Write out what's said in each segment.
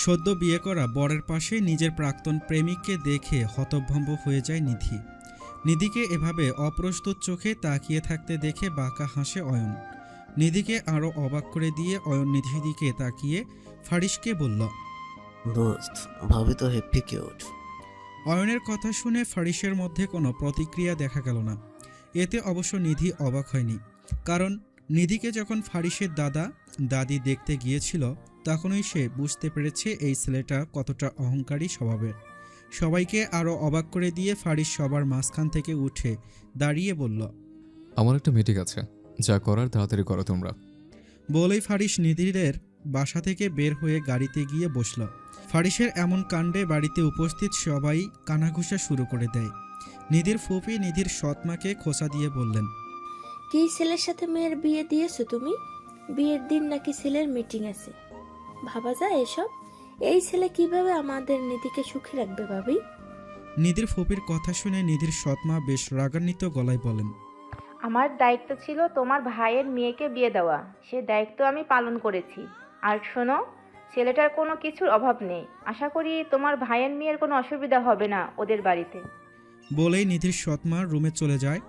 সদ্য বিয়ে করা বরের পাশে নিজের প্রাক্তন প্রেমিককে দেখে হতভম্ব হয়ে যায় নিধি। নিধিকে এভাবে অপ্রস্তুত চোখে তাকিয়ে থাকতে দেখে বাঁকা হাসে অয়ন। নিধিকে আরও অবাক করে দিয়ে অয়ন নিধির দিকে তাকিয়ে ফারিসকে বলল, দোস্ত, ভাবি তো হেপি কিউট। অয়নের কথা শুনে ফারিসের মধ্যে কোনো প্রতিক্রিয়া দেখা গেল না। এতে অবশ্য নিধি অবাক হয়নি, কারণ নিধিকে যখন ফারিসের দাদা দাদি দেখতে গিয়েছিল তখনই সে বুঝতে পেরেছে এই ছেলেটা কতটা অহংকারী স্বভাবের। সবাইকে আরও অবাক করে দিয়ে ফারিস সবার মাঝখান থেকে উঠে দাঁড়িয়ে বলল, আমার একটা মিটিং আছে, যা করার তাড়াতাড়ি করো তোমরা। বলেই ফারিস নিধিদের বাসা থেকে বের হয়ে গাড়িতে গিয়ে বসল। ফারিসের এমন কাণ্ডে বাড়িতে উপস্থিত সবাই কানাঘুষা শুরু করে দেয়। নিধির ফুপি নিধির সৎমাকে খোঁচা দিয়ে বললেন, কি ছেলের সাথে মেয়ের বিয়ে দিয়েছো তুমি? বিয়ের দিন নাকি ছেলের মিটিং আছে? ভাবা যায় এসব? এই ছেলে কিভাবে আমাদের নিধিকে সুখী রাখবে ভাবি? নিধির ফুপির কথা শুনে নিধির সৎমা বেশ রাগান্বিত গলায় বলেন, আমার দায়িত্ব ছিল তোমার ভাইয়ের মেয়েকে বিয়ে দেওয়া, সে দায়িত্ব আমি পালন করেছি। আর শোনো, ছেলেটার কোনো কিছুর অভাব নেই। আশা করি তোমার ভাইয়ের মেয়ের কোনো অসুবিধা হবে না ওদের বাড়িতে। বলেই নিধির সৎমা রুমে চলে যায়।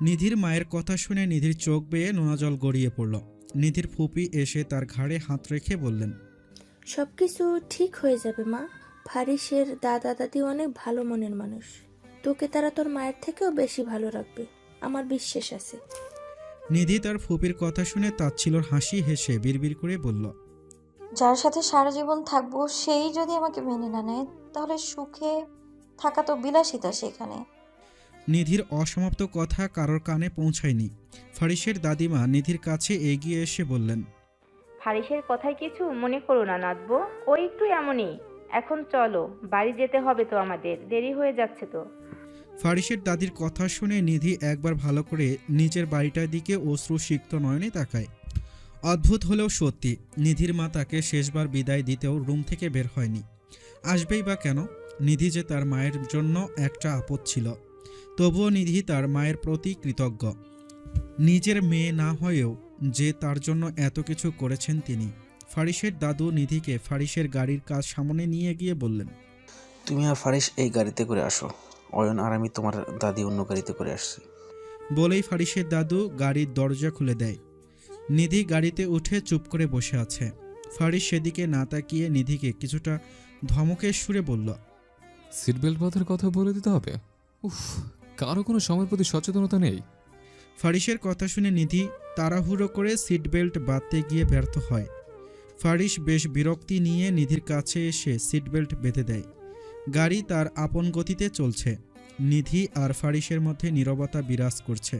নিধির মায়ের কথা শুনে নিধির চোখ বেয়ে নোনা জল গড়িয়ে পড়ল। নিধির ফুপি এসে তার ঘাড়ে হাত রেখে বললেন, সবকিছু ঠিক হয়ে যাবে মা। ফারিসের দাদা দাদি অনেক ভালো মনের মানুষ। তোকে তারা তোর মায়ের থেকেও বেশি ভালো রাখবে, আমার বিশ্বাস আছে। নিধি তার ফুপির কথা শুনে তাচ্ছিলর হাসি হেসে বিড়বিড় করে বলল, যার সাথে সারা জীবন থাকবো সেই যদি আমাকে মেনে না নেয়, তাহলে সুখে থাকা তো বিলাসিতা সেখানে। নিধির অসমাপ্ত কথা কারোর কানে পৌঁছায়নি। ফারিসের দাদিমা নিধির কাছে এগিয়ে এসে বললেন, ফারিসের কথায় কিছু মনে করো না নাতবো, ও একটু এমনই। এখন চলো, বাড়ি যেতে হবে তো, আমাদের দেরি হয়ে যাচ্ছে তো। ফারিসের দাদির কথা শুনে নিধি একবার ভালো করে নিজের বাড়িটার দিকে অশ্রুসিক্ত নয়নে তাকায়। অদ্ভুত হলেও সত্যি, নিধির মা তাকে শেষবার বিদায় দিতেও রুম থেকে বের হয়নি। আসবেই বা কেন? নিধি যে তার মায়ের জন্য একটা আপদ ছিল। তবুও নিধি তার মায়ের প্রতি কৃতজ্ঞ। নিজের মেয়ে না হয়েও যে তার জন্য এত কিছু করেছেন তিনি। ফারিসের দাদু নিধিকে ফারিসের গাড়ির কাজ সামনে নিয়ে গিয়ে বললেন, তুমি আর ফারিস এই গাড়িতে করে আসো, অয়ন আর আমি তোমার দাদি অন্য গাড়িতে করে আসছি। বলেই ফারিসের দাদু গাড়ির দরজা খুলে দেয়। নিধি গাড়িতে উঠে চুপ করে বসে আছে। ফারিস সেদিকে না তাকিয়ে নিধিকে কিছুটা ধমকের সুরে বলল, সিট বেল্ট বাঁধার কথা বলে দিতে হবে? উফ, কারো কোনো সময়ের প্রতি সচেতনতা নেই। ফারিসের কথা শুনে নিধি তাড়াহুড়ো করে সিট বেল্ট বাঁধতে গিয়ে ব্যর্থ হয়। ফারিস বেশ বিরক্তি নিয়ে নিধির কাছে এসে সিট বেল্ট বেঁধে দেয়। গাড়ি তার আপন গতিতে চলছে। নিধি আর ফারিসের মধ্যে নীরবতা বিরাজ করছে।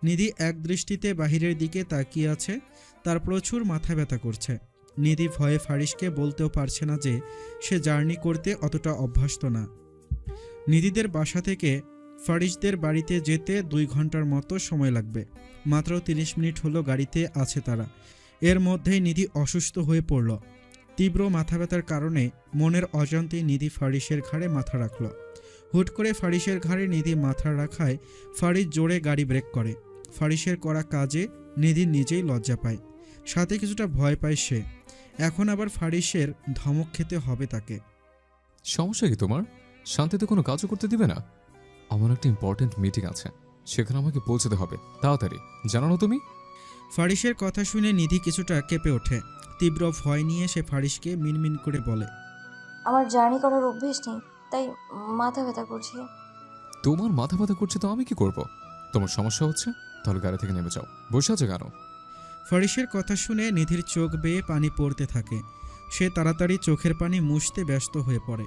নিধি এক দৃষ্টিতে বাহিরের দিকে তাকিয়ে আছে, তার প্রচুর মাথা ব্যথা করছে। নিধি ভয়ে ফারিসকে বলতেও পারছে না যে সে জার্নি করতে অতটা অভ্যস্ত না। নিধিদের বাসা থেকে ফারিসদের বাড়িতে যেতে 2 ঘন্টার মতো সময় লাগবে। মাত্র 30 মিনিট হলো গাড়িতে আছে তারা। এর মধ্যেই নিধি অসুস্থ হয়ে পড়ল। তীব্র মাথা ব্যথার কারণে মনের অজান্তেই নিধি ফারিসের ঘাড়ে মাথা রাখল। হুট করে ফারিসের ঘাড়ে নিধি মাথা রাখায় ফারিস জোরে গাড়ি ব্রেক করে। ফারিসের করা কাজে নিধি নিজেই লজ্জা পায়, সাথে কিছুটা ভয় পায় সে। এখন আবার ফারিসের ধমক খেতে হবে তাকে। সমস্যা কি তোমার? শান্তিতে কোনো কাজও করতে দিবে না? আমার একটা ইম্পর্টেন্ট মিটিং আছে, সেখানে আমাকে পৌঁছতে হবে, তাড়াতাড়ি জানো না তুমি? ফারিসের কথা শুনে নিধি কিছুটা কেঁপে ওঠে। তীব্র ভয় নিয়ে সে ফারিসকে মিনমিন করে বলে, আমার জার্নি করার অভ্যেস নেই, তাই মাথা ব্যথা করছে। তোমার মাথা ব্যথা করছে তো আমি কি করব? তোমার সমস্যা হচ্ছে? তাহলে গাড়ি থেকে নেমে যাও, বসে আছে কেন? ফারিসের কথা শুনে নিধির চোখ বেয়ে পানি পড়তে থাকে। সে তাড়াতাড়ি চোখের পানি মুছতে ব্যস্ত হয়ে পড়ে।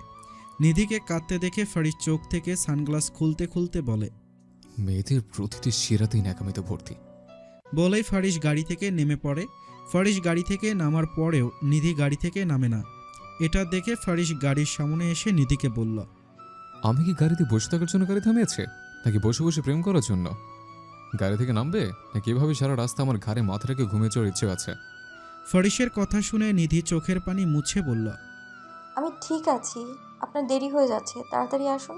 নিধিকে কাঁদতে দেখে ফারিস চোখ থেকে সানগ্লাস খুলতে খুলতে বলে, মেয়েদের প্রতিটি শিরাতেই ন্যাকামিতে ভর্তি। বলেই ফারিস গাড়ি থেকে নেমে পড়ে। ফারিস গাড়ি থেকে নামার পরেও নিধি গাড়ি থেকে নামে না। এটা দেখে ফারিস গাড়ির সামনে এসে নিধিকে বলল, আমি কি গাড়িতে বসে থাকার জন্য গাড়ি থামিয়েছে, নাকি বসে বসে প্রেম করার জন্য? গাড়ি থেকে নামবে, নাকি এভাবে সারা রাস্তা আমার ঘাড়ে মাথা রেখে ঘুমিয়ে চড়ার ইচ্ছে আছে? ফারিসের কথা শুনে নিধি চোখের পানি মুছে বলল, আমি ঠিক আছি, আপনার দেরি হয়ে যাচ্ছে, তাড়াতাড়ি আসুন।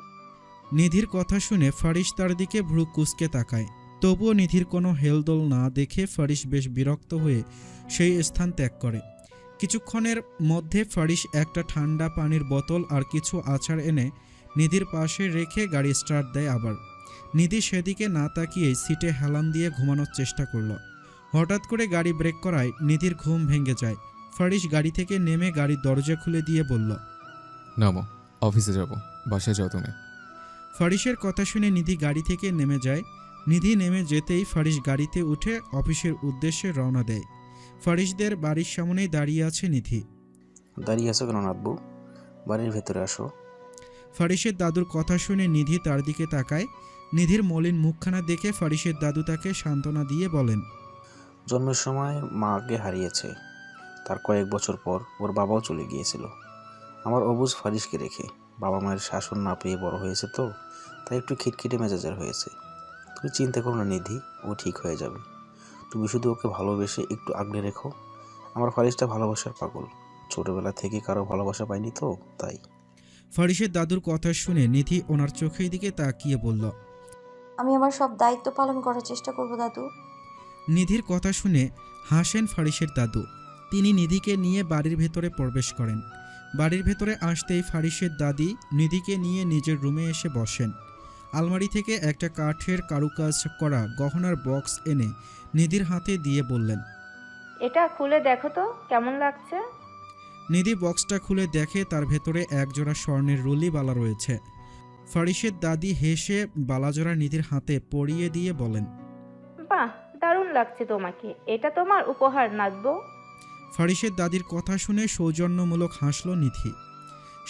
নিধির কথা শুনে ফারিস তার দিকে ভ্রু কুঁচকে তাকায়। তবুও নিধির কোনো হেলদোল না দেখে ফারিস বেশ বিরক্ত হয়ে সেই স্থান ত্যাগ করে। কিছুক্ষণের মধ্যে ফারিস একটা ঠান্ডা পানির বোতল আর কিছু আচার এনে নিধির পাশে রেখে গাড়ি স্টার্ট দেয় আবার। নিধি সেদিকে না তাকিয়েই সিটে হেলান দিয়ে ঘুমানোর চেষ্টা করল। হঠাৎ করে গাড়ি ব্রেক করায় নিধির ঘুম ভেঙে যায়। ফারিস গাড়ি থেকে নেমে গাড়ির দরজা খুলে দিয়ে বলল, নামো, অফিসে যাব। বাসায় যাও তুমি। ফারিসের কথা শুনে নিধি গাড়ি থেকে নেমে যায়। নিধি নেমে যেতেই ফারিস গাড়িতে উঠে অফিসের উদ্দেশ্যে রওনা দেয়। ফারিসদের বাড়ির সামনেই দাঁড়িয়ে আছে নিধি। দাঁড়িয়ে আছো কেন নাতবু? বাড়ির ভেতরে আসো। ফারিসের দাদুর কথা শুনে নিধি তার দিকে তাকায়। নিধির মলিন মুখখানা দেখে ফারিসের দাদু তাকে সান্ত্বনা দিয়ে বলেন, জন্মের সময় মাকে হারিয়েছে, তার কয়েক বছর পর ওর বাবাও চলে গিয়েছিল আমার অবুঝ ফারিসকে রেখে। বাবা মায়ের শাসন না পেয়ে বড় হয়েছে তো, তাই একটু খিটখিটে মেজাজের হয়েছে। তুমি চিন্তা করো না নিধি, ও ঠিক হয়ে যাবে। তুমি শুধু ওকে ভালোবেসে একটু আগলে রেখো। আমার ফারিসটা ভালোবাসার পাগল, ছোটবেলা থেকে কারো ভালোবাসা পাইনি তো তাই। ফারিসের দাদুর কথা শুনে নিধি ওনার চোখের দিকে তাকিয়ে বলল, আমি আমার সব দায়িত্ব পালন করার চেষ্টা করব দাদু। নিধির কথা শুনে হাসেন ফারিসের দাদু। তিনি নিধিকে নিয়ে বাড়ির ভেতরে প্রবেশ করেন। বাড়ির ভেতরে আসতেই ফারিসের দাদি নিধিকে নিয়ে নিজের রুমে এসে বসেন। আলমারি থেকে একটা কাঠের কারুকাজ করা গহনার বক্স এনে নিধির হাতে দিয়ে বললেন, এটা খুলে দেখো তো কেমন লাগছে। নিধি বক্সটা খুলে দেখে তার ভেতরে একজোড়া স্বর্ণের রুলি বালা রয়েছে। ফারিসের দাদি হেসে বালাজোড়া নিধির হাতে পরিয়ে দিয়ে বলেন, বাহ, দারুণ লাগছে তোমাকে। এটা তোমার উপহার নাতবো। ফারিসের দাদির কথা শুনে সৌজন্যমূলক হাসল নিধি।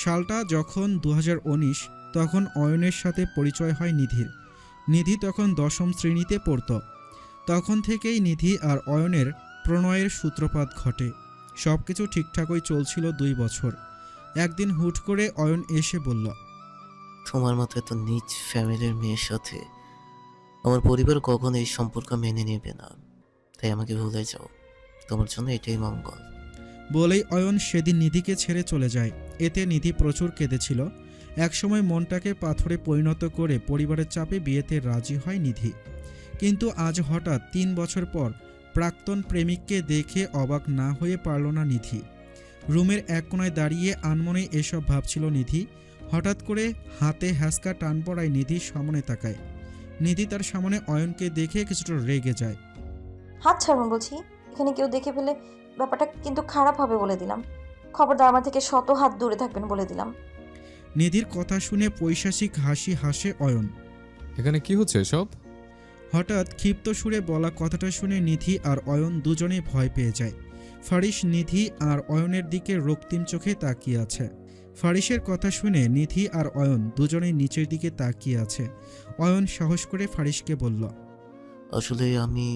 সালটা যখন 2019, তখন অয়নের সাথে পরিচয় হয় নিধির। নিধি তখন 10ম শ্রেণীতে পড়ত। তখন থেকেই নিধি আর অয়নের প্রণয়ের সূত্রপাত ঘটে। সব কিছু ঠিকঠাকই চলছিল 2 বছর। একদিন হুট করে অয়ন এসে বলল, তোমার মতো এত নিজ ফ্যামিলির মেয়ের সাথে আমার পরিবার কখনো এই সম্পর্ক মেনে নেবে না, তাই আমাকে ভুলে যাও। তোমার জন্য এটাই মঙ্গল। বলেই অয়ন সেদিন নিধিকে ছেড়ে চলে যায়। এতে নিধি প্রচুর কেঁদেছিল। একসময় মনটাকে পাথরে পরিণত করে পরিবারের চাপে বিয়েতে রাজি হয় নিধি। কিন্তু আজ হঠাৎ 3 বছর পর প্রাক্তন প্রেমিককে দেখে অবাক না হয়ে পারল না নিধি। রুমের এক কোণায় দাঁড়িয়ে আনমনে এসব ভাবছিল নিধি। হঠাৎ করে হাতে হ্যাঁচকা টান পড়ায় নিধির সামনে তাকায়। নিধি তার সামনে অয়নকে দেখে কিছুটা রেগে যায়। হাত ছাড়ুন বলছি, এখানে কেউ দেখে ফেলে ব্যাপারটা কিন্তু খারাপ হবে বলে দিলাম। খবরদার আমার থেকে শত হাত দূরে থাকবেন বলে দিলাম। নিধির কথা শুনে পৈশাচিক হাসি হাসে অয়ন। এখানে কি হচ্ছে এসব? হঠাৎ ক্ষিপ্ত সুরে বলা কথাটা শুনে নিধি আর অয়ন দুজনেই ভয় পেয়ে যায়। ফারিস নিধি আর অয়নের দিকে রক্তিম চোখে তাকিয়ে আছে। ফারিসের কথা শুনে নিধি আর অয়ন দুজনেই নিচের দিকে তাকিয়ে আছে। অয়ন সাহস করে ফারিসকে বলল, আসলে আমি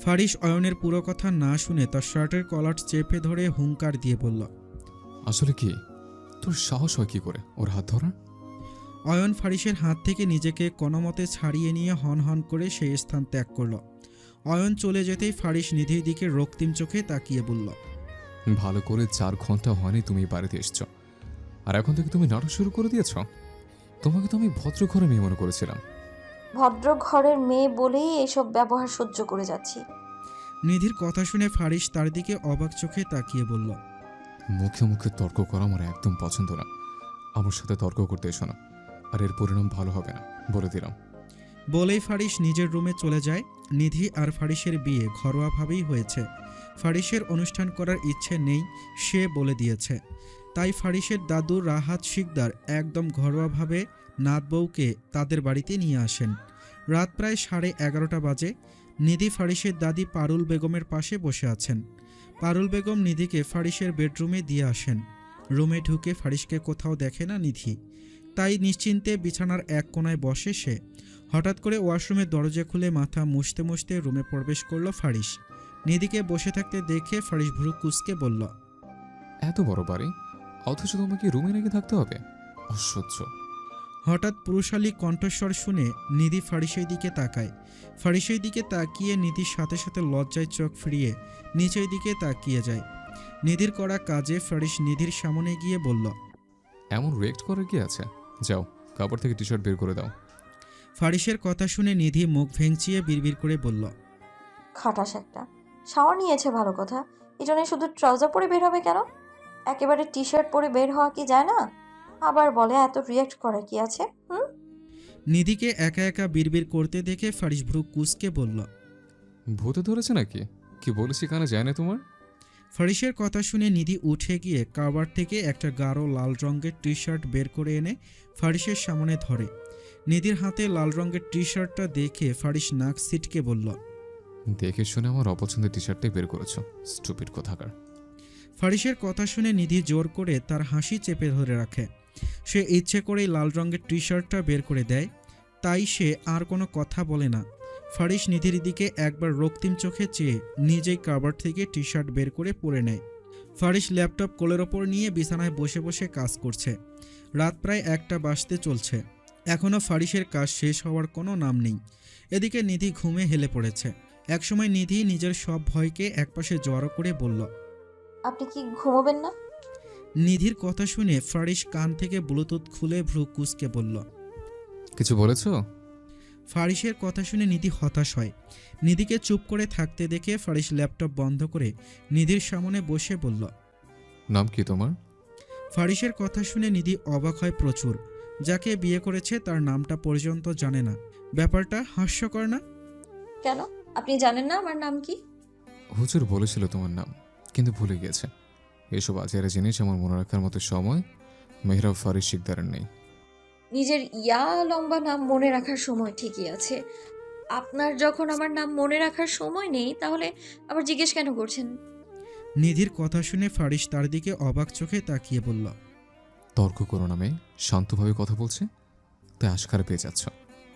ফারিস অয়নের পুরো কথা না শুনে তার শার্টের কলার চেপে ধরে হুঙ্কার দিয়ে বলল, আসলে কি? তোর সাহস হয় কি করে ওর হাত ধরা? অয়ন ফারিসের হাত থেকে নিজেকে কোনোমতে ছাড়িয়ে নিয়ে হন হন করে সেই স্থান ত্যাগ করল। অয়ন চলে যেতেই ফারিস নিধির দিকে রক্তিম চোখে তাকিয়ে বলল, ভালো করে 4 ঘন্টা হয়নি তুমি বাড়িতে এসছো, আর এখন থেকে তুমি নাটক শুরু করে দিয়েছ। তোমাকে তো আমি ভদ্র ঘরে মেয়ে মনে করেছিলাম। ভদ্র ঘরের মেয়ে বলেই এসব ব্যবহার সহ্য করে যাচ্ছি। নিধির কথা শুনে ফারিস তার দিকে অবাক চোখে তাকিয়ে বলল, মুখে মুখে তর্ক করা আমার একদম পছন্দ না। আমার সাথে তর্ক করতে এসো না, আর এর পরিণাম ভালো হবে না, বলে দিলাম। বলেই ফারিস নিজের রুমে চলে যায়। নিধি আর ফারিসের বিয়ে ঘরোয়াভাবেই হয়েছে। ফারিসের অনুষ্ঠান করার ইচ্ছে নেই, সে বলে দিয়েছে। তাই ফারিসের দাদু রাহাত শিকদার একদম ঘরোয়াভাবে নাতবউকে তাদের বাড়িতে নিয়ে আসেন। রাত প্রায় 11:30 বাজে। নিধি ফারিসের দাদি পারুল বেগমের পাশে বসে আছেন। পারুল বেগম নিধিকে ফারিসের বেডরুমে দিয়ে আসেন। রুমে ঢুকে ফারিসকে কোথাও দেখে না নিধি, তাই নিশ্চিন্তে বিছানার এক কোণায় বসে সে। হঠাৎ করে ওয়াশরুমের দরজা খুলে মাথা মুছতে মুছতে রুমে প্রবেশ করল ফারিস। নিধিকে বসে থাকতে দেখে ফারিস ভ্রু কুঁচকে বলল, এত বড় বাড়ি, অথচ তোমাকে রুমে রেখে থাকতে হবে? অসহ্য। হঠাৎ পুরুষালী কণ্ঠস্বর শুনে নিধি ফারিসের দিকে তাকায়। ফারিসের দিকে তাকিয়ে নিধির সাথে সাথে লজ্জায় চোখ ফিরিয়ে নিচের দিকে তাকিয়ে যায়। নিধির করা কাজে ফারিস নিধির সামনে গিয়ে বলল, এমন রিয়েক্ট করার কি আছে? যাও, কাপড় থেকে টি শার্ট বের করে দাও। ফারিসের কথা শুনে নিধি মুখ ভেঙচিয়ে বিড়বিড় করে বলল, খাটাস একটা। শাওয়ার নিয়েছে ভালো কথা, এই জন্য শুধু ট্রাউজার পরে বের হবে কেন? একেবারে টি শার্ট পরে বের হওয়া কি যায় না? আবার বলে এত রিয়াক্ট করার কি আছে? হুম। নিধিকে একা একা বিড়বিড় করতে দেখে ফারিস ভ্রু কুঁচকে বলল। ভূতে ধরেছে নাকি? কি বলেছি কানে যায় না তোমার? ফারিসের কথা শুনে নিধি উঠে গিয়ে কারবার থেকে একটা গাঢ় লাল রঙের টি শার্ট বের করে এনে ফারিসের সামনে ধরে। নিধির হাতে লাল রঙের টি শার্টটা দেখে ফারিস নাক সিটকে বলল। দেখে শুনে আমার অপছন্দের টি শার্টটাই বের করেছো, স্টুপিড কোথাকার। ফারিসের কথা শুনে নিধি জোর করে তার হাসি চেপে ধরে রাখে। সে ইচ্ছে করেই লাল রঙের টি শার্টটা বের করে দেয়, তাই সে আর কোনো কথা বলে না। ফারিস নিধির দিকে একবার রক্তিম চোখে চেয়ে নিজেই কারবার থেকে টি শার্ট বের করে পরে নেয়। ফারিস ল্যাপটপ কোলের ওপর নিয়ে বিছানায় বসে বসে কাজ করছে। রাত প্রায় 1টা বাজতে চলছে। এখনও ফারিসের কাজ শেষ হওয়ার কোনো নাম নেই। এদিকে নিধি ঘুমে হেলে পড়েছে। একসময় নিধি নিজের সব ভয়কে একপাশে জড়ো করে বলল। আপনি কি ঘুমোবেন না? নিধির কথা শুনে ফারিস কান থেকে ব্লুটুথ খুলে ভ্রু কুঁচকে বলল। কিছু বলেছো? ফারিসের কথা শুনে নিধি হতাশ হয়। নিধিকে চুপ করে থাকতে দেখে ফারিস ল্যাপটপ বন্ধ করে নিধির সামনে বসে বলল। নাম কি তোমার? ফারিসের কথা শুনে নিধি অবাক হয় প্রচুর। যাকে বিয়ে করেছে তার নামটা পর্যন্ত জানে না। ব্যাপারটা হাস্যকর না? কেন, আপনি জানেন না আমার নাম কি? হুজুর বলেছিল তোমার নাম, কিন্তু ভুলে গিয়েছে। এসব আচারে জিনিস আমার মনে রাখার মতো সময় মেহরাব ফারিস শিকদারের নেই। নিজের লম্বা নাম মনে রাখার সময় ঠিকই আছে, আপনার যখন আমার নাম মনে রাখার সময় নেই তাহলে আবার জিজ্ঞেস কেন করছেন? নিধির কথা শুনে ফারিস তার দিকে অবাক চোখে তাকিয়ে বলল। তর্ক করো না মেয়ে, শান্তভাবে কথা বলছে, তাই আশকারা পেয়ে যাচ্ছ।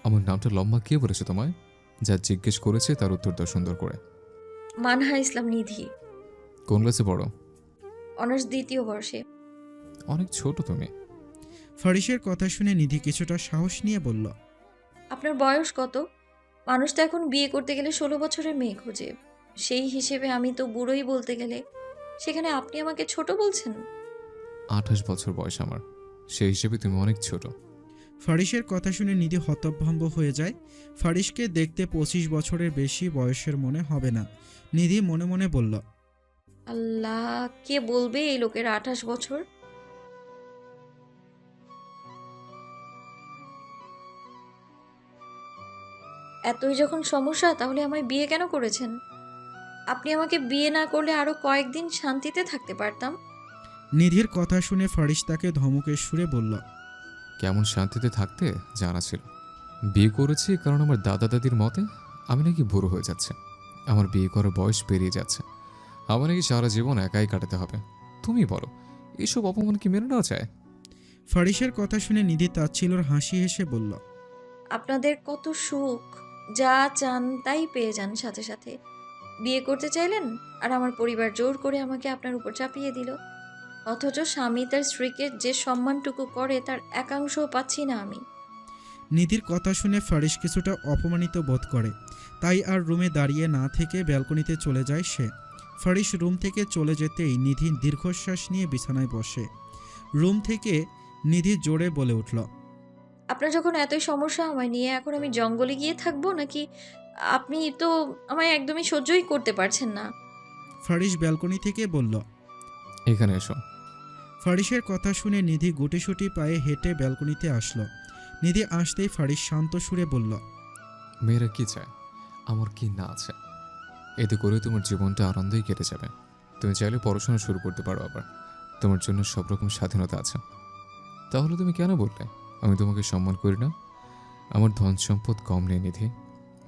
আমার নামটা লম্বা কে বলেছে তোমায়? যা জিজ্ঞেস করেছে তার উত্তর দাও সুন্দর করে। মানহা ইসলাম নিধি। কোন ক্লাসে পড়ো? অনার্স 2য় বর্ষে। অনেক ছোট তুমি। ফারিসের কথা শুনে নিধি কিছুটা সাহস নিয়ে বলল। আপনার বয়স কত? মানুষ তো এখন বিয়ে করতে গেলে 16 বছরের মেয়ে খোঁজে, সেই হিসেবে আমি তো বুড়োই বলতে গেলে, সেখানে আপনি আমাকে ছোট বলছেন? 28 বছর বয়স আমার, সেই হিসেবে তুমি অনেক ছোট। ফারিসের কথা শুনে নিধি হতভম্ব হয়ে যায়। ফারিসকে দেখতে 25 বছরের বেশি বয়সের মনে হবে না। নিধি মনে মনে বলল। আল্লাহ, কে বলবে এই লোকের 28 বছর? এতই যখন সমস্যা তাহলে আমায় বিয়ে কেন করেছেন? আপনি আমাকে বিয়ে না করলে আরো কয়েকদিন শান্তিতে থাকতে পারতাম। নিধির কথা শুনে ফারিস তাকে ধমকের সুরে বলল। কেমন শান্তিতে থাকতে জানা ছিল। বিয়ে করেছি কারণ আমার দাদা দাদির মতে আমি নাকি বুড়ো হয়ে যাচ্ছে, আমার বিয়ে করার বয়স পেরিয়ে যাচ্ছে, আমার নাকি সারা জীবন একাই কাটাতে হবে। তুমি বলো, এইসব অপমান কি মেনে নেওয়া যায়? ফারিসের কথা শুনে নিধি তাচ্ছিল্যের হাসি হেসে বলল। আপনাদের কত সুখ, যা চান তাই পেয়ে যান সাথে সাথে। বিয়ে করতে চাইলেন আর আমার পরিবার জোর করে আমাকে আপনার উপর চাপিয়ে দিল, অথচ স্বামী তার স্ত্রীকে যে সম্মানটুকু করে তার একাংশও পাচ্ছি না আমি। নিধির কথা শুনে ফারিস কিছুটা অপমানিত বোধ করে, তাই আর রুমে দাঁড়িয়ে না থেকে ব্যালকনিতে চলে যায় সে। ফারিস রুম থেকে চলে যেতেই নিধি দীর্ঘশ্বাস নিয়ে বিছানায় বসে। রুম থেকে নিধি জোরে বলে উঠল। আপনার যখন এতই সমস্যা আমায় নিয়ে, এখন আমি জঙ্গলে গিয়ে থাকবো নাকি? আপনি তো আমায় একদমই সহ্যই করতে পারছেন না। ফারিস ব্যালকনি থেকে বলল। এখানে এসো। ফারিসের কথা শুনে নিধি গুটিসুটি পায়ে হেঁটে ব্যালকনিতে আসলো। নিধি আসতেই ফারিস শান্ত সুরে বলল। মেয়েরা কি চায়, আমার কি না আছে, এতে করে তোমার জীবনটা আনন্দেই কেটে যাবে। তুমি চাইলে পড়াশোনা শুরু করতে পারো, আবার তোমার জন্য সব রকম স্বাধীনতা আছে। তাহলে তুমি কেন বললে আমি তোমাকে সম্মান করি না? আমার ধন সম্পদ কম নেই নিধি,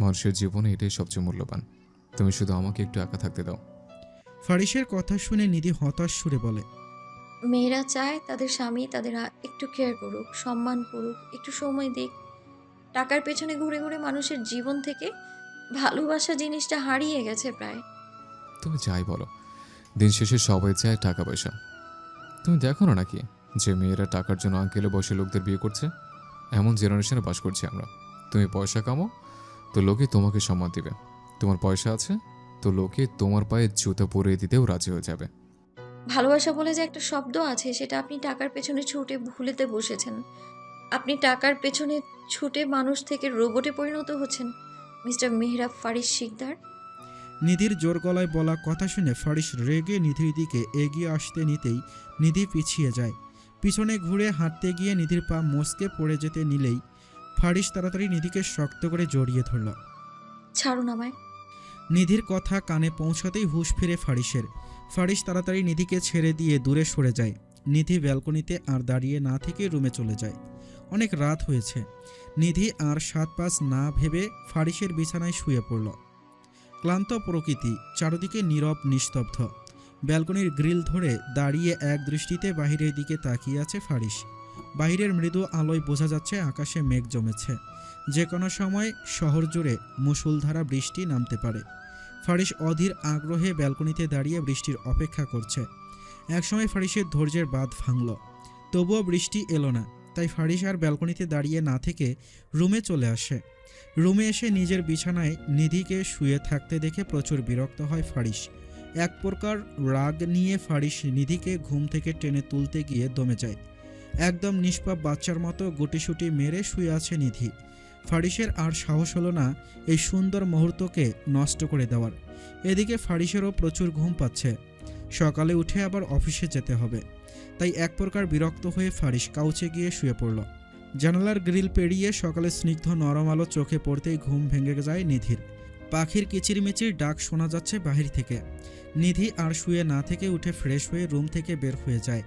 মানুষের জীবনে এটাই সবচেয়ে মূল্যবান। তুমি শুধু আমাকে একটু একা থাকতে দাও। ফারিসের কথা শুনে নিধি হতাশ সুরে বলে। মেয়েরা চায় তাদের স্বামী তাদের একটু কেয়ার করুক, সম্মান করুক, একটু সময় দিক। টাকার পেছনে ঘুরে ঘুরে মানুষের জীবন থেকে ভালোবাসা জিনিসটা হারিয়ে গেছে প্রায়। তুমি যাই বলো, দিন শেষে সবাই চায় টাকা পয়সা। তুমি দেখো না নাকি যে মেয়েরা টাকার জন্য আঙ্কেলে বসে লোকদের বিয়ে করছে? এমন জেনারেশনে বাস করছি আমরা। তুমি পয়সা কামাও তো লোকে তোমাকে সম্মান দিবে, তোমার পয়সা আছে তো লোকে তোমার পায়ে জুতা পরিয়ে দিতেও রাজি হয়ে যাবে। ভালোবাসা বলে যে একটা শব্দ আছে, সেটা আপনি টাকার পেছনে ছুটে ভুলেতে বসেছেন। আপনি টাকার পেছনে ছুটে মানুষ থেকে রোবটে পরিণত হচ্ছেন মিস্টার মেহরাব ফারিস শিকদার। নিধির জোর গলায় বলা কথা শুনে ফারিস রেগে নিধির দিকে এগিয়ে আসতে নিতেই নিধি পিছিয়ে যায়। পিছনে ঘুরে হাঁটতে গিয়ে নিধির পা মচকে পড়ে যেতে নিলেই ফারিস তাড়াতাড়ি নিধিকে শক্ত করে জড়িয়ে ধরল। ছাড়ুন আমায়। নিধির কথা কানে পৌঁছাতেই হুঁশ ফিরে ফারিসের। ফারিস তাড়াতাড়ি নিধিকে ছেড়ে দিয়ে দূরে সরে যায়। নিধি ব্যালকনিতে আর দাঁড়িয়ে না থেকে রুমে চলে যায়। অনেক রাত হয়েছে। নিধি আর ৭-৫ না ভেবে ফারিসের বিছানায় শুয়ে পড়ল। ক্লান্ত প্রকৃতি, চারদিকে নীরব নিস্তব্ধ। ব্যালকনির গ্রিল ধরে দাঁড়িয়ে এক দৃষ্টিতে বাহিরের দিকে তাকিয়ে আছে ফারিস। বাহিরের মৃদু আলোয় বোঝা যাচ্ছে আকাশে মেঘ জমেছে। যে কোনো সময় শহর জুড়ে মুষলধারা বৃষ্টি নামতে পারে। ফারিস অধীর আগ্রহে ব্যালকনিতে দাঁড়িয়ে বৃষ্টির অপেক্ষা করছে। একসময় ফারিসের ধৈর্যের বাঁধ ভাঙল, তবুও বৃষ্টি এলো না। তাই ফারিস আর ব্যালকনিতে দাঁড়িয়ে না থেকে রুমে চলে আসে। রুমে এসে নিজের বিছানায় নিধিকে শুয়ে থাকতে দেখে প্রচুর বিরক্ত হয় ফারিস। এক প্রকার রাগ নিয়ে ফারিস নিধিকে ঘুম থেকে টেনে তুলতে গিয়ে দমে যায়। একদম নিষ্পাপ বাচ্চার মতো গুটিসুটি মেরে শুয়ে আছে নিধি। ফারিসের আর সাহস হলো না এই সুন্দর মুহূর্তকে নষ্ট করে দেওয়ার। এদিকে ফারিসেরও প্রচুর ঘুম পাচ্ছে। সকালে উঠে আবার অফিসে যেতে হবে। তাই এক প্রকার বিরক্ত হয়ে ফারিস কাউচে গিয়ে শুয়ে পড়ল। জানালার গ্রিল পেরিয়ে সকালে স্নিগ্ধ নরম আলো চোখে পড়তেই ঘুম ভেঙে যায় নিধির। পাখির কিচিরমিচির ডাক শোনা যাচ্ছে বাহির থেকে। নিধি আর শুয়ে না থেকে উঠে ফ্রেশ হয়ে রুম থেকে বের হয়ে যায়।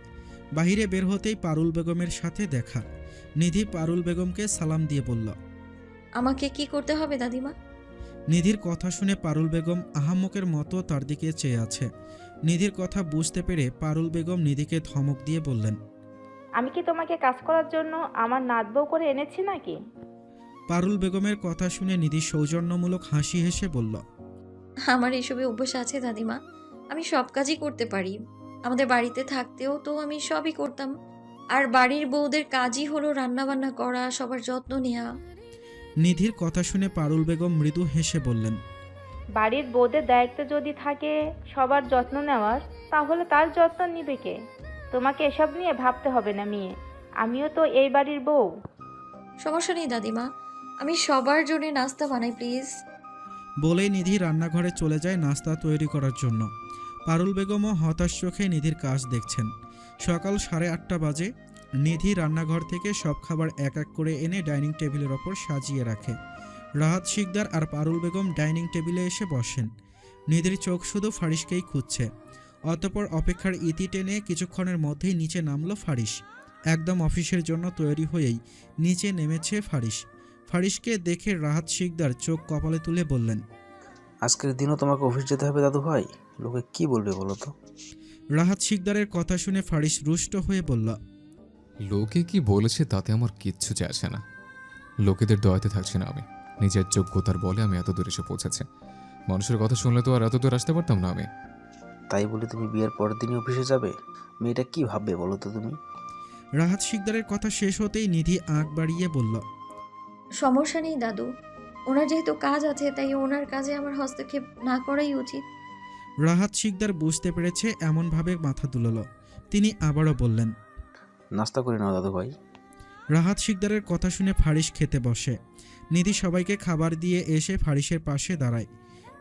বাহিরে বের হতেই পারুল বেগমের সাথে দেখা। নিধি পারুল বেগমকে সালাম দিয়ে বলল, আমাকে কি করতে হবে দাদিমা? নিধির কথা শুনে পারুল বেগম আহাম্মকের মতো তার দিকে চেয়ে আছে। নিধির কথা বুঝতে পেরে পারুল বেগম নিধিকে ধমক দিয়ে বললেন, আমি কি তোমাকে কাজ করার জন্য আমার নাত বউ করে এনেছি নাকি? পারুল বেগমের কথা শুনে নিধি সৌজন্যমূলক হাসি হেসে বলল, আমার এসবে অভ্যাস আছে দাদিমা, আমি সব কাজই করতে পারি। আমাদের বাড়িতে থাকতেও তো আমি সবই করতাম। আর বাড়ির বউদের কাজই হলো রান্নাবান্না করা, সবার যত্ন নেওয়া। নিধির কথা শুনে পারুল বেগম মৃদু হেসে বললেন, বাড়ির বউদের দায়িত্ব যদি থাকে সবার যত্ন নেওয়ার, তাহলে তার যত্ন নিবে কে? তোমাকে এসব নিয়ে ভাবতে হবে না মেয়ে, আমিও তো এই বাড়ির বউ। সমস্যা নেই দাদিমা, আমি সবার জন্য নাস্তা বানাই প্লিজ। বলেই নিধি রান্নাঘরে চলে যায় নাস্তা তৈরি করার জন্য। পারুল বেগমও হতাশ চোখে নিধির কাজ দেখছেন। সকাল 8:30 বাজে। নিধি রান্নাঘর থেকে সব খাবার এক এক করে এনে ডাইনিং টেবিলের ওপর সাজিয়ে রাখে। রাহাত শিকদার আর পারুল বেগম ডাইনিং টেবিলে এসে বসেন। নিধির চোখ শুধু ফারিসকেই খুঁজছে। অতঃপর অপেক্ষার ইতি টেনে কিছুক্ষণের মধ্যেই নিচে নামলো ফারিস। একদম অফিসের জন্য তৈরি হয়েই নিচে নেমেছে ফারিস। ফারিসকে দেখে রাহাত শিকদার চোখ কপালে তুলে বললেন, আজকের দিনও তোমাকে অফিস যেতে হবে দাদু ভাই? লোকে কি বলবে বলো তো? রাহাত শিকদারের কথা শুনে ফারিস রুষ্ট হয়ে বলল, লোকে কি বলেছে তাতে আমার কিচ্ছু যায় আসে না। লোকেদের দয়াতে থাকছি না আমি। নিজের যোগ্যতার বলে আমি এত দূর এসে পৌঁছেছি। মানুষের কথা শুনলে তো আর এত দূর আসতে পারতাম না আমি। তাই বলে তুমি বিয়ের পরের দিনই অফিসে যাবে? মেয়েটা কি ভাববে বলো তো তুমি? রাহাত শিকদারের কথা শেষ হতেই নিধি আঁক বাড়িয়ে বলল, সমস্যা নেই দাদু, ওনার যেহেতু কাজ আছে তাই ওনার কাজে আমার হস্তক্ষেপ না করাই উচিত। রাহাত শিকদার বুঝতে পেরেছে, এমনভাবে মাথা তুলল। তিনি আবারও বললেন, নাস্তা করে নাও দাদু ভাই। রাহাত শিকদারের কথা শুনে ফারিস খেতে বসে। নিধি সবাইকে খাবার দিয়ে এসে ফারিসের পাশে দাঁড়ায়।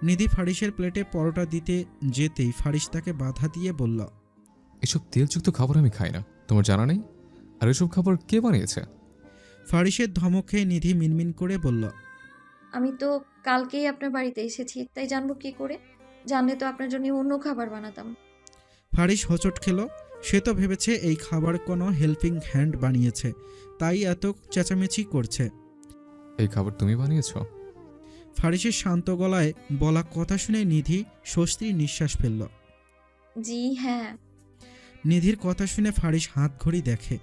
নিধি ফারিসের প্লেটে পরোটা দিতে যেতেই ফারিস তাকে বাধা দিয়ে বলল, এসব তেলযুক্ত খাবার আমি খাই না, তোমার জানা নেই? আর এসব খাবার কে বানিয়েছে? ফারিসের ধমক খেয়ে নিধি মিনমিন করে বলল, আমি তো কালকেই আপনার বাড়িতে এসেছি, তাই জানবো কি করে? জানলে তো আপনার জন্য অন্য খাবার বানাতাম। ফারিস হোঁচট খেল। সে তো ভেবেছে এই খাবার কোনো হেল্পিং হ্যান্ড বানিয়েছে, তাই এত চেঁচামেচি করছে। এই খাবার তুমি বানিয়েছ? ফারিসের শান্ত গলায় বলা কথা শুনে নিধি স্বস্তির নিঃশ্বাস ফেলল। জি হ্যাঁ। নিধির কথা শুনে ফারিস হাত ঘড়ি দেখে।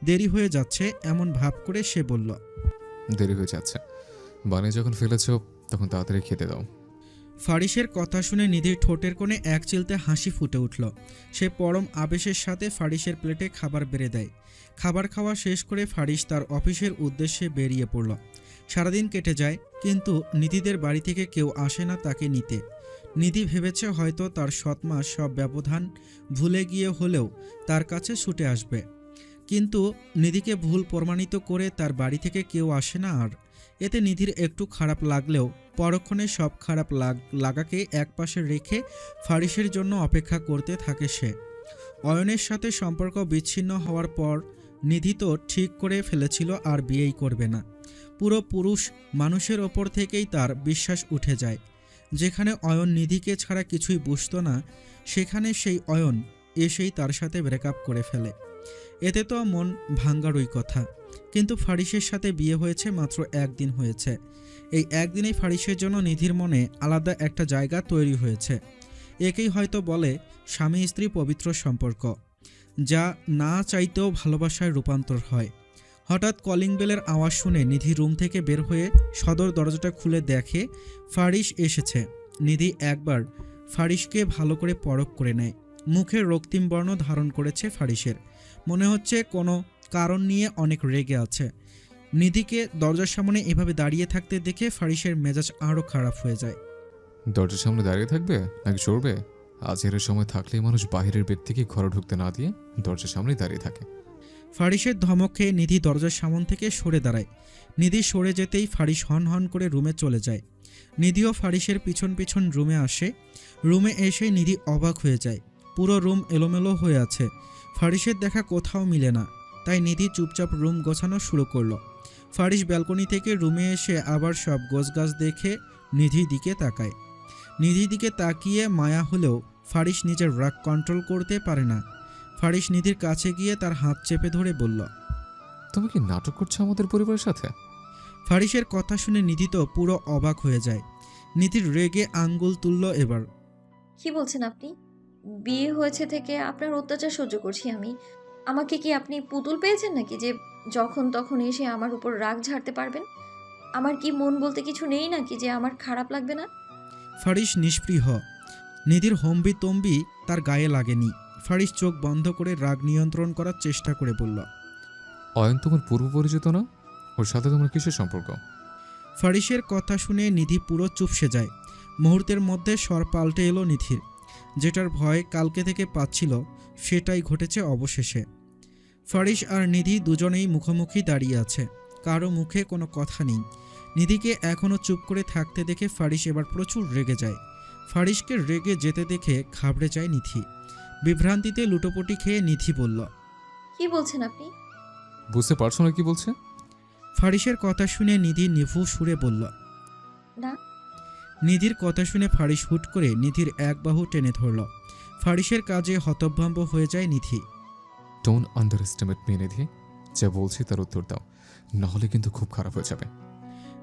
দেরি হয়ে যাচ্ছে এমন ভাব করে সে বলল, দেরি হয়ে যাচ্ছে, বানিয়ে যখন ফেলেছ তখন তাড়াতাড়ি খেতে দাও। ফারিসের কথা শুনে নিধির ঠোঁটের কোণে এক চিলতে হাসি ফুটে উঠল। সে পরম আবেশের সাথে ফারিসের প্লেটে খাবার বেড়ে দেয়। খাবার খাওয়া শেষ করে ফারিস তার অফিসের উদ্দেশ্যে বেরিয়ে পড়ল। সারাদিন কেটে যায়, কিন্তু নিধিদের বাড়ি থেকে কেউ আসে না তাকে নিতে। নিধি ভেবেছে হয়তো তার সৎমা সব ব্যবধান ভুলে গিয়ে হলেও তার কাছে ছুটে আসবে। কিন্তু নিধিকে ভুল প্রমাণিত করে তার বাড়ি থেকে কেউ আসে না আর। এতে নিধির একটু খারাপ লাগলেও পরক্ষণে সব খারাপ লাগাকে একপাশে রেখে ফারিসের জন্য অপেক্ষা করতে থাকে সে। অয়নের সাথে সম্পর্ক বিচ্ছিন্ন হওয়ার পর নিধি তো ঠিক করে ফেলেছিল আর বিয়েই করবে না। পুরো পুরুষ মানুষের ওপর থেকেই তার বিশ্বাস উঠে যায়। যেখানে অয়ন নিধিকে ছাড়া কিছুই বুঝতো না, সেখানে সেই অয়ন এসেই তার সাথে ব্রেকআপ করে ফেলে। এতে তো মন ভাঙ্গারই কথা। কিন্তু ফারিসের সাথে বিয়ে হয়েছে মাত্র একদিন হয়েছে। এই একদিনেই ফারিসের জন্য নিধির মনে আলাদা একটা জায়গা তৈরি হয়েছে। একেই হয়তো বলে স্বামী স্ত্রী পবিত্র সম্পর্ক, যা না চাইতেও ভালোবাসায় রূপান্তর হয়। হঠাৎ কলিং বেলের আওয়াজ শুনে নিধি রুম থেকে বের হয়ে সদর দরজাটা খুলে দেখে ফারিস এসেছে। নিধি একবার ফারিসকে ভালো করে পরখ করে নেয়। মুখে রক্তিম বর্ণ ধারণ করেছে ফারিসের। মনে হচ্ছে কোনো কারণ নিয়ে অনেক রেগে আছে। নিধিকে দরজার সামনে এভাবে দাঁড়িয়ে থাকতে দেখে ফারিসের মেজাজ আরও খারাপ হয়ে যায়। দরজার সামনে দাঁড়িয়ে থাকবে নাকি চড়বে? আজের সময় থাকলেই মানুষ বাহিরের বেড থেকে ঘরে ঢুকতে না দিয়ে দরজার সামনেই দাঁড়িয়ে থাকে। ফারিসের ধমক খেয়ে নিধি দরজার সামন থেকে সরে দাঁড়ায়। নিধি সরে যেতেই ফারিস হন হন করে রুমে চলে যায়। নিধিও ফারিসের পিছন পিছন রুমে আসে। রুমে এসে নিধি অবাক হয়ে যায়। পুরো রুম এলোমেলো হয়ে আছে। ফারিসের দেখা কোথাও মিলে না। তাই নিধি চুপচাপ রুম গোছানো শুরু করলো। ফারিস ব্যালকনি থেকে রুমে এসে আবার সব গোছগাছ দেখে নিধির দিকে তাকায়। নিধির দিকে তাকিয়ে মায়া হলেও ফারিস নিজের রাগ কন্ট্রোল করতে পারে না। ফারিস নিধির কাছে গিয়ে তার হাত চেপে ধরে বলল, তুমি কি নাটক করছো আমাদের পরিবারের সাথে? ফারিসের কথা শুনে নিধি তো পুরো অবাক হয়ে যায়। নিধির রেগে আঙ্গুল তুলল এবার। কি বলছেন আপনি? বিয়ে হয়েছে থেকে আপনার অত্যাচার সহ্য করছি আমি। আমাকে কি আপনি পুতুল পেয়েছেন নাকি যে যখন তখন এসে আমার উপর রাগ ঝাড়তে পারবেন? আমার কি মন বলতে কিছু নেই নাকি যে আমার খারাপ লাগবে না? ফারিস নিষ্পৃহ। নিধির হম্বি তম্বি তার গায়ে লাগেনি। ফারিস চোখ বন্ধ করে রাগ নিয়ন্ত্রণ করার চেষ্টা করে বলল, অয়ন তোমার পূর্ব পরিচিত না? ওর সাথে তোমার কিসের সম্পর্ক? ফারিসের কথা শুনে নিধি পুরো চুপসে যায়। মুহূর্তের মধ্যে স্বর পাল্টে এলো নিধির। যেটার ভয় কালকে থেকে পাচ্ছিল সেটাই ঘটেছে অবশেষে। ফারিস আর নিধি দুজনেই মুখোমুখি দাঁড়িয়ে আছে। কারো মুখে কোনো কথা নেই। নিধিকে এখনও চুপ করে থাকতে দেখে ফারিস এবার প্রচুর রেগে যায়। ফারিসকে রেগে যেতে দেখে ঘাবড়ে যায় নিধি। বিভ্রান্তিতে লুটোপুটি খেয়ে নিধি বলল, কি বলছেন আপনি? বুঝতে পারছো না কি বলছে? ফারিসের কথা শুনে নিধি নিভু সুরে বলল, না। নিধির কথা শুনে ফারিস হুট করে নিধির এক বাহু টেনে ধরল। ফারিসের কাজে হতভম্ব হয়ে যায় নিধি। ডোন্ট আন্ডার এস্টিমেট মি নিধি। যা বলছি তার উত্তর দাও, নাহলে কিন্তু খুব খারাপ হয়ে যাবে।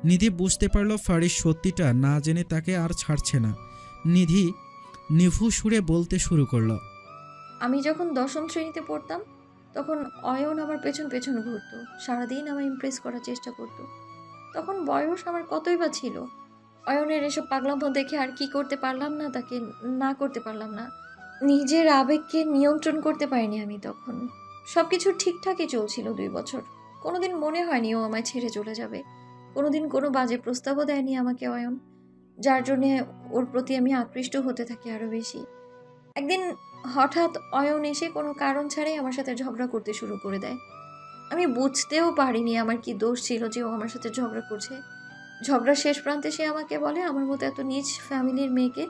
নিধি বুঝতে পারল ফারিস সত্যিটা না জেনে তাকে আর ছাড়ছে না। নিধি নিভু সুরে বলতে শুরু করল, আমি যখন 10ম শ্রেণীতে পড়তাম তখন অয়ন আমার পেছন পেছন ঘুরতো। সারাদিন আমায় ইমপ্রেস করার চেষ্টা করতো। তখন বয়স আমার কতই বা ছিল। অয়নের এসব পাগলামো দেখে আর কি করতে পারলাম না, তাকে না করতে পারলাম না। নিজের আবেগকে নিয়ন্ত্রণ করতে পারিনি আমি তখন। সব কিছু ঠিকঠাকই চলছিল 2 বছর। কোনোদিন মনে হয়নি ও আমায় ছেড়ে চলে যাবে। কোনোদিন কোনো বাজে প্রস্তাবও দেয়নি আমাকে অয়ন, যার জন্যে ওর প্রতি আমি আকৃষ্ট হতে থাকি আরও বেশি। একদিন হঠাৎ অয়ন এসে কোনো কারণ ছাড়াই আমার সাথে ঝগড়া করতে শুরু করে দেয়। আমি বুঝতেও পারিনি আমার কি দোষ ছিল যে ও আমার সাথে ঝগড়া করছে। ঝগড়ার শেষ প্রান্তে সে আমাকে বলে আমার মতো এত নিচ ফ্যামিলির মেয়েকে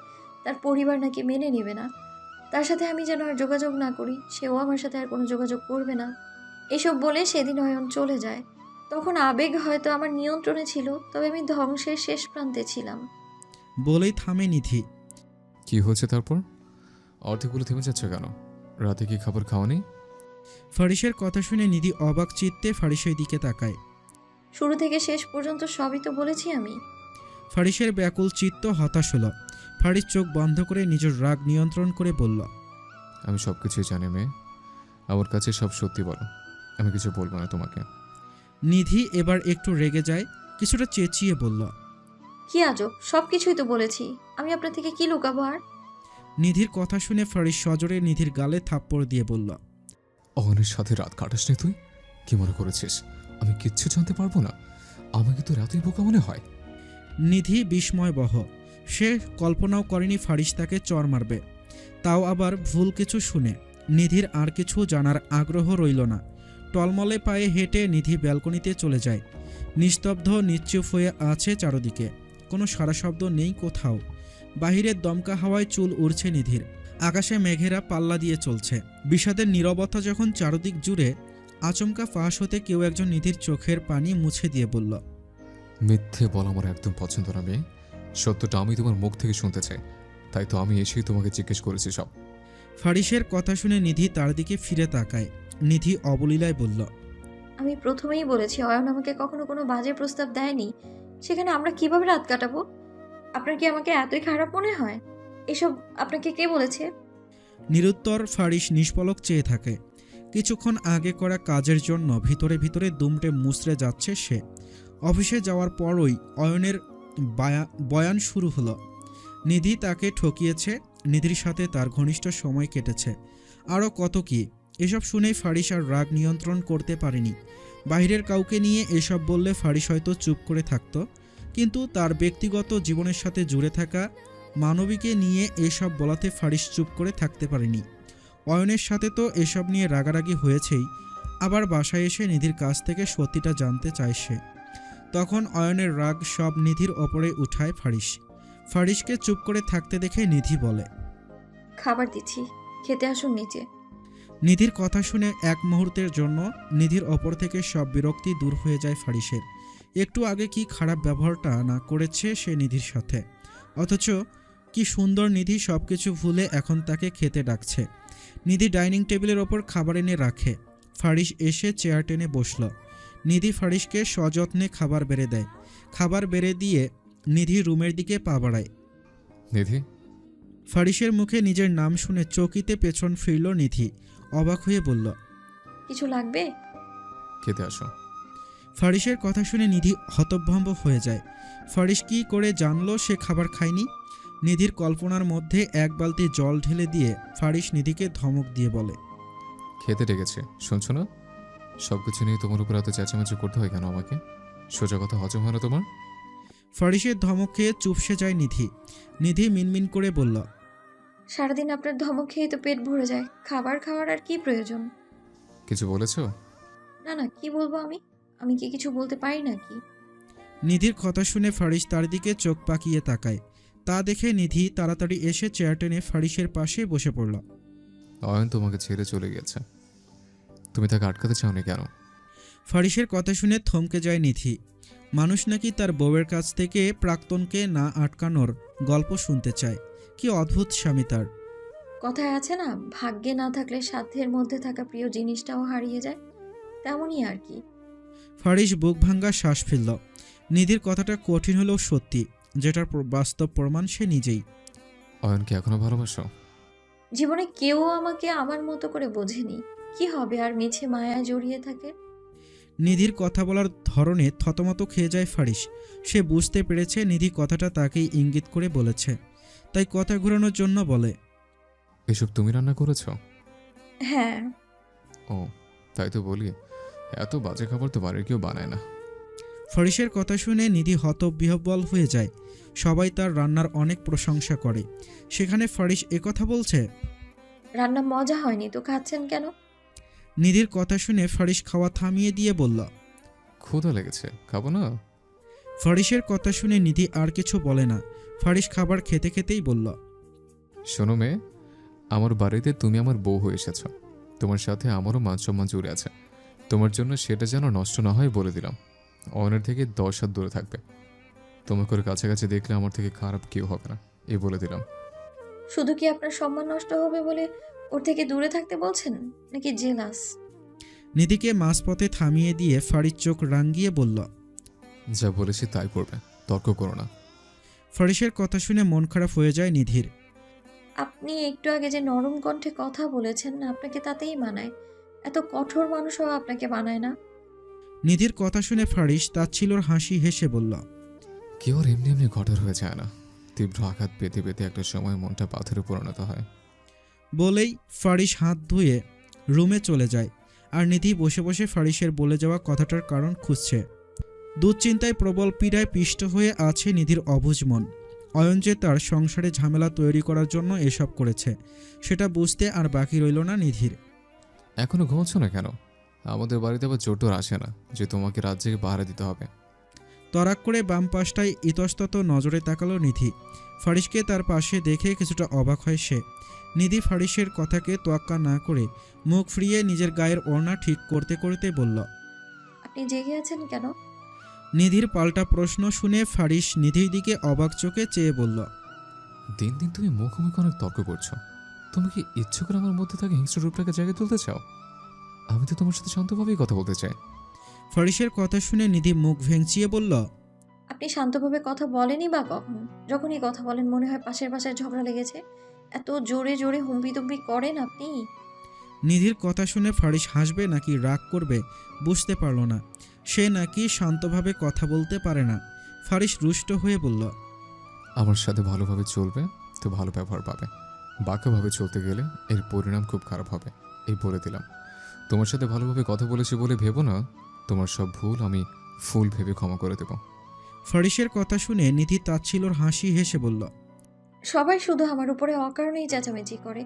তার পরিবার নাকি মেনে নেবে না, তার সাথে আমি যেন আর যোগাযোগ না করি, সেও আমার সাথে আর কোনো যোগাযোগ করবে না। এসব বলে সেদিন অয়ন চলে যায়। তখন আবেগ হয়তো আমার নিয়ন্ত্রণে ছিল, তবে আমি ধ্বংসের শেষ প্রান্তে ছিলাম। বলেই থামে নিধি। কি হয়েছে তারপর? অর্ধেকগুলো থেমে যাচ্ছে কেন? রাতে কি খাবার খাওয়ানি? ফারিসের কথা শুনে নিধি অবাক চিত্তে ফারিসের দিকে তাকায়। শুরু থেকে শেষ পর্যন্ত সবই তো বলেছি আমি। ফারিসের ব্যাকুল চিত্ত হতাশ হলো। ফারিস চোখ বন্ধ করে নিজের রাগ নিয়ন্ত্রণ করে বলল, আমি সব কিছুই জানি মেয়ে, আমার কাছে সব সত্যি বলো, আমি কিছু বলবো না তোমাকে। নিধি এবার একটু রেগে যায়, কিছুটা চেঁচিয়ে বলল, কি আজব, সব কিছুই তো বলেছি, আমি আপনার থেকে কি লুকাবো আর? নিধির কথা শুনে ফারিস সজোরে নিধির গালে থাপ্পড় দিয়ে বলল, অহনের সাথে রাত কাটাসনি তুই? কি মনে করেছিস আমি কিচ্ছু জানতে পারবো না? আমাকে তো রাতেই বোকা মনে হয়। নিধি বিস্ময়বহ। সে কল্পনাও করেনি ফারিস তাকে চর মারবে, তাও আবার ভুল কিছু শুনে। নিধির আর কিছু জানার আগ্রহ রইল না। টলমলে পায়ে হেঁটে নিধি ব্যালকনিতে চলে যায়। নিস্তব্ধ নিশ্চুপ হয়ে আছে চারদিকে, কোনো সারা শব্দ নেই কোথাও। বাহিরের দমকা হাওয়ায় চুল উড়ছে নিধির। আকাশে মেঘেরা পাল্লা দিয়ে চলছে। বিষাদের নীরবতা যখন চারদিক জুড়ে, আচমকা ফাঁস হতে কেউ একজন নিধির চোখের পানি মুছে দিয়ে বলল, মিথ্যে বলা আমার একদম পছন্দ না মেয়ে। সত্যটা আমি তোমার মুখ থেকে শুনতে চাই, তাই তো আমি এসেই তোমাকে জিজ্ঞেস করেছি সব। ফারিসের কথা শুনে নিধি তার দিকে ফিরে তাকায়। নিধি অবলীলায় বলল, আমি প্রথমেই বলেছি অয়ন আমাকে কখনো কোনো বাজে প্রস্তাব দেয়নি, সেখানে আমরা কিভাবে রাত কাটাবো? আপনার কি আমাকে এতই খারাপ মনে হয়? এসব আপনাকে কে বলেছে? নিরুত্তর ফারিস নিষ্পলক চেয়ে থাকে। কিছুক্ষণ আগে করা কাজের জন্য ভিতরে ভিতরে দুমটে মুচড়ে যাচ্ছে সে। অফিসে যাওয়ার পরই অয়নের বয়ান শুরু হলো। নিধি তাকে ঠকিয়েছে, নিধির সাথে তার ঘনিষ্ঠ সময় কেটেছে, আরও কত কি। এসব শুনেই ফারিস আর রাগ নিয়ন্ত্রণ করতে পারেনি। বাইরের কাউকে নিয়ে এসব বললে ফারিস হয়তো চুপ করে থাকত, কিন্তু তার ব্যক্তিগত জীবনের সাথে জুড়ে থাকা মানবীকে নিয়ে এসব বলাতে ফারিস চুপ করে থাকতে পারেনি। অয়নের সাথে তো এসব নিয়ে রাগারাগি হয়েছেই, আবার বাসায় এসে নিধির কাছ থেকে সত্যিটা জানতে চায় সে। তখন অয়নের রাগ সব নিধির ওপরে উঠায় ফারিস। ফারিসকে চুপ করে থাকতে দেখে নিধি বলে, খাবার দিচ্ছি, খেতে আসুন নিচে। নিধির কথা শুনে এক মুহূর্তের জন্য নিধির ওপর থেকে সব বিরক্তি দূর হয়ে যায় ফারিসের। একটু আগে কি খারাপ ব্যবহারটা না করেছে সে নিধির সাথে, অথচ কি সুন্দর নিধি সব কিছু ভুলে এখন তাকে খেতে ডাকছে। নিধি ডাইনিং টেবিলের ওপর খাবার এনে রাখে। ফারিস এসে চেয়ার টেনে বসল। নিধি ফারিসকে সযত্নে খাবার বেড়ে দেয়। খাবার বেড়ে দিয়ে নিধি রুমের দিকে পা বাড়ায়। নিধি, ফারিসের মুখে নিজের নাম শুনে চকিতে পেছন ফিরল নিধি। অবাক হয়ে বলল, কিছু লাগবে? খেতে আসো। ফারিসের কথা শুনে নিধি হতভম্ব হয়ে যায়। ফারিস কি করে জানলো সে খাবার খায়নি? নিধির কল্পনার মধ্যে এক বালতি জল ঢেলে দিয়ে ফারিস নিধিকে ধমক দিয়ে বলে, খেতে ডেকেছে, শুনছো না? সব কিছু নিয়ে তোমার উপর এত চেঁচামেচি করতে হয় কেন আমাকে? সোজা কথা হজম হয় না তোমার? ফারিসের ধমক খেয়ে চুপসে যায় নিধি। নিধি মিনমিন করে বলল, সারাদিন আপনার ধমক খেয়ে তো পেট ভরে যায়, খাবার খাওয়ার আর কি প্রয়োজন? কিছু বলেছো? না না, কি বলবো আমি? আমি কি কিছু বলতে পারি নাকি? নিধির কথা শুনে ফারিস তার দিকে চোখ পাকিয়ে তাকায়। তা দেখে নিধি তাড়াতাড়ি এসে চেয়ার টেনে ফারিসের পাশে বসে পড়ল। অয়ন তোমাকে ছেড়ে চলে গেছে, তুমি তাকে আটকাতে চাওনি কেন? ফারিসের কথা শুনে থমকে যায় নিধি। মানুষ নাকি তার বউয়ের কাছ থেকে প্রাক্তনকে না আটকানোর গল্প শুনতে চায়। কি অদ্ভুত স্বামী তার। কথায় আছে না, ভাগ্যে না থাকলে সাধ্যের মধ্যে থাকা প্রিয় জিনিসটাও হারিয়ে যায়, তেমনই আর কি। ফারিস বুক ভাঙ্গা শ্বাস ফেলল। নিধির কথাটা কঠিন হলেও সত্যি, যেটার বাস্তব প্রমাণ সে নিজেই। অয়নকে এখনো ভালোবাসো? জীবনে কেউ আমাকে আমার মতো করে বোঝেনি, কি হবে আর মিছে মায়ায় জড়িয়ে থাকে। নিধির কথা বলার ধরনে থতমত খেয়ে যায় ফারিস। সে বুঝতে পেরেছে নিধি কথাটা তাকেই ইঙ্গিত করে বলেছে, তাই কথা ঘোরানোর জন্য বলে, এসব তুমি রান্না করেছো? হ্যাঁ। ও, তাই তো বলি, এত বাজে খাবার তো বাড়ির কেউ বানায় না। ফারিসের কথা শুনে নিধি হতবিহ্বল হয়ে যায়। সবাই তার রান্নার অনেক প্রশংসা করে, সেখানে ফারিস একথা বলছে। রান্না মজা হয়নি তো খাচ্ছেন কেন? নিধির কথা শুনে ফারিস খাওয়া থামিয়ে দিয়ে বলল, ক্ষুধা লেগেছে, খাবো না? ফারিসের কথা শুনে নিধি আর কিছু বলে না। ফারিস খাবার খেতে খেতেই বলল, শোনো মেয়ে, আমার বাড়িতে তুমি আমার বউ হয়ে এসেছ, তোমার সাথে আমারও মান সম্মান জুড়ে আছে। তোমার জন্য সেটা যেন নষ্ট না হয় বলে দিলাম। অয়নের থেকে 10 হাত দূরে থাকবে। তোমাকে ওর কাছাকাছি দেখলে আমার থেকে খারাপ কেউ হবে না, এই বলে দিলাম। শুধু কি আপনার সম্মান নষ্ট হবে বলে ওর থেকে দূরে থাকতে বলছেন, নাকি জেলাস? নিধিকে মাঝপথে থামিয়ে দিয়ে ফারিস চোখ রাঙিয়ে বলল, যা বলেছি তাই করবে, তর্ক করো না। ফারিসের কথা শুনে মন খারাপ হয়ে যায় নিধির। আপনি একটু আগে যে নরম কণ্ঠে কথা বলেছেন, আপনাকে তাতেই মানায়, এত কঠোর মানুষও আপনাকে মানায় না। নিধির কথা শুনে ফারিস তাচ্ছিল্যর হাসি হেসে বলল, কেউ আর এমনি এমনি কঠোর হয়ে যায় না, তীব্র আঘাত পেতে পেতে একটা সময় মনটা পাথরে পরিণত হয়। বলেই ফারিস হাত ধুয়ে রুমে চলে যায়। আর নিধি বসে বসে ফারিসের বলে যাওয়া কথাটার কারণ খুঁজছে। দুশ্চিন্তায় প্রবল পীড়ায় পিষ্ট হয়ে আছে নিধির অবুঝ মন। অয়ন যে তার সংসারে ঝামেলা তৈরি করার জন্য এসব করেছে, সেটা বুঝতে আর বাকি রইল না নিধির। এখনো ঘুমাচ্ছ না কেন? আমাদের বাড়িতে আবার জোর আসে না যে তোমাকে রাত জেগে পাহারা দিতে হবে। তরাক করে বাম পাশটায় ইতস্তত নজরে তাকালো নিধি। ফারিসকে তার পাশে দেখে কিছুটা অবাক হয় সে। নিধি ফারিসের কথাকে তোয়াক্কা না করে মুখ ফিরিয়ে নিজের গায়ের ওড়না ঠিক করতে করতে বলল। আপনি জেগে আছেন কেন? নিধির পাল্টা প্রশ্ন শুনে ফারিস নিধির দিকে অবাক চোখে চেয়ে বলল। দিন দিন তুমি মুখোমুখি অনেক তর্ক করছো। তুমি কি ইচ্ছে করে আমার মধ্যে থাকা হিংস্র রূপটাকে জায়গায় তুলতে চাও? আমি তো তোমার সাথে শান্তভাবেই কথা বলতে চাই। ফারিসের কথা শুনে নিধি মুখ ভেঙচিয়ে বলল। আপনি শান্তভাবে কথা বলেনই বা কখন? যখনই কথা বলেন মনে হয় পাশের বাসায় ঝগড়া লেগেছে। এত জোরে জোরে হুম্পি করেন আপনি। নিধির কথা শুনে ফারিস হাসবে নাকি রাগ করবে বুঝতে পারল না। সে নাকি শান্তভাবে কথা বলতে পারে না। ফারিস রুষ্ট হয়ে বলল। আমার সাথে ভালোভাবে চলবে তো ভালো ব্যবহার পাবে, বাঁকাভাবে চলতে গেলে এর পরিণাম খুব খারাপ হবে, এই বলে দিলাম। তোমার সাথে ভালোভাবে কথা বলেছি বলে ভেবো না তোমার সব ভুল আমি ফুল ভেবে ক্ষমা করে দেব। ফারিসের কথা শুনে নিধি তাচ্ছিল্যর হাসি হেসে বলল। সবাই শুধু আমার উপরে অকারণেই চেঁচামেচি করে,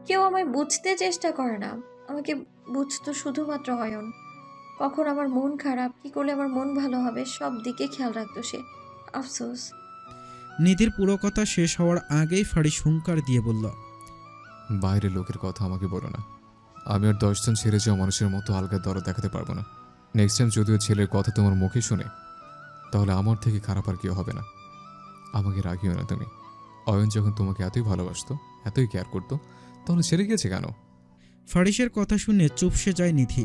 কেউ আমায় বুঝতে চেষ্টা করে না। আমাকে বুঝতো শুধুমাত্র অয়ন। কখন আমার মন খারাপ, কি করলে আমার মন ভালো হবে, সব দিকে খেয়াল রাখতো সে। আফসোস। নিধির পুরো কথা শেষ হওয়ার আগেই ফারিস হুঙ্কার দিয়ে বলল। বাইরের লোকের কথা আমাকে বলো না। আমি আর 10 জন ছেড়ে যাওয়া মানুষের মতো আলগা দরদ দেখাতে পারবো না। নেক্সট টাইম যদিও ছেলের কথা তোমার মুখে শুনে তাহলে আমার থেকে খারাপ আর কেউ হবে না। আমাকে রাগিও না তুমি। অয়ন যখন তোমাকে এতই ভালোবাসতো, এতই কেয়ার করতো, তাহলে ছেড়ে গেছে কেন? ফারিসের কথা শুনে চুপসে যায় নিধি।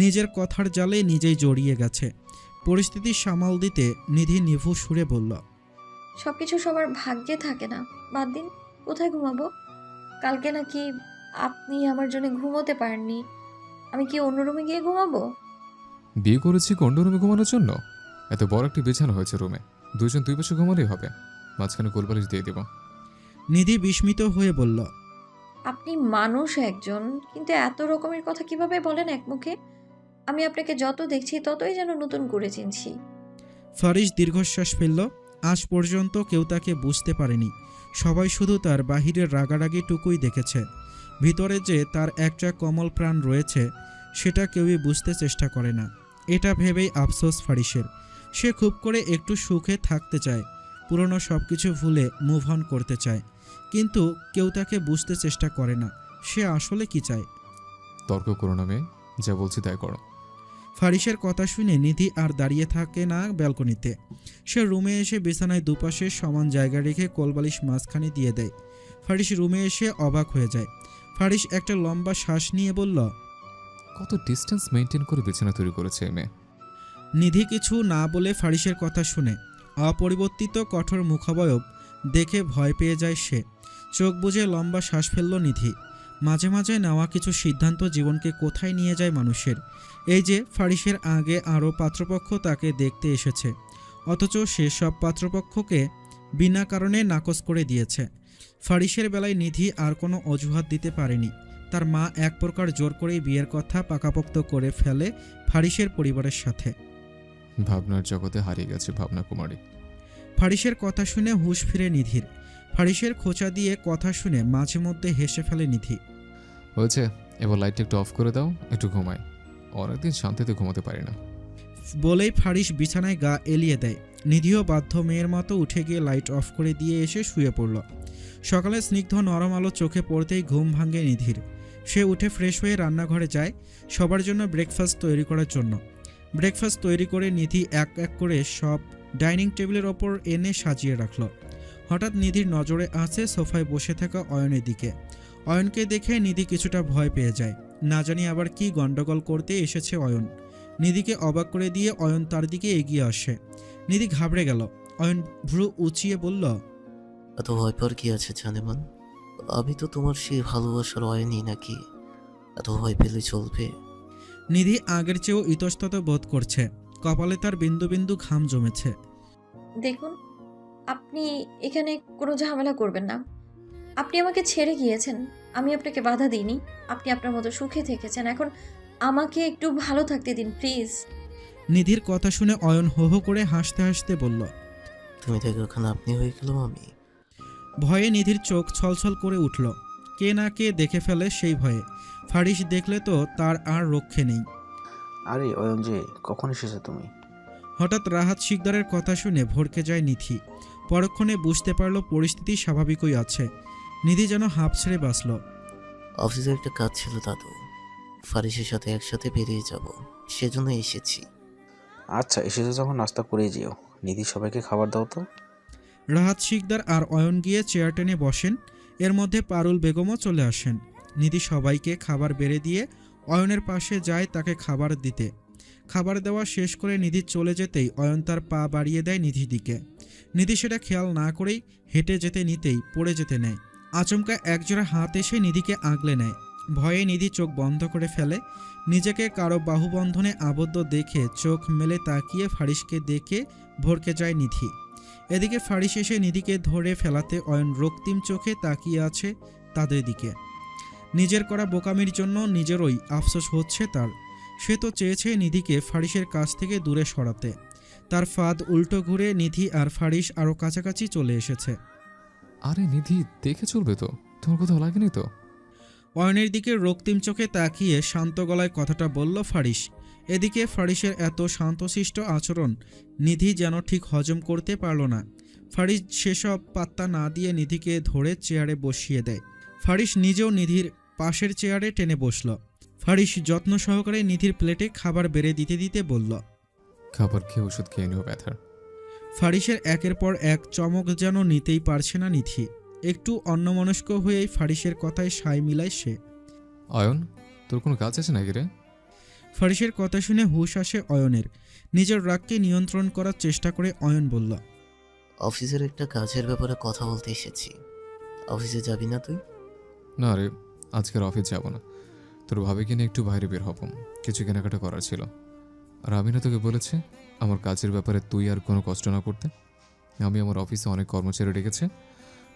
নিজের কথার জালে নিজেই জড়িয়ে গেছে। পরিস্থিতি সামাল দিতে নিধি নিভু সুরে বলল। সবকিছু সবার ভাগ্যে থাকে না, বাদ দিন। কোথায় ঘুমাবো? কালকে নাকি আপনি আমার জন্য ঘুমোতে পারেননি। আমি কি অন্য রুমে গিয়ে ঘুমাবো? বিয়ে করেছি কোন রুমে ঘুমানোর জন্য? এত বড় একটি বিছানা হয়েছে রুমে, দুজন দুই পাশে ঘুমালেই হবে, মাঝখানে কোলবালিশ দিয়ে দেব। নিধি বিস্মিত হয়ে বলল। আপনি মানুষ একজন, কিন্তু এত রকমের কথা কিভাবে বলেন এক মুখে? আমি আপনাকে যত দেখছি ততই যেন নতুন করে চিনছি। ফারিস দীর্ঘশ্বাস ফেলল। আজ পর্যন্ত কেউ তাকে বুঝতে পারেনি। সবাই শুধু তার বাহিরের রাগারাগিটুকুই দেখেছে। ভিতরে যে তার একটা কমল প্রাণ রয়েছে সেটা কেউই বুঝতে চেষ্টা করে না। এটা ভেবেই আফসোস ফারিসের। সে খুব করে একটু সুখে থাকতে চায়, পুরনো সব কিছু ভুলে মুভ অন করতে চায়, কিন্তু কেউ তাকে বুঝতে চেষ্টা করে না সে আসলে কি চায়। তর্ক করো না মেয়ে, যা বলছি তাই করো। ফারিসের কথা শুনে নিধি আর দাঁড়িয়ে থাকে না ব্যালকনিতে। সে রুমে এসে বিছানায় দুপাশে সমান জায়গা রেখে কোলবালিশ মাঝখানে দিয়ে দেয়। ফারিস রুমে এসে অবাক হয়ে যায়। ফারিস একটা লম্বা শ্বাস নিয়ে বলল। কত ডিস্টেন্স মেনটেন করে বিছানা তৈরি করেছে এই মেয়ে। নিধি কিছু না বলে ফারিসের কথা শুনে। অপরিবর্তিত কঠোর মুখাবয়ব দেখে ভয় পেয়ে যায় সে। চোখ বুজে লম্বা শ্বাস ফেলল নিধি। মাঝে মাঝে নেওয়া কিছু সিদ্ধান্ত জীবনকে কোথায় নিয়ে যায় মানুষের। এই যে ফারিসের আগে আরও পাত্রপক্ষ তাকে দেখতে এসেছে, অথচ সে সব পাত্রপক্ষকে বিনা কারণে নাকচ করে দিয়েছে। ফারিসের বেলায় নিধি আর কোনো অজুহাত দিতে পারেনি। তার মা এক প্রকার জোর করেই বিয়ের কথা পাকাপোক্ত করে ফেলে ফারিসের পরিবারের সাথে। ভাবনার জগতে হারিয়ে গেছে ভাবনা কুমারী। ফারিসের কথা শুনে হুঁশ ফিরে নিধির। ফারিসের খোঁচা দিয়ে কথা শুনে মাঝে মধ্যে হেসে ফেলে নিধি। হয়েছে, এবার লাইটটা একটু অফ করে দাও, একটু ঘুমাই। অনেকদিন শান্তিতে ঘুমাতে পারি না। বলেই ফারিস বিছানায় গা এলিয়ে দেয়। নিধিও বাধ্য মেয়ের মতো উঠে গিয়ে লাইট অফ করে দিয়ে এসে শুয়ে পড়ল। সকালে স্নিগ্ধ নরম আলো চোখে পড়তেই ঘুম ভাঙে নিধির। সে উঠে ফ্রেশ হয়ে রান্নাঘরে যায় সবার জন্য ব্রেকফাস্ট তৈরি করার জন্য। ব্রেকফাস্ট তৈরি করে নিধি এক এক করে সব ডাইনিং টেবিলের ওপর এনে সাজিয়ে রাখল। হঠাৎ নিধির নজরে আসে সোফায় বসে থাকা অয়নের দিকে। অয়নকে দেখে নিধি কিছুটা ভয় পেয়ে যায়। না জানি আবার কি গন্ডগোল করতে এসেছে অয়ন। নিধিকে অবাক করে দিয়ে অয়ন তার দিকে এগিয়ে আসে। নিধি ঘাবড়ে গেল। অয়ন ভ্রু উঁচিয়ে বলল। এত ভয় পাওয়ার কি আছে জানেমান? আমি তো তোমার সেই ভালোবাসার হয়নি নাকি? এত ভয় পেলে চলবে? নিধি আগের চেয়েও ইতস্তত বোধ করছে। কপালে তার বিন্দু বিন্দু ঘাম জমেছে। দেখুন, আপনি এখানে কোনো ঝামেলা করবেন না। আপনি আমাকে ছেড়ে গিয়েছেন, আমি আপনাকে বাধা দিইনি। আপনি আপনার মতো সুখে থেকেছেন, এখন আমাকে একটু ভালো থাকতে দিন প্লিজ। নিধির কথা শুনে অয়ন হো হো করে হাসতে হাসতে বলল। তুমি থেকে ওখানে আপনি হয়ে গেলাম আমি। ভয়ে নিধির চোখ ছলছল করে উঠল। কে না কে দেখে ফেলে সেই ভয়ে। ফারিস দেখলে তো তার আর রক্ষে নেই। আরে অয়ন যে, কখন এসেছো তুমি? হঠাৎ রাহাত শিকদারের কথা শুনে ভড়কে যায় নিধি। পরক্ষণে বুঝতে পারল পরিস্থিতি স্বাভাবিকই আছে। নিধি যেন হাঁপ ছেড়ে বাঁচল। অফিসে একটা কাজ ছিল দাদু, ফারিসের সাথে একসাথে বেরিয়ে যাব, সেজন্য এসেছি। আচ্ছা, এসেছো যখন নাস্তা করেই যেও। নিধি, সবাইকে খাবার দাও তো। রাহাত শিকদার আর অয়ন গিয়ে চেয়ার টেনে বসেন। এর মধ্যে পারুল বেগমও চলে আসেন। নিধি সবাইকে খাবার বেড়ে দিয়ে অয়নের পাশে যায় তাকে খাবার দিতে। খাবার দেওয়া শেষ করে নিধি চলে যেতেই অয়ন তার পা বাড়িয়ে দেয় নিধির দিকে। নিধি সেটা খেয়াল না করেই হেঁটে যেতে নিতেই পড়ে যেতে নেয়। আচমকা একজোড়া হাত এসে নিধিকে আগলে নেয়। ভয়ে নিধি চোখ বন্ধ করে ফেলে। নিজেকে কারো বাহুবন্ধনে আবদ্ধ দেখে চোখ মেলে তাকিয়ে ফারিসকে দেখে ভড়কে যায় নিধি। এদিকে ফারিস এসে নিধিকে ধরে ফেলাতে অয়ন রক্তিম চোখে তাকিয়ে আছে তাদের দিকে। নিজের করা বোকামির জন্য নিজেরই আফসোস হচ্ছে তার। সে তো চেয়েছে নিধিকে ফারিসের কাছ থেকে দূরে সরাতে। তার ফাঁদ উল্টো ঘুরে নিধি আর ফারিস আরও কাছাকাছি চলে এসেছে। আরে নিধি, দেখে চলবে তো? তোমার কোথাও লাগেনি তো? অয়নের দিকে রক্তিম চোখে তাকিয়ে শান্ত গলায় কথাটা বলল ফারিস। এদিকে ফারিসের এত শান্তশিষ্ট আচরণ নিধি যেন ঠিক হজম করতে পারল না। ফারিস সেসব পাত্তা না দিয়ে নিধিকে ধরে চেয়ারে বসিয়ে দেয়। ফারিস নিজেও নিধির পাশের চেয়ারে টেনে বসল। ফারিস যত্ন সহকারে নিধির প্লেটে খাবার বেড়ে দিতে দিতে বলল। খাবার খেয়ে ওষুধ খেয়ে নিও ব্যথার। ফারিসের একের পর এক চমক যেন নিতেই পারছে না নিধি। একটু অন্যমনস্ক হয়েই ফারিসের কথায় সায় মিলায় সে। অয়ন, তোর কোনো কাজ আছে নাকি রে? ফারিসের কথা শুনে হুঁশ আসে অয়নের। নিজের রাগকে নিয়ন্ত্রণ করার চেষ্টা করে অয়ন বলল। অফিসের একটা কাজের ব্যাপারে কথা বলতে এসেছি। অফিসে যাবি না তুই? না রে, আজকের অফিস যাব না। তোর ভাবিকে নিয়ে একটু বাইরে বের হব, কিছু কেনাকাটা করার ছিল। আর আমি না তোকে বলেছে আমার কাজের ব্যাপারে তুই আর কোনো কষ্ট না করতে? আমি আমার অফিসে অনেক কর্মচারী রেখেছে,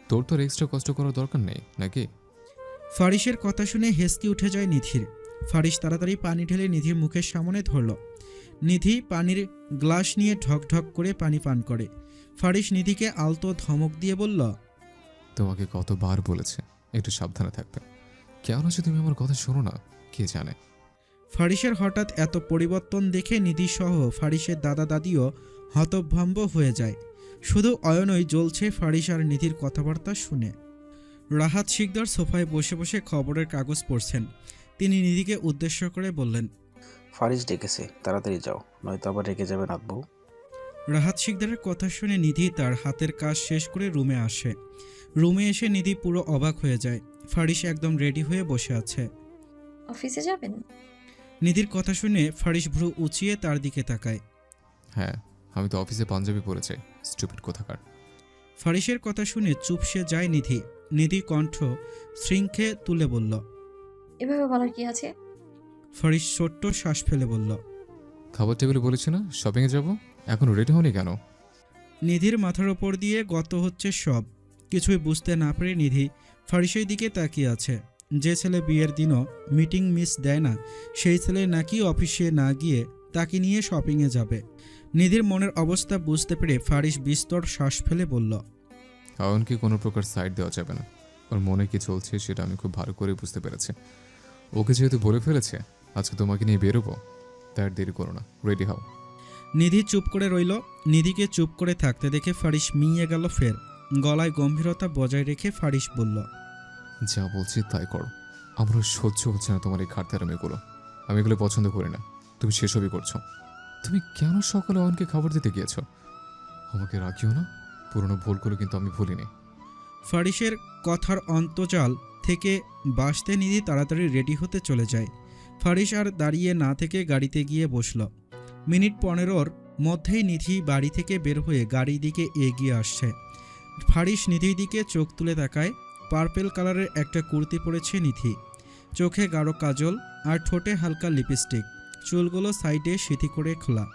তোর তো এক্সট্রা কষ্ট করার দরকার নেই নাকি? ফারিসের কথা শুনে হেসকি উঠে যায় নিধির। ফারিস তাড়াতাড়ি পানি ঢেলে নিধির মুখের সামনে ধরল। নিধি পানির গ্লাস নিয়ে ঢকঢক করে পানি পান করে। ফারিস নিধিকে আলতো ধমক দিয়ে বলল। তোমাকে কতবার বলেছে একটু সাবধানে থাকবে, কেন আছে তুমি আমার কথা শোনো না, কে জানে। ফারিসের হঠাৎ এত পরিবর্তন দেখে নিধি সহ ফারিসের দাদা দাদিও হতভম্ব হয়ে যায়। শুধু অয়নই জ্বলছে ফারিস আর নিধির কথাবার্তা শুনে। রাহাত শিকদার সোফায় বসে বসে খবরের কাগজ পড়ছেন। তিনি নিধিকে উদ্দেশ্য করে বললেন। ফারিস ডেকেছে, তাড়াতাড়ি যাও, নয়তো আবার রেগে যাবে নাতবউ। রাহাত শিকদারের কথা শুনে নিধি তার হাতের কাজ শেষ করে রুমে আসে। রুমে এসে নিধি পুরো অবাক হয়ে যায়। ফারিস একদম রেডি হয়ে বসে আছে। অফিসে যাবেন? নিধির কথা শুনে ফারিস ভ্রু উঁচিয়ে তার দিকে তাকায়। হ্যাঁ, আমি তো অফিসে পাঞ্জাবি পরে চাই, স্টুপিড কোথাকার। ফারিসের কথা শুনে চুপসে যায় নিধি। নিধি কণ্ঠ শৃঙ্খে তুলে বলল। এভাবে বলার কি আছে? ফারিস ছোট্ট শ্বাস ফেলে বলল। খাবার টেবিলে বলেছি না শপিংয়ে যাব, এখন রেডি হওনি কেন? নিধির মাথার ওপর দিয়ে গত হচ্ছে সব। কিছুই বুঝতে না পেরে নিধি ফারিসের দিকে তাকিয়ে আছে। যে ছেলে বিয়ের দিনও মিটিং মিস দেয় না, সেই ছেলে নাকি অফিসে না গিয়ে তাকে নিয়ে শপিংয়ে যাবে। নিধির মনের অবস্থা বুঝতে পেরে ফারিস বিস্তর শ্বাস ফেলে বলল। অয়নকে কোনো প্রকার সাইড দেওয়া যাবে না, ওর মনে কি চলছে সেটা আমি খুব ভালো করে বুঝতে পেরেছি। ওকে যেহেতু বলে ফেলেছে আজকে তোমাকে নিয়ে বেরোবো, তাই আর দেরি করো না, রেডি হও। নিধি চুপ করে রইল। নিধিকে চুপ করে থাকতে দেখে ফারিস মিইয়ে গেল ফের। গলায় গম্ভীরতা বজায় রেখে ফারিস বলল। যা বলছি তাই করো, আমারও সহ্য হচ্ছে না তোমার এই খাটতারামিগুলো। আমি এগুলো পছন্দ করি না, তুমি সেসবই করছো। তুমি কেন সকালে অয়নকে খাবার দিতে গিয়েছো? আমাকে রাখিও না, পুরনো ভুলগুলো কিন্তু আমি ভুলিনি। ফারিসের কথার অন্তজাল থেকে বাঁচতে নিধি তাড়াতাড়ি রেডি হতে চলে যায়। ফারিস আর দাঁড়িয়ে না থেকে গাড়িতে গিয়ে বসল। মিনিট 15 মধ্যেই নিধি বাড়ি থেকে বের হয়ে গাড়ির দিকে এগিয়ে আসছে। ফারিস নিধির দিকে চোখ তুলে তাকায়। পার্পেল কালারের একটা কুর্তি পরেছে নিধি, চোখে গাঢ় কাজল আর ঠোঁটে হালকা লিপস্টিক, চুলগুলো সাইডে সিথি করে খোলা।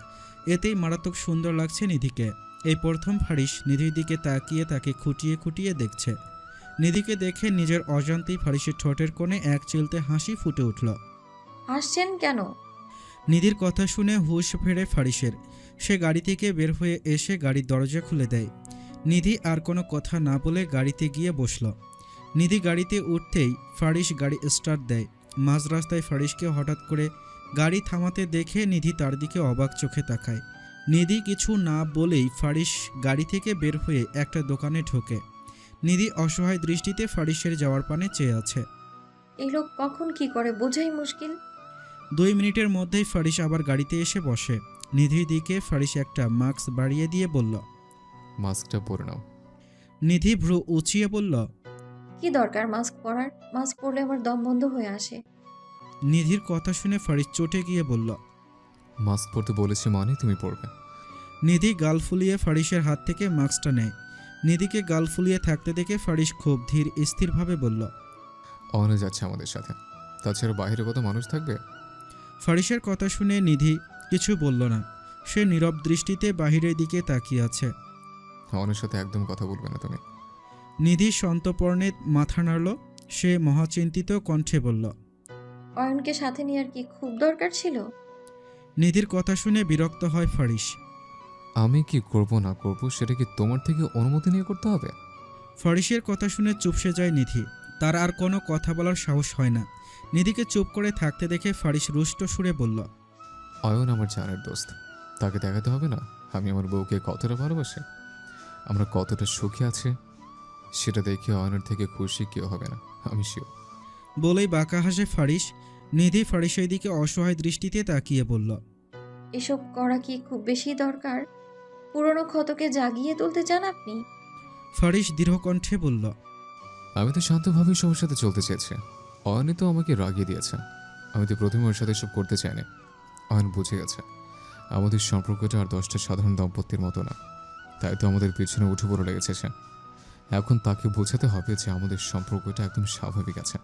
এতেই মারাত্মক সুন্দর লাগছে নিধিকে। এই প্রথম ফারিস নিধির দিকে তাকিয়ে তাকে খুঁটিয়ে খুঁটিয়ে দেখছে। নিধিকে দেখে নিজের অজান্তেই ফারিসের ঠোঁটের কোণে এক চিলতে হাসি ফুটে উঠল। হাসছেন কেন? নিধির কথা শুনে হুঁশ ফেরে ফারিসের। সে গাড়ি থেকে বের হয়ে এসে গাড়ির দরজা খুলে দেয়। নিধি আর কোনো কথা না বলে গাড়িতে গিয়ে বসল। নিধি গাড়িতে উঠতেই ফারিস গাড়ি স্টার্ট দেয়। মাঝ রাস্তায় ফারিসকে হঠাৎ করে গাড়ি থামাতে দেখে নিধি তার দিকে অবাক চোখে তাকায়। নিধি কিছু না বলেই ফারিস গাড়ি থেকে বের হয়ে একটা দোকানে ঢোকে। নিধি অসহায় দৃষ্টিতে ফারিসের যাওয়ার পানে চেয়ে আছে। এই লোক কখন কি করে বোঝাই মুশকিল। 2 মিনিটের মধ্যেই ফারিস আবার গাড়িতে এসে বসে। নিধির দিকে ফারিস একটা মাস্ক বাড়িয়ে দিয়ে বলল। মাস্কটা পরে নাও। নিধি ভ্রু উঁচিয়ে বলল। কি দরকার মাস্ক পরার? মাস্ক পরলে আমার দম বন্ধ হয়ে আসে। নিধির কথা শুনে ফারিস চটে গিয়ে বলল। মাস্ক পরতে বলেছি মানে তুমি পরবে। নিধি গাল ফুলিয়ে ফারিসের হাত থেকে মাস্কটা নেয়। নিধিকে গাল ফুলিয়ে থাকতে দেখে ফারিস খুব ধীর স্থিরভাবে বলল। অয়নে যাচ্ছে আমাদের সাথে, তাছাড়া বাইরে কত মানুষ থাকবে। ফারিসের কথা শুনে নিধি কিছু বলল না। সে নীরব দৃষ্টিতে বাহিরের দিকে তাকিয়ে আছে। অয়নের সাথে একদম কথা বলবে না তুমি। নিধি সন্তর্পণে মাথা নাড়ল। সে মহাচিন্তিত কণ্ঠে বলল। অয়নকে সাথে নেওয়ার কি খুব দরকার ছিল? নিধির কথা শুনে বিরক্ত হয় ফারিস। আমি কি করব না করব সেটা কি তোমার থেকে অনুমতি নিয়ে করতে হবে? ফারিসের কথা শুনে চুপসে যায় নিধি। তার আর কোনো কথা বলার সাহস হয় না। নিধিকে চুপ করে থাকতে দেখে ফারিস রুষ্ট সুরে বলল। অয়ন আমার জানের দোস্ত, তাকে দেখাতে হবে না আমি আমার বউকে কতটা ভালোবাসি, আমরা কতটা সুখী আছে? সেটা দেখে অয়নের থেকে খুশি কেউ হবে না, আমি শিওর। বলেই বাঁকা হাসে ফারিস। নিধি ফারিসের দিকে অসহায় দৃষ্টিতে তাকিয়ে বলল। এসব করা কি খুব বেশি দরকার? পুরনো ক্ষতকে জাগিয়ে তুলতে চান আপনি? ফারিস দৃঢ় কণ্ঠে বলল। আমি তো শান্তভাবেই সবার সাথে চলতে চেয়েছি, অয়নে তো আমাকে রাগিয়ে দিয়েছে। আমি তো প্রথমে ওর সাথে সব করতে চাইনি। অয়ন বুঝে গেছে আমাদের সম্পর্কটা আর 10টা সাধারণ দম্পতির মতো না, তাই তো আমাদের পিছনে উঠে পড়ে লেগেছে সে। এখন তাকে বোঝাতে হবে যে আমাদের সম্পর্কটা একদম স্বাভাবিক আছে।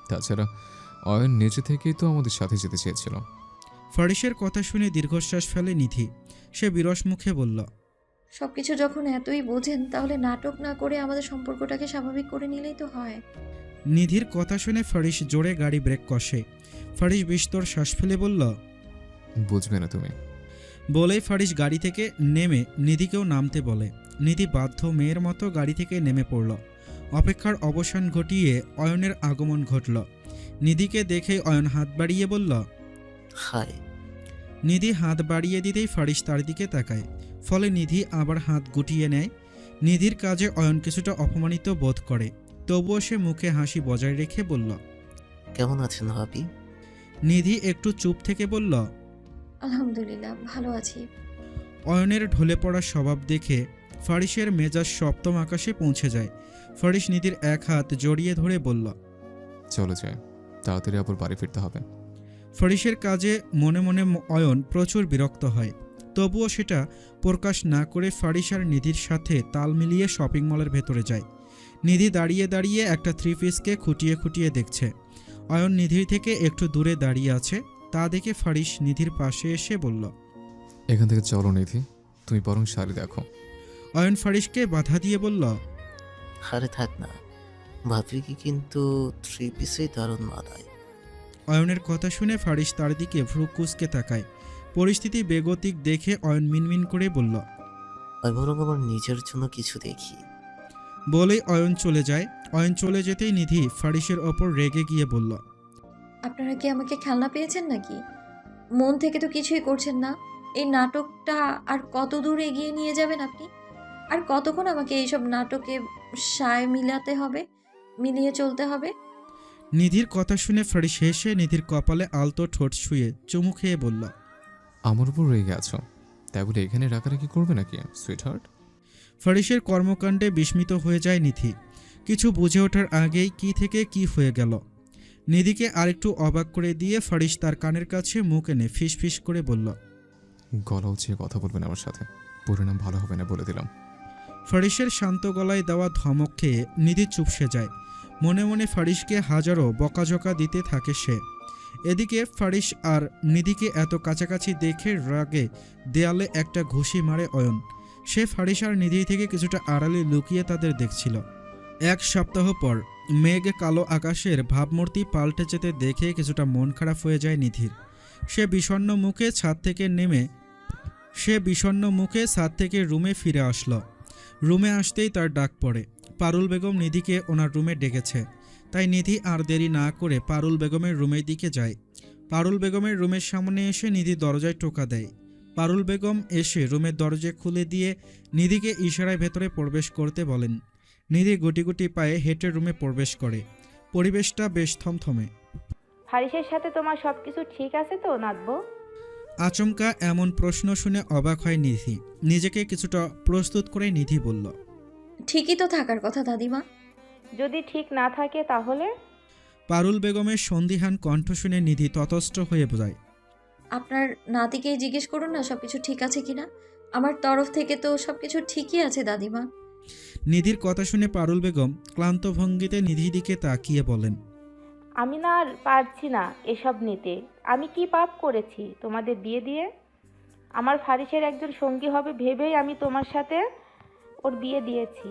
তাছাড়া অয়ন নিজে থেকেই তো আমাদের সাথে যেতে চেয়েছিল। ফারিসের কথা শুনে দীর্ঘশ্বাস ফেলে নিধি। সে বিরস মুখে বলল। সবকিছু যখন এতই বোঝেন তাহলে নাটক না করে আমাদের সম্পর্কটাকে স্বাভাবিক করে নিলেই তো হয়। নিধির কথা শুনে ফারিস জোরে গাড়ি ব্রেক কষে। ফারিস বিস্তর শ্বাস ফেলে বলল। বুঝবে না তুমি। বলেই ফারিস গাড়ি থেকে নেমে নিধিকেও নামতে বলে। নিধি বাধ্য মেয়ের মতো গাড়ি থেকে নেমে পড়ল। অপেক্ষার অবসান ঘটিয়ে অয়নের আগমন ঘটল। নিধিকে দেখে অয়ন হাত বাড়িয়ে বলল। হাই। নিধি হাত বাড়িয়ে দিতেই ফারিস তার দিকে তাকায়। ফলে নিধি আবার হাত গুটিয়ে নেয়। নিধির কাজে অয়ন কিছুটা অপমানিত বোধ করে, তবুও সে মুখে হাসি বজায় রেখে বলল। কেমন আছেন ভাবি? নিধি একটু চুপ থেকে বলল। আলহামদুলিল্লাহ ভালো আছি। অয়নের ঢলে পড়া স্বভাব দেখে ফারিসের মেজাজ সপ্তম আকাশে পৌঁছে যায়। ফারিস নিধির এক হাত জড়িয়ে ধরে বলল। চলে যায়, তাড়াতাড়ি আবার বাড়ি ফিরতে হবে। ফারিসের কাজে মনে মনে অয়ন প্রচুর বিরক্ত হয়, তবুও সেটা প্রকাশ না করে ফারিস আর নিধির সাথে তাল মিলিয়ে শপিং মলের ভেতরে যায়। নিধি দাঁড়িয়ে দাঁড়িয়ে একটা 3 পিসকে খুঁটিয়ে খুঁটিয়ে দেখছে। অয়ন নিধির থেকে একটু দূরে দাঁড়িয়ে আছে। তা দেখে ফারিস নিধির পাশে এসে বলল। এখান থেকে চলো নিধি, তুমি বরং শাড়ি দেখো। অয়ন ফারিসকে বাধা দিয়ে বলল। আরে থাক না, ভাবি কি কিন্তু 3 পিসেই দারুণ মানায়। অয়নের কথা শুনে ফারিস তার দিকে ভ্রু কুঁচকে তাকায়। পরিস্থিতি বেগতিক দেখে অয়ন মিনমিন করে বলল। আমি বরং আমার নিজের জন্য কিছু দেখি। বলেই অয়ন চলে যায়। অয়ন চলে যেতেই নিধি ফারিসের ওপর রেগে গিয়ে বলল। আপনারা কি আমাকে খেলনা পেয়েছেন নাকি? মন থেকে তো কিছুই করছেন না। এই নাটকটা আর কত দূর এগিয়ে নিয়ে যাবেন আপনি? আর কতক্ষণ আমাকে এইসব নাটকে সায় মিলিয়ে চলতে হবে? নিধির কথা শুনে ফারিস হেসে নিধির কপালে আলতো ঠোঁট ছুঁয়ে চুমু খেয়ে বলল। আমার উপর রেগে আছো, তাই বলে এখানে রাখারাখি করবে নাকি সুইট হার্ট? ফারিসের কর্মকাণ্ডে বিস্মিত হয়ে যায় নিধি। কিছু বুঝে ওঠার আগেই কি থেকে কি হয়ে গেল। নিধিকে আরেকটু অবাক করে দিয়ে ফারিস তার কানের কাছে মুখ এনে ফিস ফিস করে বলল। গলা উঁচিয়ে কথা বলবেন আমার সাথে, পরিণাম ভালো হবে না বলে দিলাম। ফারিসের শান্ত গলায় দেওয়া ধমক খেয়ে নিধি চুপসে যায়। মনে মনে ফারিসকে হাজারো বকাঝকা দিতে থাকে সে। এদিকে ফারিস আর নিধিকে এত কাছাকাছি দেখে রাগে দেয়ালে একটা ঘুষি মারে অয়ন। সে ফারিস আর নিধি থেকে কিছুটা আড়ালে লুকিয়ে তাদের দেখছিল। 1 সপ্তাহ পর মেঘ কালো আকাশের ভাবমূর্তি পাল্টে যেতে দেখে কিছুটা মন খারাপ হয়ে যায় নিধির। সে বিষণ্ণ মুখে ছাদ থেকে রুমে ফিরে আসলো। রুমে আসতেই তার ডাক পড়ে। পারুল বেগম নিধিকে ওনার রুমে ডেকেছে। তাই নিধি আর দেরি না করে পারুল বেগমের রুমের দিকে যায়। পারুল বেগমের রুমের সামনে এসে নিধি দরজায় টোকা দেয়। পারুল বেগম এসে রুমের দরজা খুলে দিয়ে নিধিকে ইশারায় ভেতরে প্রবেশ করতে বলেন। নিধি গুটি গুটি পায়ে হেঁটে রুমে প্রবেশ করে। পরিবেশটা বেশ থমথমে। ফারিসের সাথে তোমার সব কিছু ঠিক আছে তো নাতবো? আচমকা এমন প্রশ্ন শুনে অবাক হয় নিধি। নিজেকে কিছুটা প্রস্তুত করে নিধি বলল, ঠিকই তো থাকার কথা দাদিমা। যদি ঠিক না থাকে তাহলে? পারুল বেগমের সন্দিহান কণ্ঠ শুনে নিধি ততস্থ হয়ে যায়। আপনার নাতিকেই জিজ্ঞেস করুন না সব কিছু ঠিক আছে কিনা। আমার তরফ থেকে তো সব কিছু ঠিকই আছে দাদিমা। নিধির কথা শুনে পারুল বেগম ক্লান্ত ভঙ্গিতে নিধির দিকে তাকিয়ে বলেন, আমি না আর পারছি না এসব নিতে। আমি কি পাপ করেছি তোমাদের বিয়ে দিয়ে? আমার ফারিসের একজন সঙ্গী হবে ভেবেই আমি তোমার সাথে ওর বিয়ে দিয়েছি।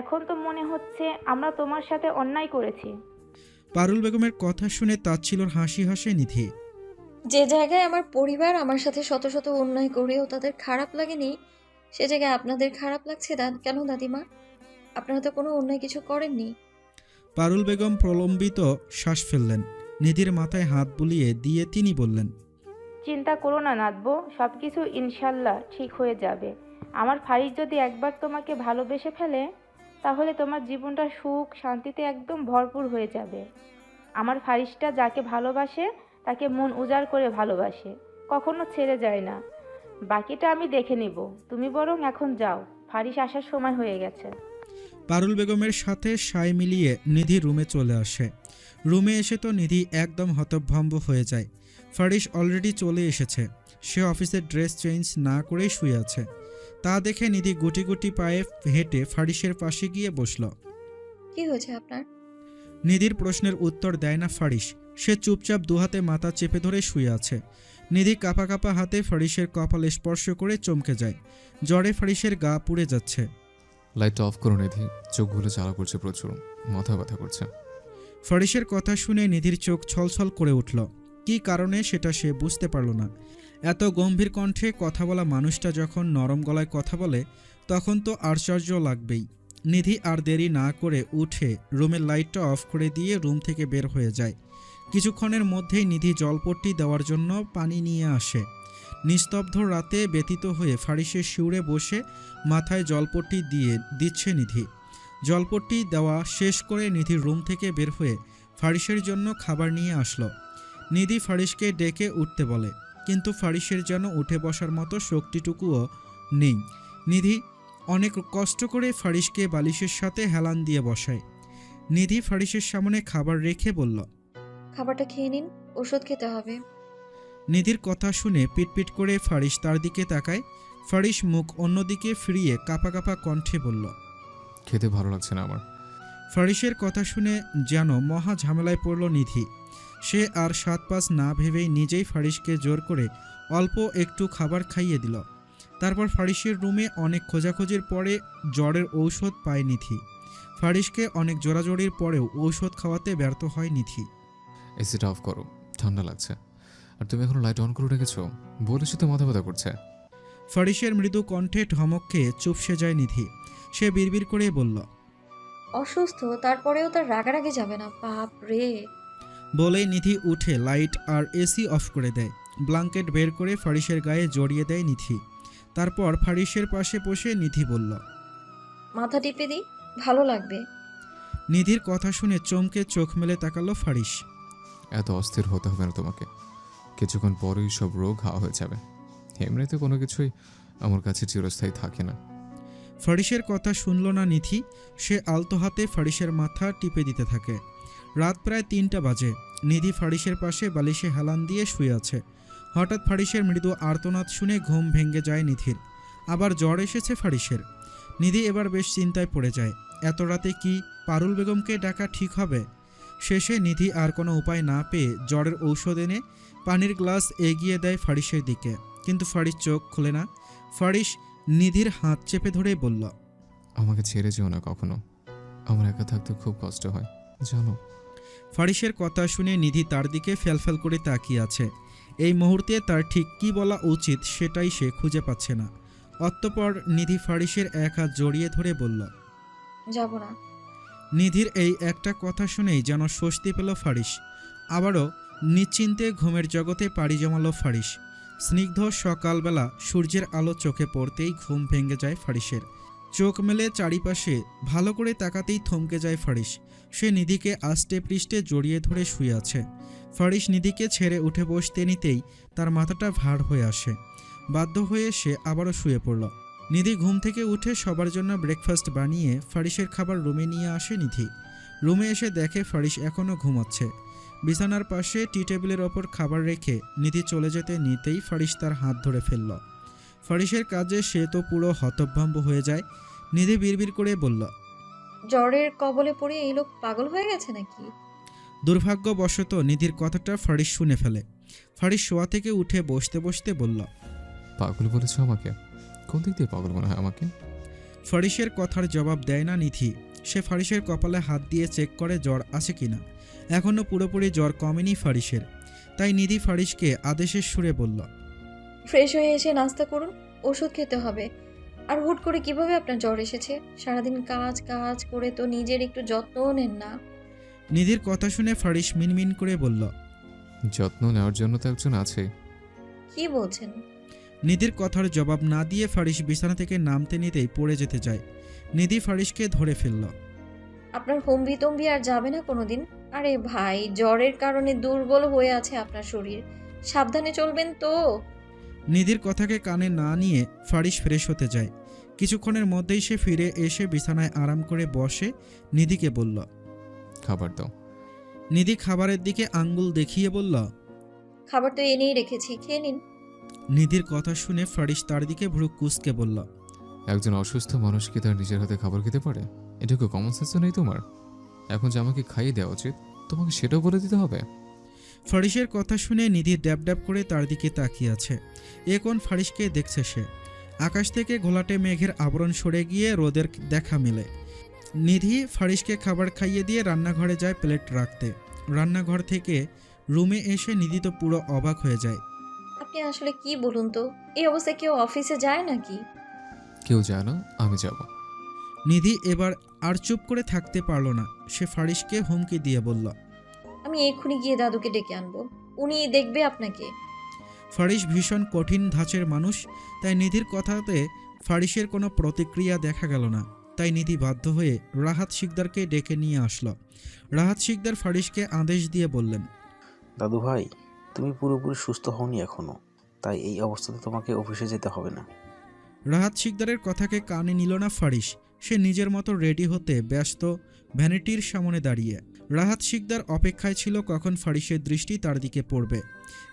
এখন তো মনে হচ্ছে আমরা তোমার সাথে অন্যায় করেছি। পারুল বেগমের কথা শুনে তাচ্ছিলর হাসি হাসে নিধি। যে জায়গায় আমার পরিবার আমার সাথে শত শত অন্যায় করেও তাদের খারাপ লাগেনি, সে জায়গায় আপনাদের খারাপ লাগছে কেন দাদিমা? আপনারা তো কোনো অন্যায় কিছু করেননি। পারুল বেগম প্রলম্বিত শ্বাস ফেললেন। নিধির মাথায় হাত বুলিয়ে দিয়ে তিনি বললেন, চিন্তা করো না নাতবো, সব কিছু ইনশাল্লাহ ঠিক হয়ে যাবে। আমার ফারিস যদি একবার তোমাকে ভালোবেসে ফেলে তাহলে তোমার জীবনটা সুখ শান্তিতে একদম ভরপুর হয়ে যাবে। আমার ফারিসটা যাকে ভালোবাসে তাকে মন উজাড় করে ভালোবাসে, কখনো ছেড়ে যায় না। বাকিটা আমি দেখে নিব, তুমি বরং এখন যাও, ফারিস আসার সময় হয়ে গেছে। পারুল বেগমের সাথে সায় মিলিয়ে নিধি রুমে চলে আসে। রুমে এসে তো নিধি একদম হতভম্ব হয়ে যায়। ফারিস অলরেডি চলে এসেছে। সে অফিসের ড্রেস চেঞ্জ না করেই শুয়ে আছে। তা দেখে নিধি গুটি গুটি পায়ে হেঁটে ফারিসের পাশে গিয়ে বসল। কি হয়েছে আপনার? নিধির প্রশ্নের উত্তর দেয় না ফারিস। সে চুপচাপ দুহাতে মাথা চেপে ধরে শুয়ে আছে। নিধি কাঁপা কাঁপা হাতে ফারিসের কপাল স্পর্শ করে চমকে যায়। জ্বরে ফারিসের গা পুড়ে যাচ্ছে। লাইটটা অফ করো নিধি, চোখগুলো জ্বালা করছে প্রচুর, মাথা ব্যথা করছে। ফারিসের কথা শুনে নিধির চোখ ছলছল করে উঠল। কী কারণে সেটা সে বুঝতে পারল না। এত গম্ভীর কণ্ঠে কথা বলা মানুষটা যখন নরম গলায় কথা বলে তখন তো আশ্চর্য লাগবেই। নিধি আর দেরি না করে উঠে রুমের লাইটটা অফ করে দিয়ে রুম থেকে বের হয়ে যায়। কিছুক্ষণের মধ্যেই নিধি জলপট্টি দেওয়ার জন্য পানি নিয়ে আসে। নিস্তব্ধ রাতে ব্যতীত হয়ে ফারিসের শিউরে বসে মাথায় জলপট্টি দিচ্ছে নিধি। জলপট্টি দেওয়া শেষ করে নিধি রুম থেকে বের হয়ে ফারিসের জন্য খাবার নিয়ে আসলো। নিধি ফারিসকে ডেকে উঠতে বলে, কিন্তু ফারিসের যেন উঠে বসার মতো শক্তিটুকুও নেই। নিধি অনেক কষ্ট করে ফারিসকে বালিশের সাথে হেলান দিয়ে বসায়। নিধি ফারিসের সামনে খাবার রেখে বলল, খাবারটা খেয়ে নিন, ওষুধ খেতে হবে। নিধির কথা শুনে পিটপিট করে ফারিস তার দিকে তাকায়। ফারিস মুখ অন্যদিকে ফিরিয়ে কাঁপা কাঁপা কণ্ঠে বলল, খেতে ভালো লাগছে না আমার। ফারিসের কথা শুনে যেন মহা ঝামেলায় পড়ল নিধি। সে আর সাত পাঁচ না ভেবেই নিজেই ফারিসকে জোর করে অল্প একটু খাবার খাইয়ে দিল। তারপর ফারিসের রুমে অনেক খোঁজাখুঁজির পরে জ্বরের ঔষধ পায় নিধি। ফারিসকে অনেক জোরাজোরির পরেও ঔষধ খাওয়াতে ব্যর্থ হয় নিধি। এসিটা অফ করো, ঠান্ডা লাগছে। আর তুমি এখন লাইট অন করে রেখেছো, বলেছি তো মাথা ব্যথা করছে। ফারিসের মৃদু কণ্ঠে ধমক খেয়ে চুপসে যায় নিধি। সে বিড়বিড় করে বলল, অসুস্থ তারপরেও তার রাগারাগি যাবে না, বাপ রে। বলেই নিধি উঠে লাইট আর এসি অফ করে দেয়। ব্ল্যাঙ্কেট বের করে ফারিসের গায়ে জড়িয়ে দেয় নিধি। তারপর ফারিসের পাশে বসে নিধি বলল, মাথা টিপে দিই, ভালো লাগবে। নিধির কথা শুনে চমকে চোখ মেলে তাকালো ফারিস। এত অস্থির হতে হবে না তোমাকে, কিছুক্ষণ পরেই সব রোগ হাওয়া হয়ে যাবে। এমনিতে কোনো কিছুই আমার কাছে চিরস্থায়ী থাকে না। ফারিসের কথা শুনল না নিধি। সে আলতো হাতে ফারিসের মাথা টিপে দিতে থাকে। রাত প্রায় 3টা বাজে। নিধি ফারিসের পাশে বালিশে হেলান দিয়ে শুয়ে আছে। হঠাৎ ফারিসের মৃদু আর্তনাদ শুনে ঘুম ভেঙে যায় নিধির। আবার জ্বর এসেছে ফারিসের। নিধি এবার বেশ চিন্তায় পড়ে যায়। এত রাতে কি পারুল বেগমকে ডাকা ঠিক হবে? শেষে নিধি আর কোনো উপায় না পেয়ে জ্বরের ঔষধ এনে পানির গ্লাস এগিয়ে দেয় ফারিসের দিকে। কিন্তু ফারিস চোখ খোলে না। ফারিস নিধির হাত চেপে ধরে বলল, আমাকে ছেড়ে যেও না কখনো, আমার একা থাকতে খুব কষ্ট হয় জানো। ফারিসের কথা শুনে নিধি তার দিকে ফ্যালফ্যাল করে তাকিয়ে আছে। এই মুহূর্তে তার ঠিক কী বলা উচিত সেটাই সে খুঁজে পাচ্ছে না। অতঃপর নিধি ফারিসের এক হাত জড়িয়ে ধরে বলল, যাব না। নিধির এই একটা কথা শুনেই যেন স্বস্তি পেল ফারিস। আবারও নিশ্চিন্তে ঘুমের জগতে পাড়ি জমালো ফারিস। স্নিগ্ধ সকালবেলা সূর্যের আলো চোখে পড়তেই ঘুম ভেঙে যায় ফারিসের। চোখ মেলে চারিপাশে ভালো করে তাকাতেই থমকে যায় ফারিস। সে নিধিকে আষ্টে পৃষ্ঠে জড়িয়ে ধরে শুয়ে আছে। ফারিস নিধিকে ছেড়ে উঠে বসতে নিতেই তার মাথাটা ভার হয়ে আসে। বাধ্য হয়ে সে আবারও শুয়ে পড়ল। নিধি ঘুম থেকে উঠে সবার জন্য ব্রেকফাস্ট বানিয়ে ফারিসের খাবার রুমে নিয়ে আসে নিধি। রুমে এসে দেখে ফারিস এখনও ঘুমাচ্ছে। বিছানার পাশে টি টেবিলের ওপর খাবার রেখে নিধি চলে যেতে নিতেই ফারিস তার হাত ধরে ফেলল। ফারিসের কাজে সে তো পুরো হতভম্ব হয়ে যায়। নিধি বিড়বিড় করে বলল, জ্বরের কবলে পড়ে এই লোক পাগল হয়ে গেছে নাকি? দুর্ভাগ্যবশত নিধির কথাটা ফারিস শুনে ফেলে। ফারিস শোয়া থেকে উঠে বসতে বসতে বলল, পাগল বলেছ আমাকে? কোন দিক দিয়ে পাগল মনে হয় আমাকে? ফারিসের কথার জবাব দেয় না নিধি। সে ফারিসের কপালে হাত দিয়ে চেক করে জ্বর আছে কিনা। এখনও পুরোপুরি জ্বর কমেনি ফারিসের। তাই নিধি ফারিসকে আদেশের সুরে বলল, ফ্রেশ হয়ে এসে নাস্তা করুন, ওষুধ খেতে হবে। আর হুট করে কিভাবে আপনার জ্বর এসেছে? সারাদিন কাজ কাজ করে তো নিজের একটু যত্নও নেন না। নিধির কথা শুনে ফারিস মিনমিন করে বলল, যত্ন নেওয়ার জন্য তো একজন আছে। কি বলছেন? নিধির কথার জবাব না দিয়ে ফারিস বিছানা থেকে নামতে নিতেই পড়ে যেতে যায়। নিধি ফারিসকে ধরে ফেলল। আপনার হম্বি তম্বি আর যাবে না কোনোদিন? আরে ভাই, জ্বরের কারণে দুর্বল হয়ে আছে আপনার শরীর, সাবধানে চলবেন তো। নিধির কথাকে কানে না নিয়ে ফারিস ফ্রেশ হতে যায়। কিছুক্ষণের মধ্যেই সে ফিরে এসে বিছানায় আরাম করে বসে নিধিকে বলল, খাবার দাও। নিধি খাবারের দিকে আঙ্গুল দেখিয়ে বলল, খাবার তো এনেই রেখেছি, খেয়ে নিন। নিধির কথা শুনে ফারিস তার দিকে ভ্রু কুঁচকে বলল, একজন অসুস্থ মানুষ কি তার নিজের হাতে খাবার খেতে পারে? এটুকু কমন সেন্সও নেই তোমার? এখন যে আমাকে খাইয়ে দেওয়া উচিত, তোমাকে সেটাও বলে দিতে হবে? ফারিসের কথা শুনে নিধি ড্যাব ড্যাব করে তার দিকে তাকিয়ে আছে। এ কোন ফারিসকে দেখছে সে? আকাশ থেকে ঘোলাটে মেঘের আবরণ সরে গিয়ে রোদের দেখা মেলে। নিধি ফারিসকে খাবার খাইয়ে দিয়ে রান্নাঘরে যায় প্লেট রাখতে। রান্নাঘর থেকে রুমে এসে নিধি তো পুরো অবাক হয়ে যায়। আপনি আসলে কি বলুন তো, এই অবস্থায় কেউ অফিসে যায় নাকি? কেউ যায় না, আমি যাব। নিধি এবার আর চুপ করে থাকতে পারল না। সে ফারিসকে হুমকি দিয়ে বলল, আমি এক্ষুনি গিয়ে দাদুকে ডেকে আনবো, উনি দেখবে আপনাকে। ফারিস ভীষণ কঠিন ধাঁচের মানুষ। তাই নিধির কথাতে ফারিসের কোনো প্রতিক্রিয়া দেখা গেল না। তাই নিধি বাধ্য হয়ে রাহাত শিকদারকে ডেকে নিয়ে আসলো। রাহাত শিকদার ফারিসকে আদেশ দিয়ে বললেন, দাদু ভাই, তুমি পুরোপুরি সুস্থ হওনি এখনো, তাই এই অবস্থাতে তোমাকে অফিসে যেতে হবে না। রাহাত শিকদারের কথাকে কানে নিল না ফারিস। সে নিজের মতো রেডি হতে ব্যস্ত ভ্যানিটির সামনে দাঁড়িয়ে। রাহাত শিকদার অপেক্ষায় ছিল কখন ফারিসের দৃষ্টি তার দিকে পড়বে,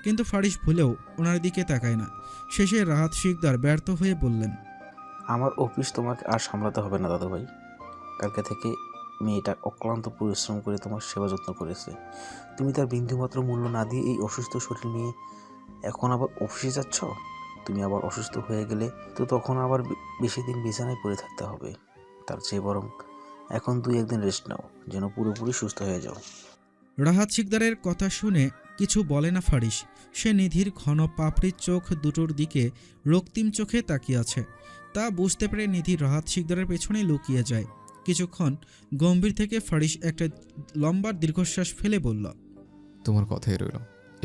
কিন্তু ফারিস ভুলেও ওনার দিকে তাকায় না। শেষে রাহাত শিকদার ব্যর্থ হয়ে বললেন, আমার অফিস তোমাকে আর সামলাতে হবে না দাদু ভাই। কালকে থেকে মেয়েটা অক্লান্ত পরিশ্রম করে তোমার সেবা যত্ন করেছে। তুমি তার বিন্দুমাত্র মূল্য না দিয়ে এই অসুস্থ শরীর নিয়ে এখন আবার অফিসে যাচ্ছ। তুমি আবার অসুস্থ হয়ে গেলে তো তখন আবার বেশি দিন বিছানায় পড়ে থাকতে হবে। তার চেয়ে বরং এখন 2-1 দিন রেস্ট নাও, যেন পুরোপুরি সুস্থ হয়ে যাও। রাহাত শিকদারের কথা শুনে কিছু বলে না ফারিস। সে নিধির ঘন পাপড়ির চোখ দুটোর দিকে রক্তিম চোখে তাকিয়ে আছে। তা বুঝতে পেরে নিধি রাহাত শিকদারের পেছনে লুকিয়ে যায়। কিছুক্ষণ গম্ভীর থেকে ফারিস একটা লম্বা দীর্ঘশ্বাস ফেলে বলল, তোমার কথাই রইল।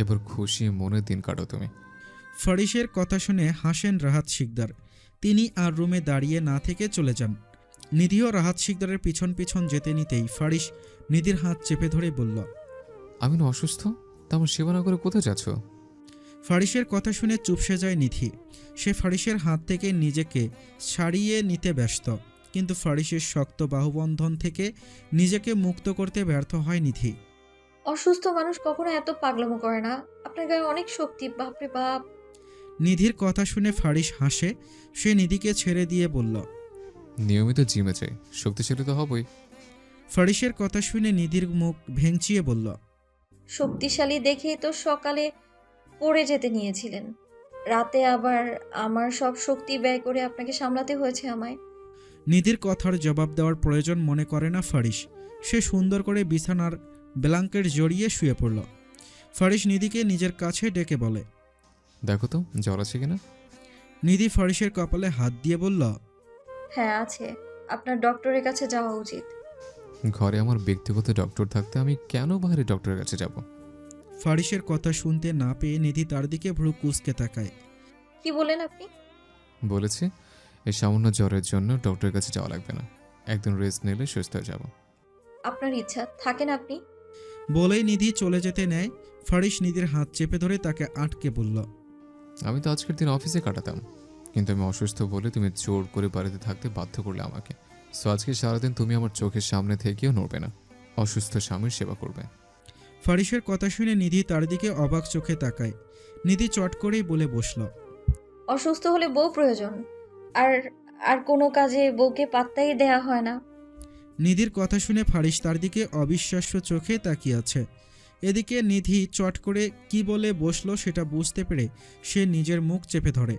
এবার খুশি মনের দিন কাটো তুমি। ফারিসের কথা শুনে হাসেন রাহাত শিকদার। তিনি আর রুমে দাঁড়িয়ে না থেকে চলে যান। নিধিও রাহাত শিকদারের পিছন পিছন যেতে নিতেই ফারিস নিধির হাত চেপে ধরে বলল, আমি না অসুস্থ, তা আমার সেবা না করে কোথায় যাচ্ছ? ফারিসের কথা শুনে চুপসে যায় নিধি। সে ফারিসের হাত থেকে নিজেকে ছাড়িয়ে নিতে ব্যস্ত, কিন্তু ফারিসের শক্ত বাহুবন্ধন থেকে নিজেকে মুক্ত করতে ব্যর্থ হয় নিধি। অসুস্থ মানুষ কখনো এত পাগলামো করে না, আপনার গায়ে অনেক শক্তি, বাপরে বাপ। নিধির কথা শুনে ফারিস হাসে। সে নিধিকে ছেড়ে দিয়ে বলল, নিয়মিত জিমে চাই, শক্তিশালী তো হবই। ফারিসের কথা শুনে নিধির মুখ ভেঙচিয়ে বলল, শক্তিশালী দেখেই তো সকালে পড়ে যেতে নিয়েছিলেন, রাতে আবার আমার সব শক্তি ব্যয় করে আপনাকে সামলাতে হয়েছে আমায়। নিধির কথার জবাব দেওয়ার প্রয়োজন মনে করে না ফারিস। সে সুন্দর করে বিছানার ব্ল্যাঙ্কেট জড়িয়ে শুয়ে পড়ল। ফারিস নিধিকে নিজের কাছে ডেকে বলে, দেখো তো জ্বর আছে কিনা। নিধি ফারিসের কপালে হাত দিয়ে বলল, হ্যাঁ আছে, আপনার ডক্টরের কাছে যাওয়া উচিত। ঘরে আমার ব্যক্তিগত ডক্টর থাকতে আমি কেন বাইরে ডক্টরের কাছে যাব? ফারিসের কথা শুনতে না পেয়ে নিধি তার দিকে ভ্রু কুঁচকে তাকায়। কি বলেন আপনি? বলেছি এই সামান্য জ্বরের জন্য ডক্টরের কাছে যাওয়া লাগবে না, একদিন রেস্ট নিলে সুস্থ হয়ে যাব। আপনার ইচ্ছা, থাকেন আপনি। বলেই নিধি চলে যেতে নেয়। ফারিস নিধির হাত চেপে ধরে তাকে আটকে বলল, আমি তো আজকের দিন অফিসে কাটাতাম, কিন্তু আমি অসুস্থ বলে তুমি জোর করে বাড়িতে থাকতে বাধ্য করলে আমাকে। সো আজকে সারাদিন তুমি আমার চোখের সামনে থেকেও নড়বে না, অসুস্থ স্বামীর সেবা করবে। ফারিসের কথা শুনে নিধি তার দিকে অবাক চোখে তাকায়। নিধি চট করেই বলে বসল, অসুস্থ হলে বউ প্রয়োজন, আর আর কোনো কাজে বউকে পাত্তাই দেয়া হয় না। নিধির কথা শুনে ফারিস তার দিকে অবিশ্বাস্য চোখে তাকিয়ে আছে। এদিকে নিধি চট করে কি বলে বসলো সেটা বুঝতে পেরে সে নিজের মুখ চেপে ধরে।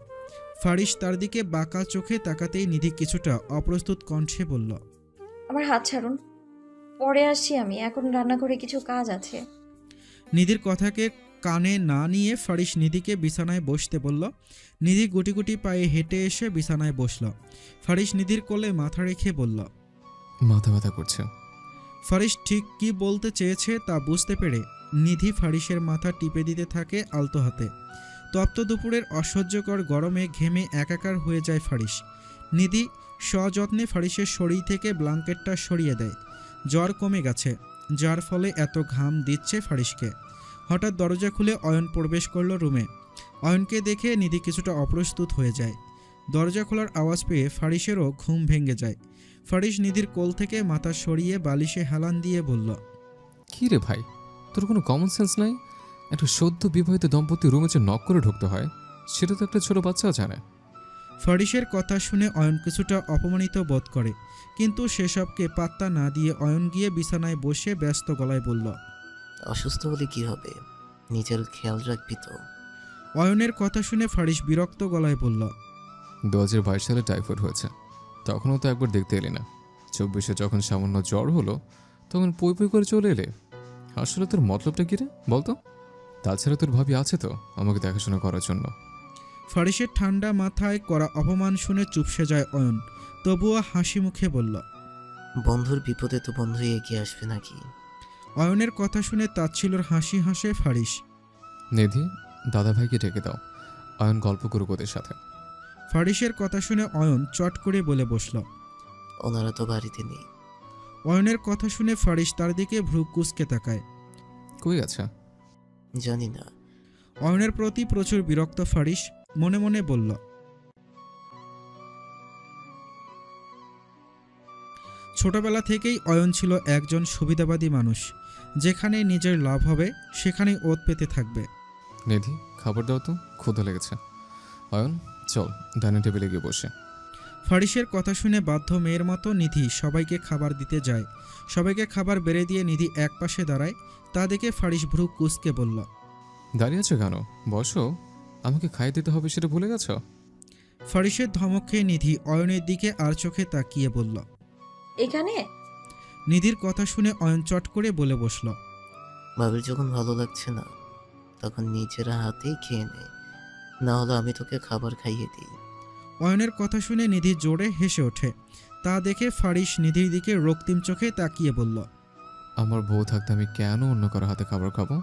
ফারিস তার দিকে বাঁকা চোখে তাকাতেই নিধি কিছুটা অপ্রস্তুত কণ্ঠে বলল, আমার হাত ছাড়ুন, পরে আসছি, আমি এখন রান্না করে কিছু কাজ আছে। নিধির কথাকে কানে না নিয়ে ফারিস নিধিকে বিছানায় বসতে বলল। নিধি গুটি গুটি পায়ে হেঁটে এসে বিছানায় বসল। ফারিস নিধির কোলে মাথা রেখে বলল। মাথা ব্যথা করছে। ফারিস ঠিক কি বলতে চেয়েছে তা বুঝতে পেরে নিধি ফারিসের মাথা টিপে দিতে থাকে আলতো হাতে। তপ্ত দুপুরের অসহ্যকর গরমে ঘেমে একাকার হয়ে যায় ফারিস। নিধি সযত্নে ফারিসের শরীর থেকে ব্ল্যাঙ্কেটটা সরিয়ে দেয়। জ্বর কমে গেছে, যার ফলে এত ঘাম দিচ্ছে ফারিসকে। হঠাৎ দরজা খুলে অয়ন প্রবেশ করল রুমে। অয়নকে দেখে নিধি কিছুটা অপ্রস্তুত হয়ে যায়। দরজা খোলার আওয়াজ পেয়ে ফারিসেরও ঘুম ভেঙে যায়। ফারিস নিধির কোল থেকে মাথা সরিয়ে বালিশে হেলান দিয়ে বলল, কি রে ভাই, তোর কোনো কমন সেন্স নাই? একটা সদ্য বিবাহিত দম্পতি রুমে যে নক করে ঢুকতে হয়, সেটা তো একটা ছোট বাচ্চাও জানে। ফারিসের কথা শুনে অয়ন কিছুটা অপমানিত বোধ করে, কিন্তু সেসবকে পাত্তা না দিয়ে অয়ন গিয়ে বিছানায় বসে ব্যস্ত গলায় বলল, অসুস্থ হলে কি হবে, নিজের খেয়াল রাখবি তো। অয়নের কথা শুনে ফারিস বিরক্ত গলায় বলল, 2022 সালে টাইফয়েড হয়েছে, তখনও তো একবার দেখতে এলি না। 24-এ যখন সামান্য জ্বর হলো তখন পই পই করে চলে এলে। আসলে তোর মতলবটা কি রে বলতো? তাছাড়া তোর ভাবি আছে তো আমাকে দেখাশোনা করার জন্য। ফারিসের ঠান্ডা মাথায় করা অপমান শুনে চুপসে যায় অয়ন, তবুও হাসি মুখে বলল। বন্ধুর বিপদে তো বন্ধুই এগিয়ে আসবে নাকি? অয়নের কথা শুনে তাচ্ছিলর হাসি হাসে ফারিস। নিধি, দাদাভাইকে ডেকে দাও, অয়ন গল্প করুক ওদের সাথে। ফারিসের কথা শুনে অয়ন চট করে বলে বসল। ওনারা তো বাড়িতে নেই। অয়নের কথা শুনে ফারিস তার দিকে ভ্রু কুঁচকে তাকায়। কই আছে? জানি না। অয়নের প্রতি প্রচুর বিরক্ত ফারিস মনে মনে বলল। ছোটবেলা থেকেই অয়ন ছিল একজন সুবিধাবাদী মানুষ। যেখানে নিজের লাভ হবে সেখানেই ওত পেতে থাকবে। নিধি, খাবার দাও তো, ক্ষুধা লেগেছে। অয়ন, চল ডাইনিং টেবিলে গিয়ে বসে। ফারিসের কথা শুনে বাধ্য মেয়ের মতো নিধি সবাইকে খাবার দিতে যায়। সবাইকে খাবার বেড়ে দিয়ে নিধি একপাশে দাঁড়ায়। তা দেখে ফারিস ভ্রু কুঁচকে বলল, দাঁড়িয়ে আছো কেন? বসো, আমাকে খাইয়ে দিতে হবে সেটা ভুলে গেছো? ফারিসের ধমক খেয়ে নিধি অয়নের দিকে আর চোখে তাকিয়ে বলল। এখানে? নিধির কথা শুনে অয়ন চট করে বলে বসল। ভাবির যখন ভালো লাগছে না তখন নিজেরা হাতেই খেয়ে নে, না হলে আমি তোকে খাবার খাইয়ে দিই। অয়নের কথা শুনে নিধি জোরে হেসে ওঠে। তা দেখে ফারিস নিধির দিকে রক্তিম চোখে তাকিয়ে বলল, আমার বউ থাকতে আমি কেন অন্য কারো হাতে খাবার খাবো?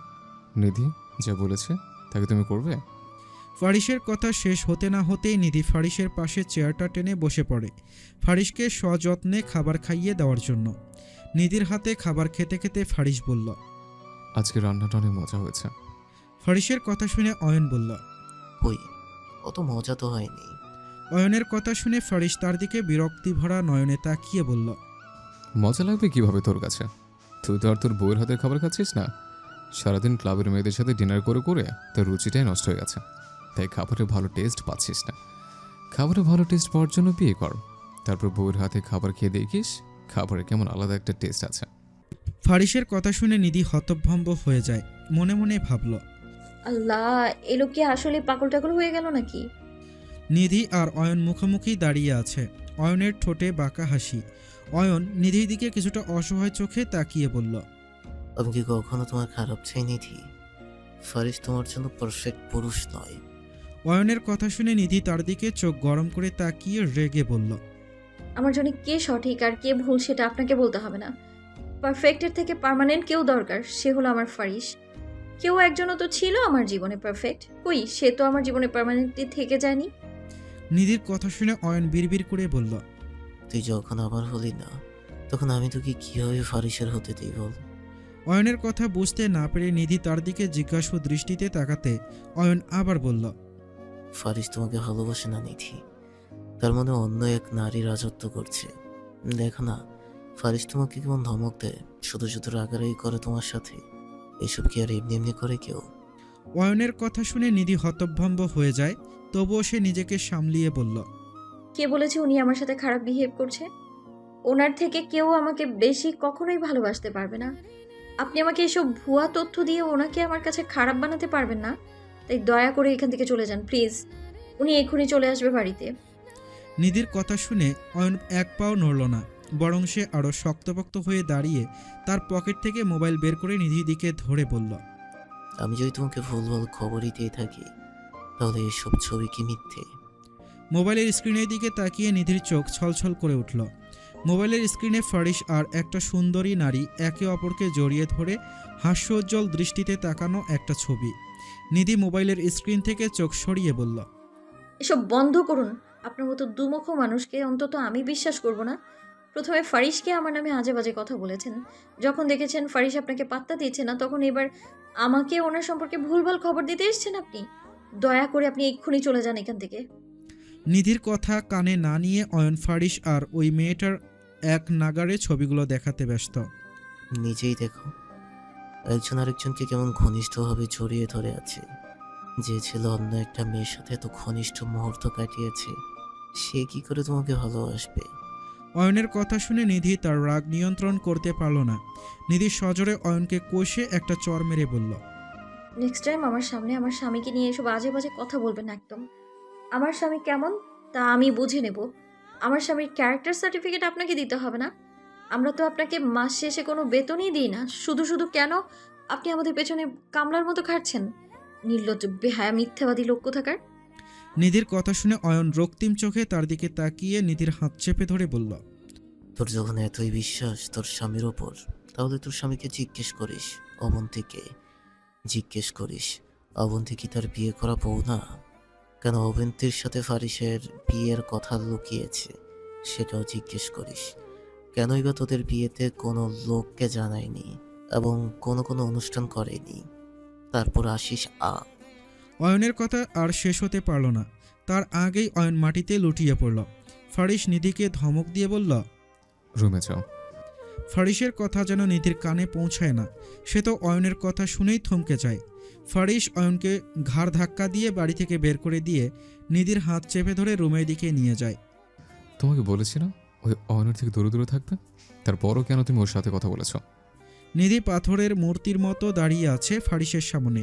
নিধি যা বলেছে তাকে তুমি করবে? ফারিসের কথা শেষ হতে না হতেই নিধি ফারিসের পাশে চেয়ারটা টেনে বসে পড়ে, ফারিসকে সযত্নে খাবার খাইয়ে দেওয়ার জন্য। নিধির হাতে খাবার খেতে খেতে ফারিস বলল, আজকে রান্নাটা অনেক মজা হয়েছে। ফারিসের কথা শুনে অয়ন বলল। কই, অত মজা তো হয়নি। অয়নের কথা শুনে ফারিস তার দিকে বিরক্তি ভরা নয়নে তাকিয়ে বলল, মজা লাগবে কিভাবে তোর কাছে? তুই তো আর তোর বউয়ের হাতের খাবার খাচ্ছিস না। সারাদিন ক্লাবের মেয়েদের সাথে ডিনার করে করে তোর রুচিটাই নষ্ট হয়ে গেছে, তাই খাবারে ভালো টেস্ট পাচ্ছিস না। খাবারে ভালো টেস্ট পাওয়ার জন্য বিয়ে কর, তারপর বউয়ের হাতে খাবার খেয়ে দেখিস খাবারে কেমন আলাদা একটা টেস্ট আছে। ফারিসের কথা শুনে নিধি হতভম্ব হয়ে যায়। মনে মনে ভাবল, আল্লাহ, এ লোক কি আসলে পাগল টাগল হয়ে গেল নাকি? নিধি আর অয়ন মুখোমুখি দাঁড়িয়ে আছে। অয়নের ঠোঁটে বাঁকা হাসি। অয়ন নিধির দিকে কিছুটা অসহায় চোখে তাকিয়ে বলল, আমি কি কখনো তোমার খারাপ চাই নিধি? ফারিস তোমার জন্য পারফেক্ট পুরুষ নয়। অয়নের কথা শুনে নিধি তার দিকে চোখ গরম করে তাকিয়ে রেগে বলল, আমার জন্য কে সঠিক আর কে ভুল সেটা আপনাকে বলতে হবে না। পারফেক্টের থেকে পার্মানেন্ট কেউ দরকার, সে হলো আমার ফারিস। কেউ একজনও তো ছিল আমার জীবনে পারফেক্ট, কই সে তো আমার জীবনে পার্মানেন্টলি থেকে যায়নি। নিধির কথা শুনে অয়ন বিড়বিড় করে বলল, তুই যখন আমার হলি না, তখন আমি তোকে কিভাবে ফারিসের হতে দিই বল? অয়নের কথা বুঝতে না পেরে নিধি তার দিকে জিজ্ঞাসু দৃষ্টিতে তাকাতে অয়ন আবার বলল, ফারিস তোমাকে ভালোবাসে না নিধি, তার মনে অন্য এক নারী রাজত্ব করছে। দেখো না, ফারিস তোমাকে কেমন ধমক দেয়, শুধু শুধু রাগারাগি করে তোমার সাথে। এসব কি আর এমনি এমনি করে কেউ? অয়নের কথা শুনে নিধি হতভম্ব হয়ে যায়, তবুও সে নিজেকে সামলিয়ে বলল, কে বলেছে উনি আমার সাথে খারাপ বিহেভ করছে? ওনার থেকে কেউ আমাকে বেশি কখনোই ভালোবাসতে পারবে না। আপনি আমাকে এসব ভুয়া তথ্য দিয়ে ওনাকে আমার কাছে খারাপ বানাতে পারবেন না। তাই দয়া করে এখান থেকে চলে যান প্লিজ। উনি এক্ষুনি চলে আসবে বাড়িতে। নিধির কথা শুনে অয়ন এক পাও নড়ল না, বরং সে আরও শক্তপোক্ত হয়ে দাঁড়িয়ে তার পকেট থেকে মোবাইল বের করে নিধির দিকে ধরে বলল, আমি যদি তোমাকে ভুলভাল খবরই দিয়ে থাকি, তাহলে এসব ছবি কি মিথ্যে? মোবাইলের স্ক্রিনের দিকে তাকিয়ে নিধির চোখ ছলছল করে উঠল। মোবাইলের স্ক্রিনে ফারিস আর একটা সুন্দরী নারী একে অপরকে জড়িয়ে ধরে হাস্যোজ্জ্বল দৃষ্টিতে তাকানো একটা ছবি। নিধি মোবাইলের স্ক্রিন থেকে চোখ সরিয়ে বলল, এসব বন্ধ করুন। আপনার মতো দুমুখ মানুষকে অন্তত আমি বিশ্বাস করব না। প্রথমে ফারিসকে আমার নামে আজে বাজে কথা বলেছেন, যখন দেখেছেন ফারিস আপনাকে পাত্তা দিচ্ছে না, তখন এবার আমাকে ওনার সম্পর্কে ভুলভাল খবর দিতে এসেছেন আপনি। দয়া করে আপনি এক্ষুনি চলে যান এখান থেকে। নিধির কথা কানে না নিয়ে অয়ন ফারিস আর ওই মেয়েটার এক নাগাড়ে ছবিগুলো দেখাতে ব্যস্ত। নিজেই দেখো, একজন আরেকজনকে কেমন ঘনিষ্ঠভাবে জড়িয়ে ধরে আছে। যে ছেলে অন্য একটা মেয়ের সাথে এত ঘনিষ্ঠ মুহূর্ত কাটিয়েছে, সে কি করে তোমাকে ভালোবাসবে? অয়নের কথা শুনে নিধি তার রাগ নিয়ন্ত্রণ করতে পারল না। নিধি সজোরে অয়নকে কষে একটা চর মেরে বলল, নেক্সট টাইম আমার সামনে আমার স্বামীকে নিয়ে এসব আজে বাজে কথা বলবেন না একদম। আমার স্বামী কেমন তা আমি বুঝে নেব। আমার স্বামীর ক্যারেক্টার সার্টিফিকেট আপনাকে দিতে হবে না। আমরা তো আপনাকে মাস শেষে কোনো বেতনই দিই না। শুধু শুধু কেন আপনি আমাদের পেছনে কামলার মতো খাটছেন? নির্লজ্জ, বেহায়া, মিথ্যাবাদী লোক কোথাকার। নিধির কথা শুনে অয়ন রক্তিম চোখে তার দিকে তাকিয়ে নিধির হাত চেপে ধরে বলল, তোর যখন এতই বিশ্বাস তোর স্বামীর ওপর, তাহলে তোর স্বামীকে জিজ্ঞেস করিস অবন্তীকে। জিজ্ঞেস করিস অবন্তী কি তার বিয়ে করা বউ না? কেন অবন্তীর সাথে ফারিসের বিয়ের কথা লুকিয়েছে সেটাও জিজ্ঞেস করিস। কেনই বা তোদের বিয়েতে কোনো লোককে জানায়নি এবং কোনো অনুষ্ঠান করেনি। তারপর আসিস অয়নের কথা আর শেষ হতে পারল না, তার আগেই অয়ন মাটিতে লুটিয়ে পড়ল। ফারিস নিধিকে ধমক দিয়ে বলল, রুমে যাও। ফারিসের কথা যেন নিধির কানে পৌঁছায় না, সে তো অয়নের কথা শুনেই থমকে যায়। ফারিস অয়নকে ঘাড় ধাক্কা দিয়ে বাড়ি থেকে বের করে দিয়ে নিধির হাত চেপে ধরে রুমের দিকে নিয়ে যায়। তোমাকে বলেছি না ওই অয়নের থেকে দূরে দূরে থাকবে, তারপরও কেন তুমি ওর সাথে কথা বলেছ? নিধি পাথরের মূর্তির মতো দাঁড়িয়ে আছে ফারিসের সামনে।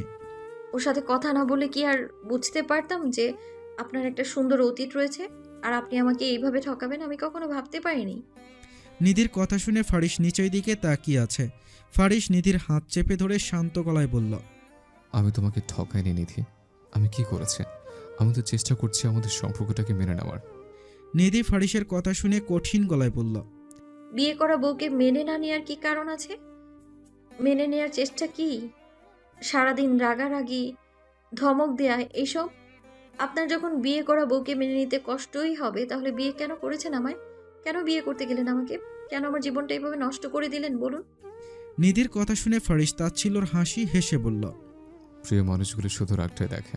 ওর সাথে কথা না বলে কি আর বুঝতে পারতাম যে আপনার একটা সুন্দর অতীত রয়েছে আর আপনি আমাকে এইভাবে ঠকাবেন? আমি কখনো ভাবতে পারিনি। নিধির কথা শুনে ফারিস নিচের দিকে তাকিয়ে আছে। ফারিস নিধির হাত চেপে ধরে শান্ত গলায় বলল, আমি তোমাকে ঠকাইনি নিধি। আমি কি করেছি? আমি তো চেষ্টা করছি আমাদের সম্পর্কটাকে মেনে নেওয়ার। নিধি ফারিসের কথা শুনে কঠিন গলায় বলল, বিয়ে করা বউকে মেনে না নেওয়ার কি কারণ আছে? মেনে নেওয়ার চেষ্টা কি? সারাদিন রাগারাগি, ধমক দেয়া, এইসব? আপনার যখন বিয়ে করা বউকে মেনে নিতে কষ্টই হবে, তাহলে বিয়ে কেন করেছেন আমায়? কেন বিয়ে করতে গেলেন আমাকে? কেন আমার জীবনটা এইভাবে নষ্ট করে দিলেন বলুন? নিধির কথা শুনে ফারিস তাচ্ছিল্যর হাসি হেসে বলল, প্রিয় মানুষগুলো শুধু রাগটাই দেখে।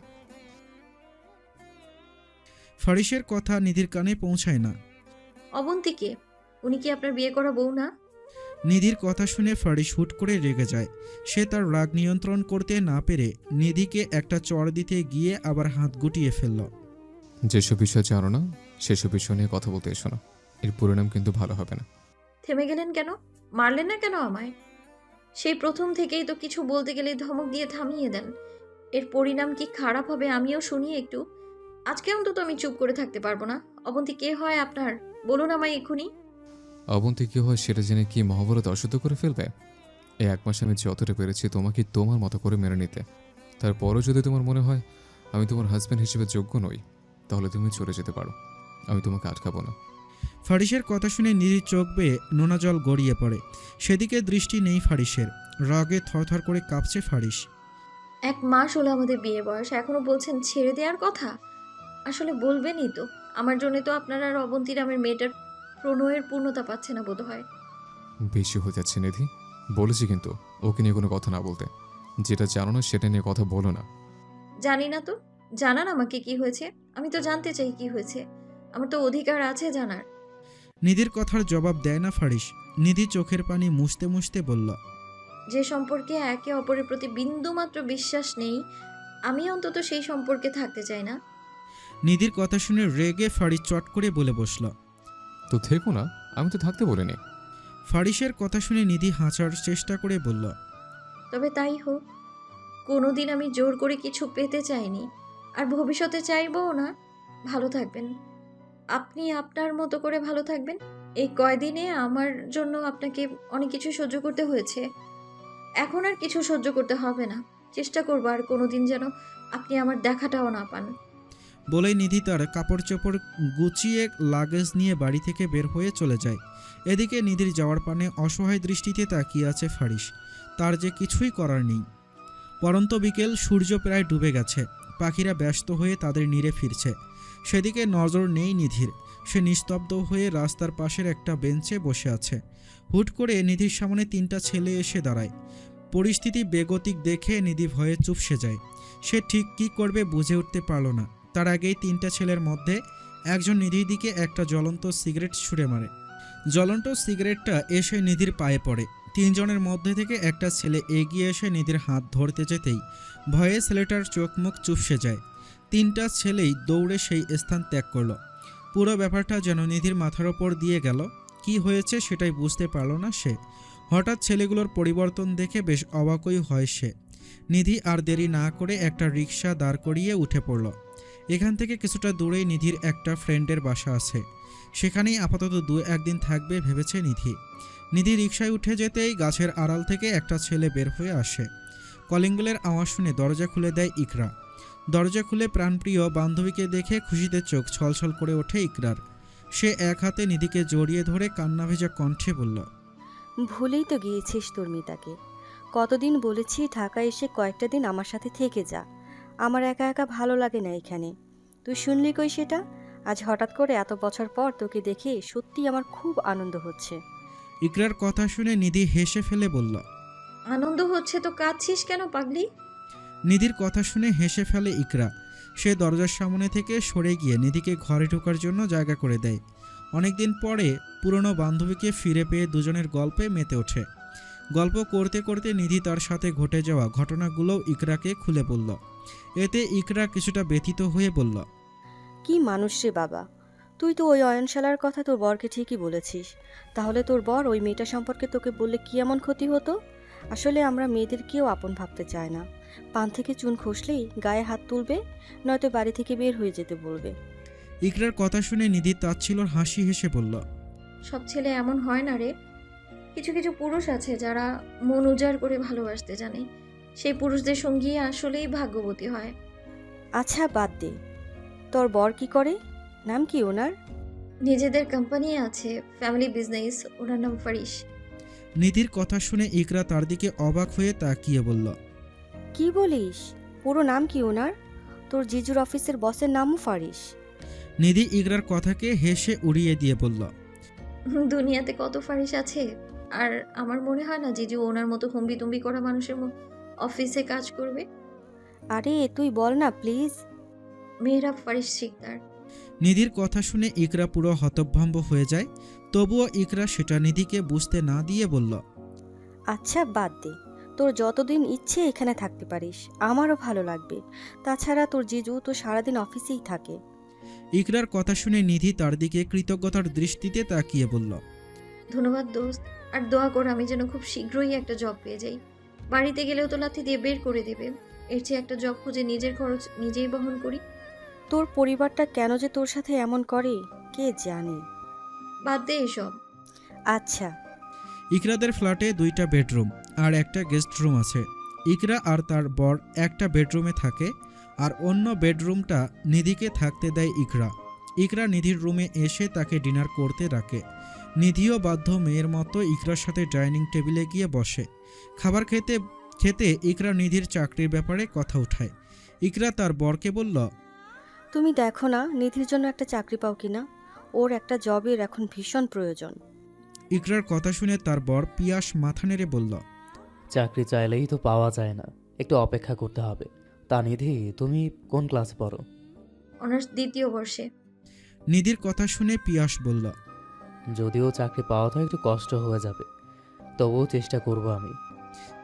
ফারিসের কথা নিধির কানে পৌঁছায় না। অবন্তীকে, উনি কি আপনার বিয়ে করা বউ না? নিধির কথা শুনে ফারিস হুট করে রেগে যায়। সে তার রাগ নিয়ন্ত্রণ করতে না পেরে নিধিকে একটা চড় দিতে গিয়ে আবার হাত গুটিয়ে ফেলল। যেসব বিষয় জানো না সেসব বিষয় নিয়ে কথা বলতে এসো না, এর পরিণাম কিন্তু ভালো হবে না। থেমে গেলেন কেন? মারলেন না কেন আমায়? সেই প্রথম থেকেই তো কিছু বলতে গেলে ধমক দিয়ে থামিয়ে দেন। এর পরিণাম কি খারাপ হবে আমিও শুনি একটু। আজকে অন্তত আমি চুপ করে থাকতে পারবো না। অবন্তী কে হয় আপনার? বলুন আমায় এক্ষুনি। অবন্তী কি হয় সেটা জেনে কি মহাভারত অশুদ্ধ করে ফেলবে? এই 1 মাসে আমি যতটা পেরেছি তোমাকে তোমার মতো করে মেনে নিতে। তারপরও যদি তোমার মনে হয় আমি তোমার হাজব্যান্ড হিসেবে যোগ্য নই, তাহলে তুমি চলে যেতে পারো, আমি তোমাকে আটকাবো না। ফারিসের কথা শুনে নিধির চোখ বেয়ে নোনা জল গড়িয়ে পড়ে। সেদিকে দৃষ্টি নেই ফারিসের। রাগে থরথর করে কাঁপছে ফারিস। 1 মাস হলো আমাদের বিয়ে বয়স, এখনো বলছেন ছেড়ে দেওয়ার কথা। আসলে বলবেনই তো, আমার জন্য তো আপনার আর অবন্তী নামের মেয়েটার প্রণয়ের পূর্ণতা পাচ্ছে না বোধহয়। বেশি হয়ে যাচ্ছে নিধি। বলেছি কিন্তু ওকে নিয়ে কোনো কথা না বলতে। যেটা জানো না সেটা নিয়ে কথা বলো না। জানি না তো, জানান আমাকে কি হয়েছে। আমি তো জানতে চাই কি হয়েছে, আমার তো অধিকার আছে জানার। নিধির কথার জবাব দেয় না ফারিস। নিধি চোখের পানি মুছতে মুছতে বলল, যে সম্পর্কে একে অপরের প্রতি বিন্দুমাত্র বিশ্বাস নেই, আমি অন্তত সেই সম্পর্কে থাকতে চাই না। নিধির কথা শুনে রেগে ফারিস চট করে বলে বসল। তো থেকো না, আমি তো থাকতে বলিনি। ফারিসের কথা শুনে নিধি হাঁচার চেষ্টা করে বলল, তবে তাই হোক, কোনোদিন আমি জোর করে কিছু পেতে চাইনি, আর ভবিষ্যতে চাইবও না। ভালো থাকবেন, আপনি আপনার মতো করে ভালো থাকবেন। এই কয়দিনে আমার জন্য আপনাকে অনেক কিছু সহ্য করতে হয়েছে, এখন আর কিছু সহ্য করতে হবে না। চেষ্টা করবো আর কোনোদিন যেন আপনি আমার দেখাটাও না পান। বলেই নিধি তার কাপড় চোপড় গুছিয়ে লাগেজ নিয়ে বাড়ি থেকে বের হয়ে চলে যায়। এদিকে নিধির যাওয়ার পানে অসহায় দৃষ্টিতে তাকিয়ে আছে ফারিস। তার যে কিছুই করার নেই। পরন্ত বিকেল, সূর্য প্রায় ডুবে গেছে। পাখিরা ব্যস্ত হয়ে তাদের নীড়ে ফিরছে। সেদিকে নজর নেই নিধির। সে নিস্তব্ধ হয়ে রাস্তার পাশের একটা বেঞ্চে বসে আছে। হুট করে নিধির সামনে 3টা ছেলে এসে দাঁড়ায়। পরিস্থিতি বেগতিক দেখে নিধি ভয়ে চুপসে যায়। সে ঠিক কী করবে বুঝে উঠতে পারল না। তার আগেই 3টা ছেলের মধ্যে একজন নিধির দিকে একটা জ্বলন্ত সিগারেট ছুঁড়ে মারে। জ্বলন্ত সিগারেটটা এসে নিধির পায়ে পড়ে। 3 জনের মধ্যে থেকে একটা ছেলে এগিয়ে এসে নিধির হাত ধরতে যেতেই ভয়ে ছেলেটার চোখ মুখ চুপসে যায়। 3টা ছেলেই দৌড়ে সেই স্থান ত্যাগ করলো। পুরো ব্যাপারটা যেন নিধির মাথার ওপর দিয়ে গেল। কি হয়েছে সেটাই বুঝতে পারল না সে। হঠাৎ ছেলেগুলোর পরিবর্তন দেখে বেশ অবাকই হয় সে। নিধি আর দেরি না করে একটা রিক্সা দাঁড় করিয়ে উঠে পড়ল। এখান থেকে কিছুটা দূরেই নিধির একটা ফ্রেন্ডের বাসা আছে। সেখানেই আপাতত 2-1 দিন থাকবে ভেবেছে নিধি। নিধি রিকশায় উঠে যেতেই গাছের আড়াল থেকে একটা ছেলে বের হয়ে আসে। কলিং বেলের আওয়াজ শুনে দরজা খুলে দেয় ইকরা। দরজা খুলে প্রাণপ্রিয় বান্ধবীকে দেখে খুশিতে চোখ ছলছল করে ওঠে ইকরার। সে এক হাতে নিধিকে জড়িয়ে ধরে কান্না ভেজা কণ্ঠে বলল, ভুলেই তো গিয়েছিস তোর মিতাকে। কতদিন বলেছি ঢাকা এসে কয়েকটা দিন আমার সাথে থেকে যা, আমার একা একা ভালো লাগে না এখানে। তুই শুনলি কই সেটা? আজ হঠাৎ করে এত বছর পর তোকে দেখে সত্যি আমার খুব আনন্দ হচ্ছে। ইকরার কথা শুনে নিধি হেসে ফেলে বলল, আনন্দ হচ্ছে তো কাঁদছিস কেন পাগলি? নিধির কথা শুনে হেসে ফেলে ইকরা। সে দরজার সামনে থেকে সরে গিয়ে নিধিকে ঘরে ঢোকার জন্য জায়গা করে দেয়। অনেকদিন পরে পুরনো বান্ধবীকে ফিরে পেয়ে দুজনের গল্পে মেতে ওঠে। গল্প করতে করতে নিধি তার সাথে ঘটে যাওয়া ঘটনাগুলোও ইকরাকে খুলে বলল। এতে ইকরা কিছুটা ব্যথিত হয়ে বলল, কি মানুষ রে বাবা, তুই তো ওই অয়নশালার কথা তোর বরকে ঠিকই বলেছিস। তাহলে তোর বর ওই মেয়েটা সম্পর্কে তোকে বললে কি এমন ক্ষতি হতো? আসলে আমরা মেয়েদের কেউ আপন ভাবতে চায় না। পান থেকে চুন খসলেই গায়ে হাত তুলবে, নয়তো বাড়ি থেকে বের হয়ে যেতে বলবে। ইকরার কথা শুনে নিধি তাচ্ছিল্যর হাসি হেসে বলল, সব ছেলে এমন হয় না রে। কিছু কিছু পুরুষ আছে যারা মন উজাড় করে ভালোবাসতে জানে। সেই পুরুষদের সঙ্গী আসলেই ভাগ্যবতী হয়। আচ্ছা বাদ দে, তোর বর কি করে? নাম কি ওনার? নিজেদের কোম্পানি আছে, ফ্যামিলি বিজনেস, ওনার নাম ফারিস। নিধির কথা শুনে ইকরা তার দিকে অবাক হয়ে তাকিয়ে বলল, কি বলিস? পুরো নাম কি ওনার? তোর জিজুর অফিসের বসের নামও ফারিস? নিধি ইকরার কথাকে হেসে উড়িয়ে দিয়ে বলল, দুনিয়াতে কত ফারিস আছে, আর আমার মনে হয় না জিজু ওনার মতো হম্বিতম্বি করা মানুষের অফিসে কাজ করবে। আরে তুই বল না প্লিজ। মেহরাব ফারিস শিকদার। নিধির কথা শুনে ইকরা পুরো হতভম্ব হয়ে যায়। তবুও ইকরা সেটা নিধিকে বুঝতে না দিয়ে বলল, আচ্ছা বাদ দে, তোর যতদিন ইচ্ছে এখানে থাকতে পারিস, আমারও ভালো লাগবে। তাছাড়া তোর জিজু তো সারাদিন অফিসেই থাকে। ইকরার কথা শুনে নিধি তার দিকে কৃতজ্ঞতার দৃষ্টিতে তাকিয়ে বলল, ধন্যবাদ দোস্ত, আর দোয়া কর আমি যেন খুব শীঘ্রই একটা জব পেয়ে যাই। বাড়িতে গেলেও তো লাথি দিয়ে বের করে দেবে। এর চেয়ে একটা জব খুঁজে নিজের খরচ নিজেই বহন করি। তোর পরিবারটা কেন যে তোর সাথে এমন করে কে জানে। বাদ দে এসব। আচ্ছা। ইকরাদের ফ্ল্যাটে 2টা বেডরুম আর একটা গেস্ট রুম আছে। ইকরা আর তার বর একটা বেডরুমে থাকে, আর অন্য বেডরুমটা নিধিকে থাকতে দেয় ইকরা। ইকরা নিধির রুমে এসে তাকে ডিনার করতে ডাকে। নিধিও বাধ্য মেয়ের মতো ইকরার সাথে ডাইনিং টেবিলে গিয়ে বসে। খাবার খেতে খেতে ইকরা নিধির চাকরির ব্যাপারে কথা উঠায়। ইকরা তার বরকে বলল, তুমি দেখো না নিধির জন্য একটা চাকরি পাও কিনা, ওর একটা জবের এখন ভীষণ প্রয়োজন। ইকরার কথা শুনে তার বর পিয়াস মাথা নেড়ে বলল, চাকরি চাইলেই তো পাওয়া যায় না, একটু অপেক্ষা করতে হবে। তা নিধি, তুমি কোন ক্লাসে পড়ো? অনার্স 2য় বর্ষে। নিধির কথা শুনে পিয়াস বলল, যদিও চাকরি পাওয়াটা একটু কষ্ট হয়ে যাবে, তবুও চেষ্টা করব আমি।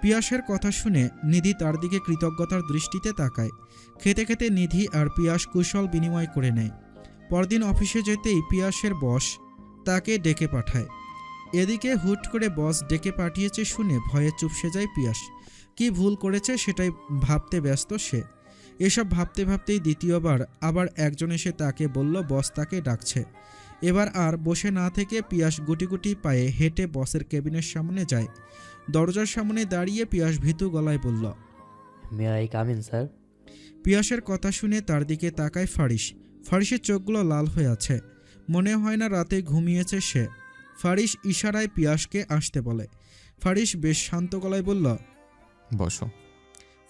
পিয়াসের কথা শুনে নিধি তার দিকে কৃতজ্ঞতার দৃষ্টিতে তাকায়। খেতে খেতে নিধি আর পিয়াস কুশল বিনিময় করে নেয়। পরদিন অফিসে যেতেই পিয়াসের বস তাকে ডেকে পাঠায়। এদিকে হুট করে বস ডেকে পাঠিয়েছে শুনে ভয়ে চুপসে যায় পিয়াস। কি ভুল করেছে সেটাই ভাবতে ব্যস্ত সে। এসব ভাবতে ভাবতেই দ্বিতীয়বার আবার একজন এসে তাকে বলল বস তাকে ডাকছে। এবার আর বসে না থেকে পিয়াস গুটি গুটি পায়ে হেঁটে বসের কেবিনের সামনে যায়। দরজার সামনে দাঁড়িয়ে পিয়াস ভীতু গলায় বলল, may I come in sir? পিয়াসের কথা শুনে তার দিকে তাকায় ফারিস। ফারিসের চোখগুলো লাল হয়ে আছে, মনে হয় না রাতে ঘুমিয়েছে সে। ফারিস ইশারায় পিয়াসকে আসতে বলে। ফারিস বেশ শান্ত গলায় বলল, বসো।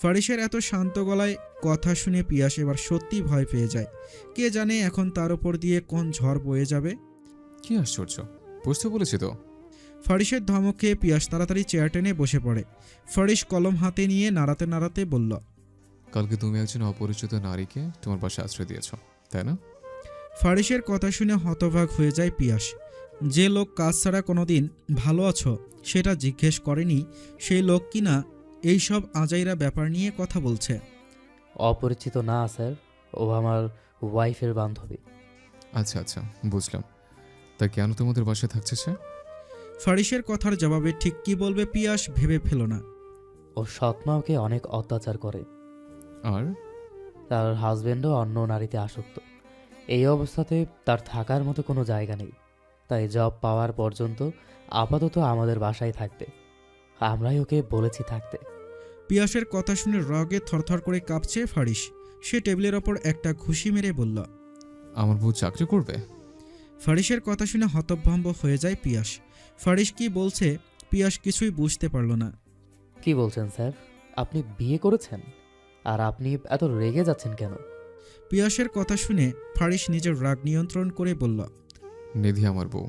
ফারিসের এত শান্ত গলায় কথা শুনে পিয়াস এবার সত্যি ভয় পেয়ে যায়। কে জানে এখন তার উপর দিয়ে কোন ঝড় বয়ে যাবে। কি আশ্চর্য, বুঝতে বলেছি তো। ফারিসের ধমক খেয়ে পিয়াস তাড়াতাড়ি চেয়ার টেনে বসে পড়ে। ফারিস কলম হাতে নিয়ে নাড়াতে নাড়াতে বলল, কালকে তুমি একজন অপরিচিত নারীকে তোমার পাশে আশ্রয় দিয়েছ, তাই না? ফারিসের কথা শুনে হতবাক হয়ে যায় পিয়াস। যে লোক কাজ ছাড়া কোনোদিন ভালো আছো সেটা জিজ্ঞেস করেনি, সেই লোক কিনা এইসব আজাইরা ব্যাপার নিয়ে কথা বলছে। অপরিচিত না স্যার, ও আমার ওয়াইফের বান্ধবী। আচ্ছা আচ্ছা, বুঝলাম। তা কেন তোমাদের বাসায় থাকছে সে? ফারিসের কথার জবাবে ঠিক কি বলবে পিয়াস ভেবে ফেল না। ও সৎমা ওকে অনেক অত্যাচার করে, আর তার হাজবেন্ডও অন্য নারীতে আসক্ত। এই অবস্থাতে তার থাকার মতো কোনো জায়গা নেই, তাই জব পাওয়ার পর্যন্ত আপাতত আমাদের বাসায় থাকতে। আমরাই ওকে বলেছি থাকতে। পিয়াসের কথা শুনে রাগে থরথর করে কাঁপছে ফারিস। সে টেবিলের ওপর একটা ঘুষি মেরে বলল, আমার বউ চাকরি করবে? ফারিসের কথা শুনে হতভম্ব হয়ে যায় পিয়াস। ফারিস কি বলছে পিয়াস কিছুই বুঝতে পারল না। কি বলছেন স্যার? আপনি বিয়ে করেছেন আর আপনি এত রেগে যাচ্ছেন কেন? পিয়াসের কথা শুনে ফারিস নিজের রাগ নিয়ন্ত্রণ করে বলল, নিধি আমার বউ,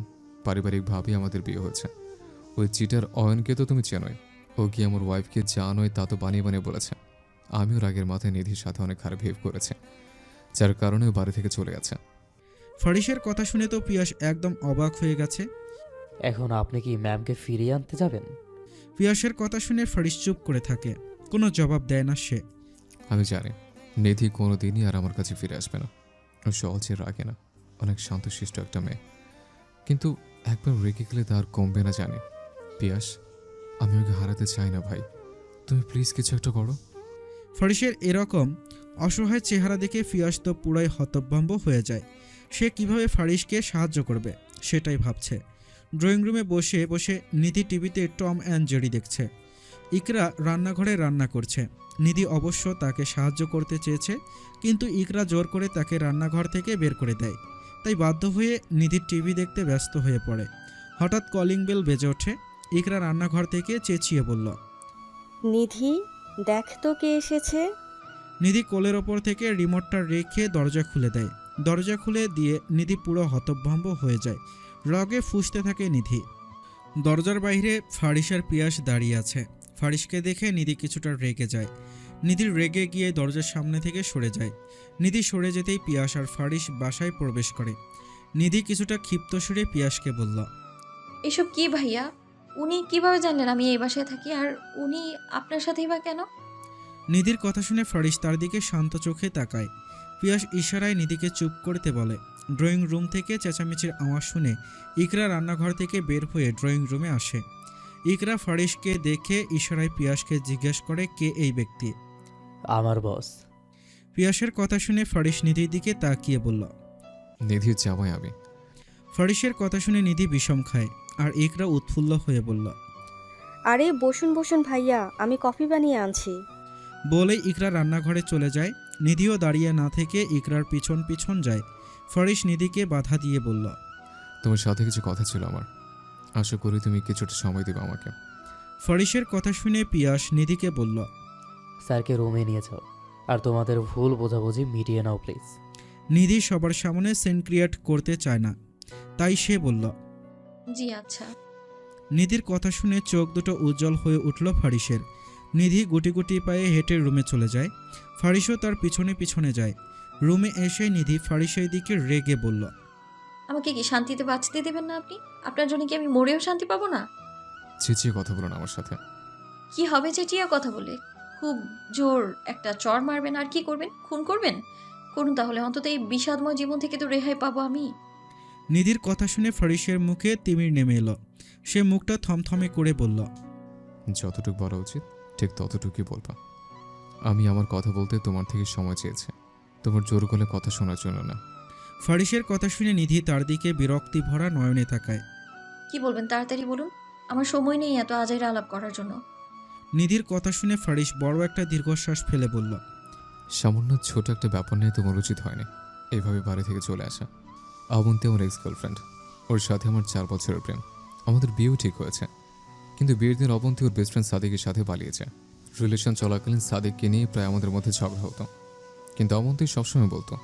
পারিবারিকভাবেই আমাদের বিয়ে হয়েছে। ওই চিটার অয়নকে তো তুমি চেনোই। ও কি আমার ওয়াইফকে যা নয় তা তো বানিয়ে বানিয়ে বলেছে। আমিও রাগের মাথায় নিধির সাথে অনেক খারাপ বিহেভ করেছে, যার কারণে ও বাড়ি থেকে চলে গেছে। ফারিসের কথা শুনে তো পিয়াস একদম অবাক হয়ে গেছে। এখন আপনি কি ম্যামকে ফিরিয়ে আনতে যাবেন? পিয়াসের কথা শুনে ফারিস চুপ করে থাকে, কোনো জবাব দেয় না সে। আমি জানি নিধি কোনো দিনই আর আমার কাছে ফিরে আসবে না। ও সহজে রাগে না, অনেক শান্তশিষ্ট একটা মেয়ে। কিন্তু একবার রেগে গেলে তার কমবে না জানি। পিয়াস, আমি ওকে হারাতে চাই না ভাই, তুমি প্লিজ কিছু একটা করো। ফারিসের এরকম অসহায় চেহারা দেখে পিয়াস তো পুরাই হতভম্ব হয়ে যায়। সে কিভাবে ফারিসকে সাহায্য করবে সেটাই ভাবছে। ড্রয়িং রুমে বসে বসে নিধি টিভিতে টম অ্যান্ড জেরি দেখছে। ইকরা রান্নাঘরে রান্না করছে। নিধি অবশ্য তাকে সাহায্য করতে চেয়েছে, কিন্তু ইকরা জোর করে তাকে রান্নাঘর থেকে বের করে দেয়। তাই বাধ্য হয়ে নিধির টিভি দেখতে ব্যস্ত হয়ে পড়ে। হঠাৎ কলিং বেল বেজে ওঠে। ইকরা রান্নাঘর থেকে চেঁচিয়ে বলল, নিধি, দেখ তো কে এসেছে। নিধি কোলের ওপর থেকে রিমোটটা রেখে দরজা খুলে দেয়। দরজা খুলে দিয়ে নিধি পুরো হতভম্ব হয়ে যায়। রাগে ফুঁসতে থাকে নিধি। দরজার বাইরে ফারিস আর পিয়াস দাঁড়িয়ে আছে। ফারিসকে দেখে নিধি কিছুটা রেগে যায়। নিধির রেগে গিয়ে দরজার সামনে থেকে সরে যায়। নিধি সরে যেতেই পিয়াস আর ফারিস বাসায় প্রবেশ করে। নিধি কিছুটা ক্ষিপ্ত সুরে পিয়াসকে বলল, এসব কি ভাইয়া? উনি কিভাবে জানলেন আমি এই বাসায় থাকি, আর উনি আপনার সাথেই বা কেন? নিধির কথা শুনে ফারিস তার দিকে শান্ত চোখে তাকায়। পিয়াস ইশারায় নিধিকে চুপ করতে বলে। ড্রয়িং রুম থেকে চেঁচামেচির আওয়াজ শুনে ইকরা রান্নাঘর থেকে বের হয়ে ড্রয়িং রুমে আসে। ইকরা ফারিসকে দেখে ইশারায় পিয়াসকে জিজ্ঞেস করে, কে এই ব্যক্তি? আমার বস। পিয়াসের কথা শুনে ফারিস নিধির দিকে তাকিয়ে বলল, নিধির জামাই আমি। ফারিসের কথা শুনে নিধি বিষম খায় আর ইকরা উৎফুল্ল হয়ে বলল, আরে বসুন বসুন ভাইয়া, আমি কফি বানিয়ে আনছি। বলেই ইকরা রান্নাঘরে চলে যায়। নিধিও দাঁড়িয়ে না থেকে ইকরার পিছন পিছন যায়। ফারিস নিধিকে বাধা দিয়ে বলল, তোমার সাথে কিছু কথা ছিল আমার, আশা করি তুমি কিছুটা সময় দেবে আমাকে। ফারিসের কথা শুনে পিয়াস নিধিকে বলল। স্যারকে রুমে নিয়ে যাও আর তোমাদের ভুল বোঝাবুঝি মিটিয়ে নাও প্লিজ। নিধি সবার সামনে সিন ক্রিয়েট করতে চায় না, তাই সে বলল। জি আচ্ছা। নিধির কথা শুনে চোখ দুটো উজ্জ্বল হয়ে উঠল ফারিসের। নিধি গুটি গুটি পায়ে হেঁটে রুমে চলে যায়। ফারিসও তার পিছনে পিছনে যায়। রুমে এসে নিধি ফারিসের দিকে রেগে বলল। আমাকে কি শান্তিতে বাঁচতে দেবেন না আপনি? আপনার জন্য কি আমি মরেও শান্তি পাবো না? চেঁচিয়ে কথা বলো না আমার সাথে। কি হবে চেটিয়া কথা বলে? খুব জোর একটা চড় মারবেন আর কি করবেন? খুন করবেন? করুন তাহলে, অন্তত এই বিষাদময় জীবন থেকে তো রেহাই পাবো আমি। নিধির কথা শুনে ফারিসের মুখে তিমির নেমে এলো। সে মুখটা থমথমে করে বলল। যতটুকু বলা উচিত ঠিক ততটুকুই বলবা। আমি আমার কথা বলতে তোমার থেকে সময় চেয়েছি, তোমার জোর গলে কথা শোনার জন্য না। ফারিসের কথা শুনে নিধি তার দিকে বিরক্তি ভরা নয়নে তাকায়। কি বলবেন তাড়াতাড়ি বলুন, আমার সময় নেই এত আজাইরা আলাপ করার জন্য। নিধির কথা শুনে ফারিস বড় একটা দীর্ঘশ্বাস ফেলে বলল। সামান্য ছোট একটা ব্যাপার নিয়ে তোমার উচিত হয়নি এইভাবে বাড়ি থেকে চলে আসা। অবন্তী আমার এক্স গার্লফ্রেন্ড, ওর সাথে আমার 4 বছরের প্রেম। আমাদের বিয়েও ঠিক হয়েছে, কিন্তু বিয়ের দিন অবন্তী ওর বেস্ট ফ্রেন্ড সাদিকের সাথে পালিয়েছে। রিলেশন চলাকালীন সাদিককে নিয়ে প্রায় আমাদের মধ্যে ঝগড়া হতো, কিন্তু অবন্তী সবসময় বলতো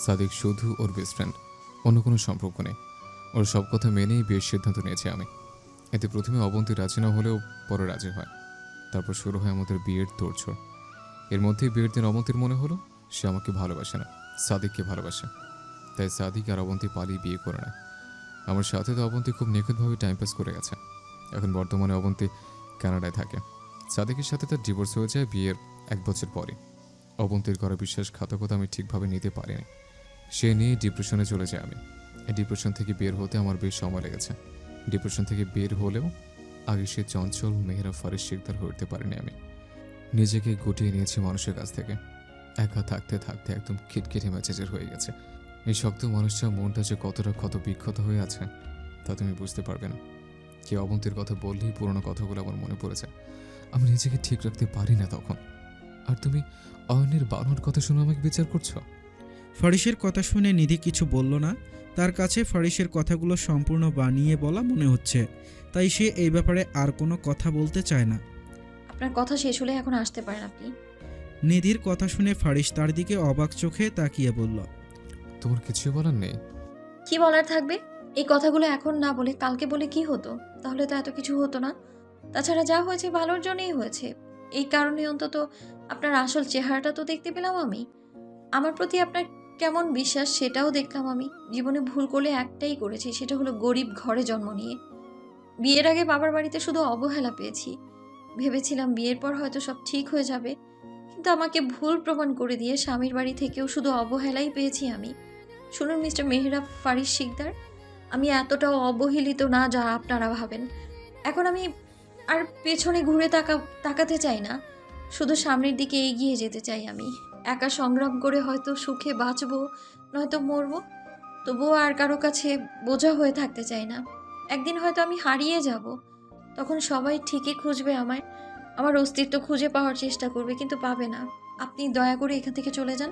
সাদিক শুধু ওর বেস্ট ফ্রেন্ড, অন্য কোনো সম্পর্ক নেই। ওর সব কথা মেনেই বিয়ের সিদ্ধান্ত নিয়েছি আমি। এতে প্রথমে অবন্তী রাজি না হলেও পরে রাজি হয়। তারপর শুরু হয় আমাদের বিয়ের তোড়জোড়। এর মধ্যেই বিয়ের দিন অবন্তীর মনে হলো সে আমাকে ভালোবাসে না, সাদিককে ভালোবাসে। তাই সাদিক আর অবন্তী পালিয়ে বিয়ে করে নেয়। আমার সাথে তো অবন্তী খুব নিখুঁতভাবে টাইম পাস করে গেছে। এখন বর্তমানে অবন্তী কানাডায় থাকে। সাদিকের সাথে তার ডিভোর্স হয়ে যায় বিয়ের 1 বছর পরে। অবন্তীর করা বিশ্বাসঘাতকতা আমি ঠিকভাবে নিতে পারিনি। সে নিয়ে ডিপ্রেশনে চলে যায় আমি। এই ডিপ্রেশন থেকে বের হতে আমার বেশ সময় লেগেছে। ডিপ্রেশন থেকে বের হলেও আগে সে চঞ্চল মেহেরা ফারিস শিকদার হয়ে উঠতে পারিনি আমি। নিজেকে গুটিয়ে নিয়েছি মানুষের কাছ থেকে। একা থাকতে থাকতে একদম খিটখিটে মেজাজের হয়ে গেছে। এই শক্ত মানুষটার মনটা যে কতটা ক্ষত বিক্ষত হয়ে আছে তা তুমি বুঝতে পারবে না। কে অবন্তীর কথা বললেই পুরোনো কথাগুলো আমার মনে পড়ে যায়। আমি নিজেকে ঠিক রাখতে পারি না তখন। আর তুমি অয়নের বানোর কথা শুনে আমাকে বিচার করছো? ফারিসের কথা শুনে নিধি কিছু বলল না। তার কাছে ফারিসের কথাগুলো সম্পূর্ণ বানিয়ে বলা মনে হচ্ছে, তাই সে এই ব্যাপারে আর কোনো কথা বলতে চায় না। আপনার কথা শেষ হলে এখন আসতে পারেন আপনি। নিধির কথা শুনে ফারিস তার দিকে অবাক চোখে তাকিয়ে বলল। তোমার কিছু বলার নেই? কি বলার থাকবে? এই কথাগুলো এখন না বলে কালকে বলে কি হতো? তাহলে তো এত কিছু হতো না। তাছাড়া যা হয়েছে ভালোর জন্যই হয়েছে। এই কারণে অন্তত আপনার আসল চেহারাটা তো দেখতে পেলাম আমি। আমার প্রতি আপনার কেমন বিশ্বাস সেটাও দেখলাম আমি। জীবনে ভুল করলে একটাই করেছি, সেটা হলো গরিব ঘরে জন্ম নিয়ে। বিয়ের আগে বাবার বাড়িতে শুধু অবহেলা পেয়েছি। ভেবেছিলাম বিয়ের পর হয়তো সব ঠিক হয়ে যাবে, কিন্তু আমাকে ভুল প্রমাণ করে দিয়ে স্বামীর বাড়ি থেকেও শুধু অবহেলাই পেয়েছি আমি। শুনুন মিস্টার মেহরা ফারিস শিকদার, আমি এতটাও অবহেলিত না যা আপনারা ভাবেন। এখন আমি আর পেছনে ঘুরে তাকাতে চাই না, শুধু সামনের দিকে এগিয়ে যেতে চাই আমি। একা সংগ্রাম করে হয়তো সুখে বাঁচবো, নয়তো মরবো, তবুও আর কারো কাছে বোঝা হয়ে থাকতে চাই না। একদিন হয়তো আমি হারিয়ে যাব, তখন সবাই ঠিকই খুঁজবে আমায়, আমার অস্তিত্ব খুঁজে পাওয়ার চেষ্টা করবে, কিন্তু পাবে না। আপনি দয়া করে এখান থেকে চলে যান।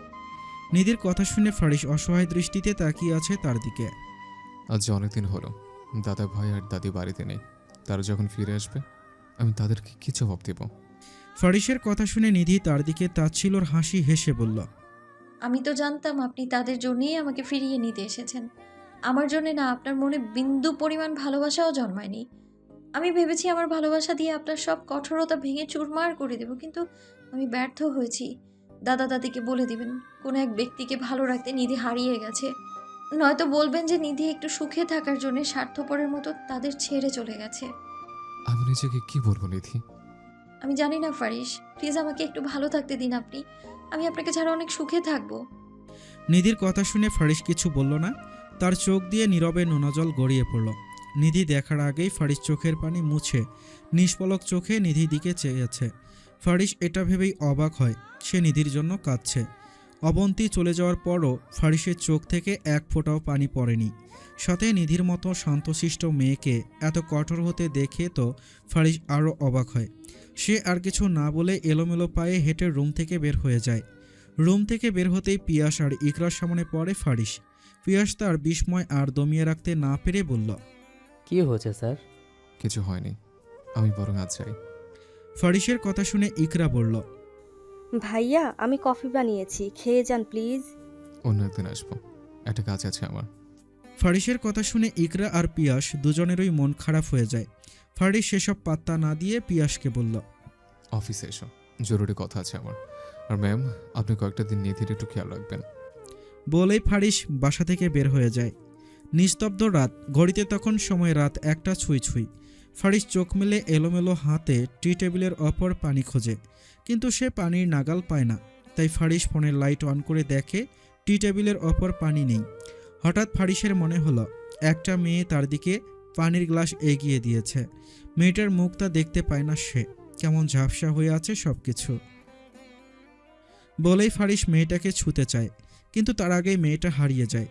নিধির কথা শুনে ফারিস অসহায় দৃষ্টিতে তাকিয়ে আছে তার দিকে। আজ অনেকদিন হলো দাদা ভাই আর দাদি বাড়িতে নেই। তারা যখন ফিরে আসবে আমি তাদেরকে কি জবাব দেব? ফারিসের কথা শুনে নিধি তার দিকে তাচ্ছিলর হাসি হেসে বলল। আমি তো জানতাম আপনি তাদের জন্যই আমাকে ফিরিয়ে নিতে এসেছেন, আমার জন্যে না। আপনার মনে বিন্দু পরিমাণ ভালোবাসাও জন্মায়নি। আমি ভেবেছি আমার ভালোবাসা দিয়ে আপনার সব কঠোরতা ভেঙে চুরমার করে দেব, কিন্তু আমি ব্যর্থ হয়েছি। দাদা দাদিকে বলে দিবেন কোনো এক ব্যক্তিকে ভালো রাখতে নিধি হারিয়ে গেছে, নয়তো বলবেন যে নিধি একটু সুখে থাকার জন্য স্বার্থপরের মতো তাদের ছেড়ে চলে গেছে। আমি নিজেকে কি বলবো নিধি? আমি জানি না ফারিস, প্লিজ আমাকে একটু ভালো থাকতে দিন আপনি। আমি আপনাকে ছাড়া অনেক সুখে থাকবো। নিধির কথা শুনে ফারিস কিছু বলল না। তার চোখ দিয়ে নীরবে নোনা জল গড়িয়ে পড়ল। নিধি দেখার আগেই ফারিস চোখের পানি মুছে নিষ্পলক চোখে নিধির দিকে চেয়েছে। ফারিস এটা ভেবেই অবাক হয় সে নিধির জন্য কাঁদছে। অবন্তী চলে যাওয়ার পরও ফারিসের চোখ থেকে এক ফোঁটাও পানি পড়েনি। সাথে নিধির মতো শান্তশিষ্ট মেয়েকে এত কঠোর হতে দেখে তো ফারিস আরও অবাক হয়। সে আর কিছু না বলে এলোমেলো পায়ে হেঁটে রুম থেকে বের হয়ে যায়। রুম থেকে বের হতেই পিয়াস আর ইকরার সামনে পড়ে ফারিস। পিয়াস তার বিস্ময় আর দমিয়ে রাখতে না পেরে বলল। কি হয়েছে স্যার? কিছু হয়নি, আমি বরং আজ যাই। ফারিসের কথা শুনে ইকরা বলল, ভাইয়া আমি কফি বানিয়েছি, খেয়ে যান প্লিজ। অন্য একদিন আসবো, একটা কাজ আছে আমার। ফারিসের কথা শুনে ইকরা আর পিয়াস দুজনেরই মন খারাপ হয়ে যায়। ফারিস সেসব পাত্তা না দিয়ে পিয়াসকে বলল, অফিসে এসো, জরুরি কথা আছে আমার। আর ম্যাম, আপনি কয়েকটা দিন নিধির একটু খেয়াল রাখবেন। বলেই ফারিস বাসা থেকে বের হয়ে যায়। নিস্তব্ধ রাত, ঘড়িতে তখন সময় রাত 1টা ছুঁই ছুঁই। ফারিস চোখ মেলে এলোমেলো হাতে টি টেবিলের অপর পানি খোঁজে, কিন্তু সে পানির নাগাল পায় না। তাই ফারিস ফোনের লাইট অন করে দেখে টি টেবিলের অপর পানি নেই। হঠাৎ ফারিসের মনে হলো একটা মেয়ে তার দিকে পানির গ্লাস এগিয়ে দিয়েছে। মেয়েটার মুখটা দেখতে পায় না সে, কেমন ঝাপসা হয়ে আছে সব কিছু। বলেই ফারিস মেয়েটাকে ছুঁতে চায়, কিন্তু তার আগেই মেয়েটা হারিয়ে যায়।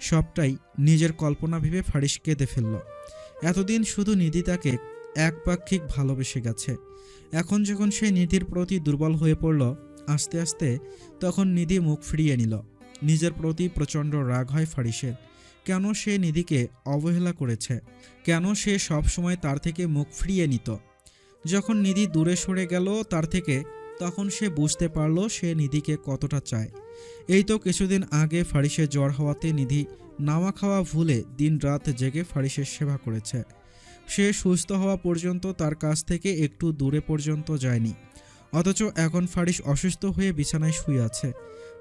সবটাই নিজের কল্পনা ভেবে ফারিস কেঁদে ফেলল। এতদিন শুধু নিধি তাকে একপাক্ষিক ভালোবেসে গেছে। এখন যখন সে নিধির প্রতি দুর্বল হয়ে পড়ল আস্তে আস্তে, তখন নিধি মুখ ফিরিয়ে নিল। নিজের প্রতি প্রচণ্ড রাগ হয় ফারিসের। কেন সে নিধিকে অবহেলা করেছে? কেন সে সবসময় তার থেকে মুখ ফিরিয়ে নিত? যখন নিধি দূরে সরে গেল তার থেকে, তখন সে বুঝতে পারল সে নিধিকে কতটা চায়। এই তো কিছুদিন আগে ফারিসের জ্বর হওয়াতে নিধি নাওয়া খাওয়া ভুলে দিনরাত জেগে ফারিসের সেবা করেছে। সে সুস্থ হওয়া পর্যন্ত তার কাছ থেকে একটু দূরে পর্যন্ত যায়নি। অথচ এখন ফারিস অসুস্থ হয়ে বিছানায় শুয়ে আছে।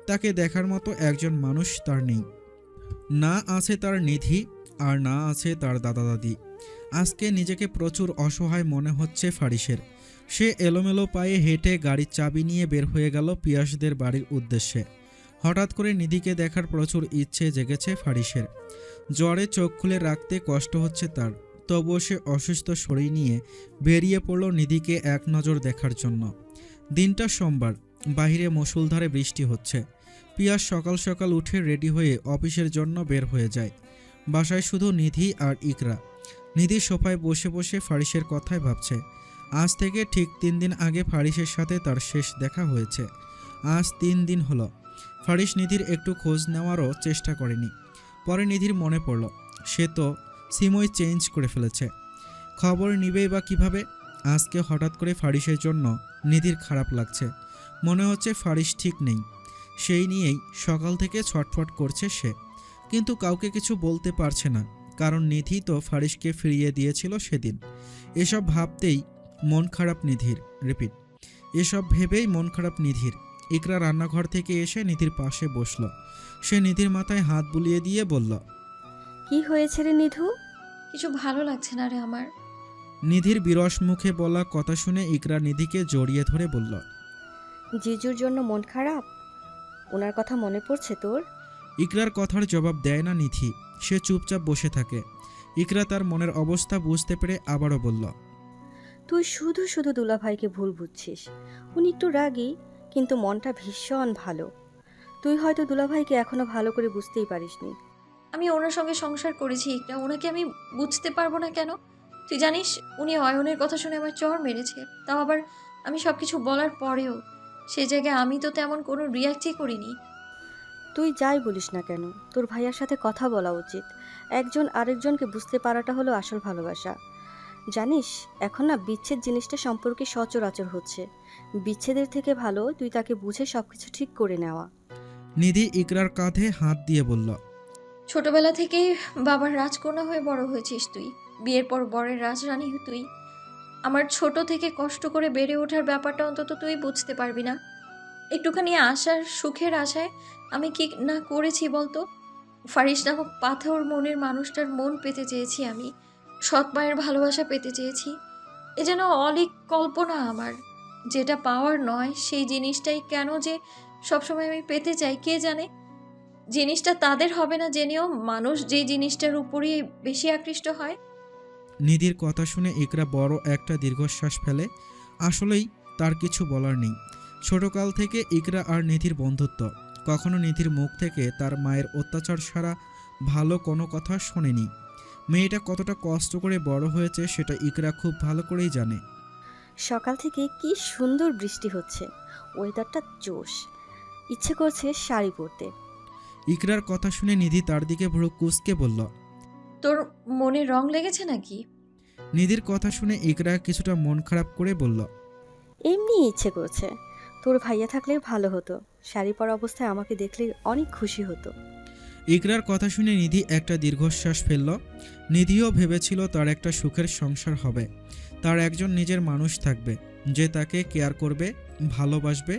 তাকে দেখার মতো একজন মানুষ তার নেই। না আছে তার নিধি, আর না আছে তার দাদা দাদি। আজকে নিজেকে প্রচুর অসহায় মনে হচ্ছে ফারিসের। সে এলোমেলো পায়ে হেঁটে গাড়ির চাবি নিয়ে বের হয়ে গেল পিয়াসদের বাড়ির উদ্দেশ্যে। হঠাৎ করে নিধিকে দেখার প্রচুর ইচ্ছে জেগেছে ফারিসের। জ্বরে চোখ খুলে রাখতে কষ্ট হচ্ছে তার, তবুও সে অসুস্থ শরীর নিয়ে বেরিয়ে পড়ল নিধিকে এক নজর দেখার জন্য। দিনটা সোমবার, বাহিরে মুষলধারে বৃষ্টি হচ্ছে। পিয়াস সকাল সকাল উঠে রেডি হয়ে অফিসের জন্য বের হয়ে যায়। বাসায় শুধু নিধি আর ইকরা। নিধি সোফায় বসে বসে ফারিসের কথাই ভাবছে। আজ থেকে ঠিক 3 দিন আগে ফারিসের সাথে তার শেষ দেখা হয়েছে। আজ 3 দিন হলো। ফারিস নিধির একটু খোঁজ নেওয়ারও চেষ্টা করেনি। পরে নিধির মনে পড়ল সে তো সিমই চেঞ্জ করে ফেলেছে। খবর নিবেই বা কীভাবে? আজকে হঠাৎ করে ফারিসের জন্য নিধির খারাপ লাগছে। মনে হচ্ছে ফারিস ঠিক নেই। সেই নিয়েই সকাল থেকে ছটফট করছে সে, কিন্তু কাউকে কিছু বলতে পারছে না, কারণ নিধি তো ফারিসকে ফিরিয়ে দিয়েছিল সেদিন। এসব ভাবতেই মন খারাপ নিধির। এসব ভেবেই মন খারাপ নিধির। ইকরা রান্নাঘর থেকে এসে নিধির পাশে বসল। সে নিধির মাথায় হাত বুলিয়ে দিয়ে বলল, কি হয়েছে রে নিধু? কিছু ভালো লাগছে না রে আমার। নিধির বিরস মুখে বলা কথা শুনে ইকরা নিধিকে জড়িয়ে ধরে বলল, জিজুর জন্য মন খারাপ? ওনার কথা মনে পড়ছে তোর? ইকরার কথার জবাব দেয় না নিধি। সে চুপচাপ বসে থাকে। ইকরা তার মনের অবস্থা বুঝতে পেরে আবারও বলল, তুই শুধু শুধু দুলাভাইকে ভুল বুঝছিস। উনি একটু রাগী, কিন্তু মনটা ভীষণ ভালো। তুই হয়তো দুলাভাইকে এখনো ভালো করে বুঝতেই পারিসনি। আমি ওনার সঙ্গে সংসার করেছি, একটা ওনাকে আমি বুঝতে পারবো না কেন? তুই জানিস উনি অয়নের কথা শুনে আমার চড় মেরেছে, তাও আবার আমি সব কিছু বলার পরেও। সে জায়গায় আমি তো তেমন কোনো রিয়াক্টই করিনি। তুই যাই বলিস না কেন, তোর ভাইয়ার সাথে কথা বলা উচিত। একজন আরেকজনকে বুঝতে পারাটা হলো আসল ভালোবাসা। জানিস এখন না বিচ্ছেদ জিনিসটা সম্পর্কে সচরাচর হচ্ছে। বিচ্ছেদের থেকে ভালো তুই তাকে বুঝে সবকিছু ঠিক করে নেওয়া। নিধি ইকরার কাঁধে হাত দিয়ে বলল, ছোটবেলা থেকেই বাবার রাজকন্যা হয়ে বড় হয়েছিস তুই। বিয়ের পর বরের রাজরানী তুই। আমার ছোট থেকে কষ্ট করে বেড়ে ওঠার ব্যাপারটা অন্তত তুই বুঝতে পারবি না। একটুখানি আশার সুখের আশায় আমি কি না করেছি বলতো? ফারিস নামক পাথর মনের মানুষটার মন পেতে চেয়েছি আমি, সৎ মায়ের ভালোবাসা পেতে চেয়েছি। এ যেন অলিক কল্পনা আমার। যেটা পাওয়ার নয় সেই জিনিসটাই কেন যে সবসময় আমি পেতে চাই কে জানে। জিনিসটা তাদের হবে না জেনেও মানুষ যে জিনিসটার উপরই বেশি আকৃষ্ট হয়। নিধির কথা শুনে ইকরা বড় একটা দীর্ঘশ্বাস ফেলে। আসলেই তার কিছু বলার নেই। ছোটকাল থেকে ইকরা আর নিধির বন্ধুত্ব। কখনো নিধির মুখ থেকে তার মায়ের অত্যাচার ছাড়া ভালো কোনো কথা শোনেনি। মেয়েটা কতটা কষ্ট করে বড় হয়েছে সেটা ইকরা খুব ভালো করেই জানে। সকাল থেকে কি সুন্দর বৃষ্টি হচ্ছে, ওয়েদারটা জোশ। ইচ্ছে করছে শাড়ি পরতে। ইকরার কথা শুনে নিধি তার দিকে ভ্রু কুঁচকে বলল, তোর মনে রং লেগেছে নাকি? নিধির কথা শুনে ইকরা কিছুটা মন খারাপ করে বলল, এমনি ইচ্ছে করছে। তোর ভাইয়া থাকলে ভালো হতো, শাড়ি পরা অবস্থায় আমাকে দেখলে অনেক খুশি হতো। ইকরার কথা শুনে নিধি একটা দীর্ঘশ্বাস ফেলল। নিধিও ভেবেছিল তার একটা সুখের সংসার হবে, তার একজন নিজের মানুষ থাকবে যে তাকে কেয়ার করবে, ভালোবাসবে,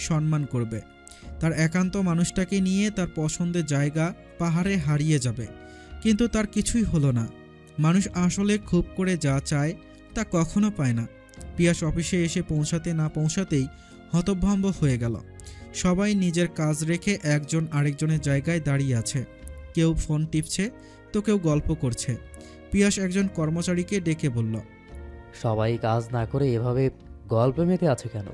সম্মান করবে। তার একান্ত মানুষটাকে নিয়ে তার পছন্দের জায়গা পাহাড়ে হারিয়ে যাবে, কিন্তু তার কিছুই হলো না। মানুষ আসলে খুব করে যা চায় তা কখনো পায় না। পিয়াস অফিসে এসে পৌঁছাতে না পৌঁছাতেই হতভম্ব হয়ে গেল। সবাই নিজের কাজ রেখে একজন আরেকজনের জায়গায় দাঁড়িয়ে আছে। কেউ ফোন টিপছে তো কেউ গল্প করছে। পিয়াস একজন কর্মচারীকে ডেকে বলল, সবাই কাজ না করে এভাবে গল্পে মেতে আছে কেন?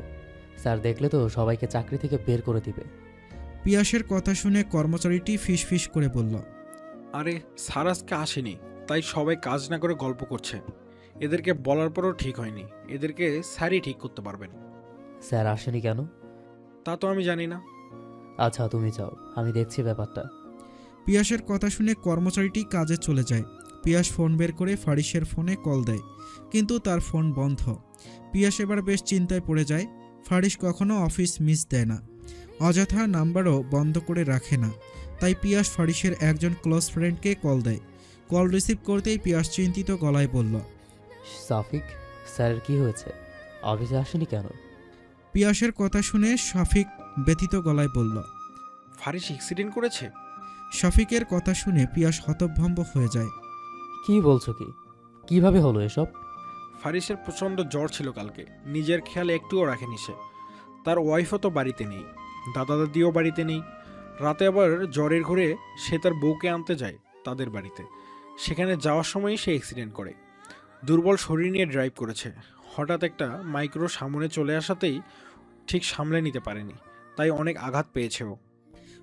স্যার দেখলে তো সবাইকে চাকরি থেকে বের করে দিবে। পিয়াসের কথা শুনে কর্মচারীটি ফিসফিস করে বলল, আরে স্যার আজকে আসেনি, তাই সবাই কাজ না করে গল্প করছে। এদেরকে বলার পরও ঠিক হয়নি, এদেরকে স্যারই ঠিক করতে পারবেন। স্যার আসেনি কেন? তা তো আমি জানি না। আচ্ছা তুমি যাও, আমি দেখছি ব্যাপারটা। পিয়াসের কথা শুনে কর্মচারীটি কাজে চলে যায়। পিয়াস ফোন বের করে ফারিসের ফোনে কল দেয়, কিন্তু তার ফোন বন্ধ। পিয়াস এবার বেশ চিন্তায় পড়ে যায়। ফারিস কখনো অফিস মিস দেয় না, অযথা নাম্বারও বন্ধ করে রাখে না। তাই পিয়াস ফারিসের একজন ক্লোজ ফ্রেন্ডকে কল দেয়। কল রিসিভ করতেই পিয়াস চিন্তিত গলায় বলল, সাফিক, স্যারের কি হয়েছে? অফিসে আসেনি কেন? পিয়াসের কথা শুনে শফিক ব্যথিত গলায় বলল। ফারিস অ্যাক্সিডেন্ট করেছে? শফিকের কথা শুনে পিয়াস হতভম্ব হয়ে যায়। কি বলছো কি? কিভাবে হলো এসব? ফারিসের প্রচণ্ড জ্বর ছিল কালকে, নিজের খেয়াল একটুও রাখেনি সে। তার ওয়াইফও তো বাড়িতে নেই, দাদা দাদিও বাড়িতে নেই। রাতে আবার জ্বরের ঘরে সে তার বউকে আনতে যায় তাদের বাড়িতে। সেখানে যাওয়ার সময়ই সে অ্যাক্সিডেন্ট করে। দুর্বল শরীর নিয়ে ড্রাইভ করেছে। হঠাৎ একটা মাইক্রো সামনে চলে আসাতেই ঠিক সামলে নিতে পারেনি, তাই অনেক আঘাত পেয়েছে ও।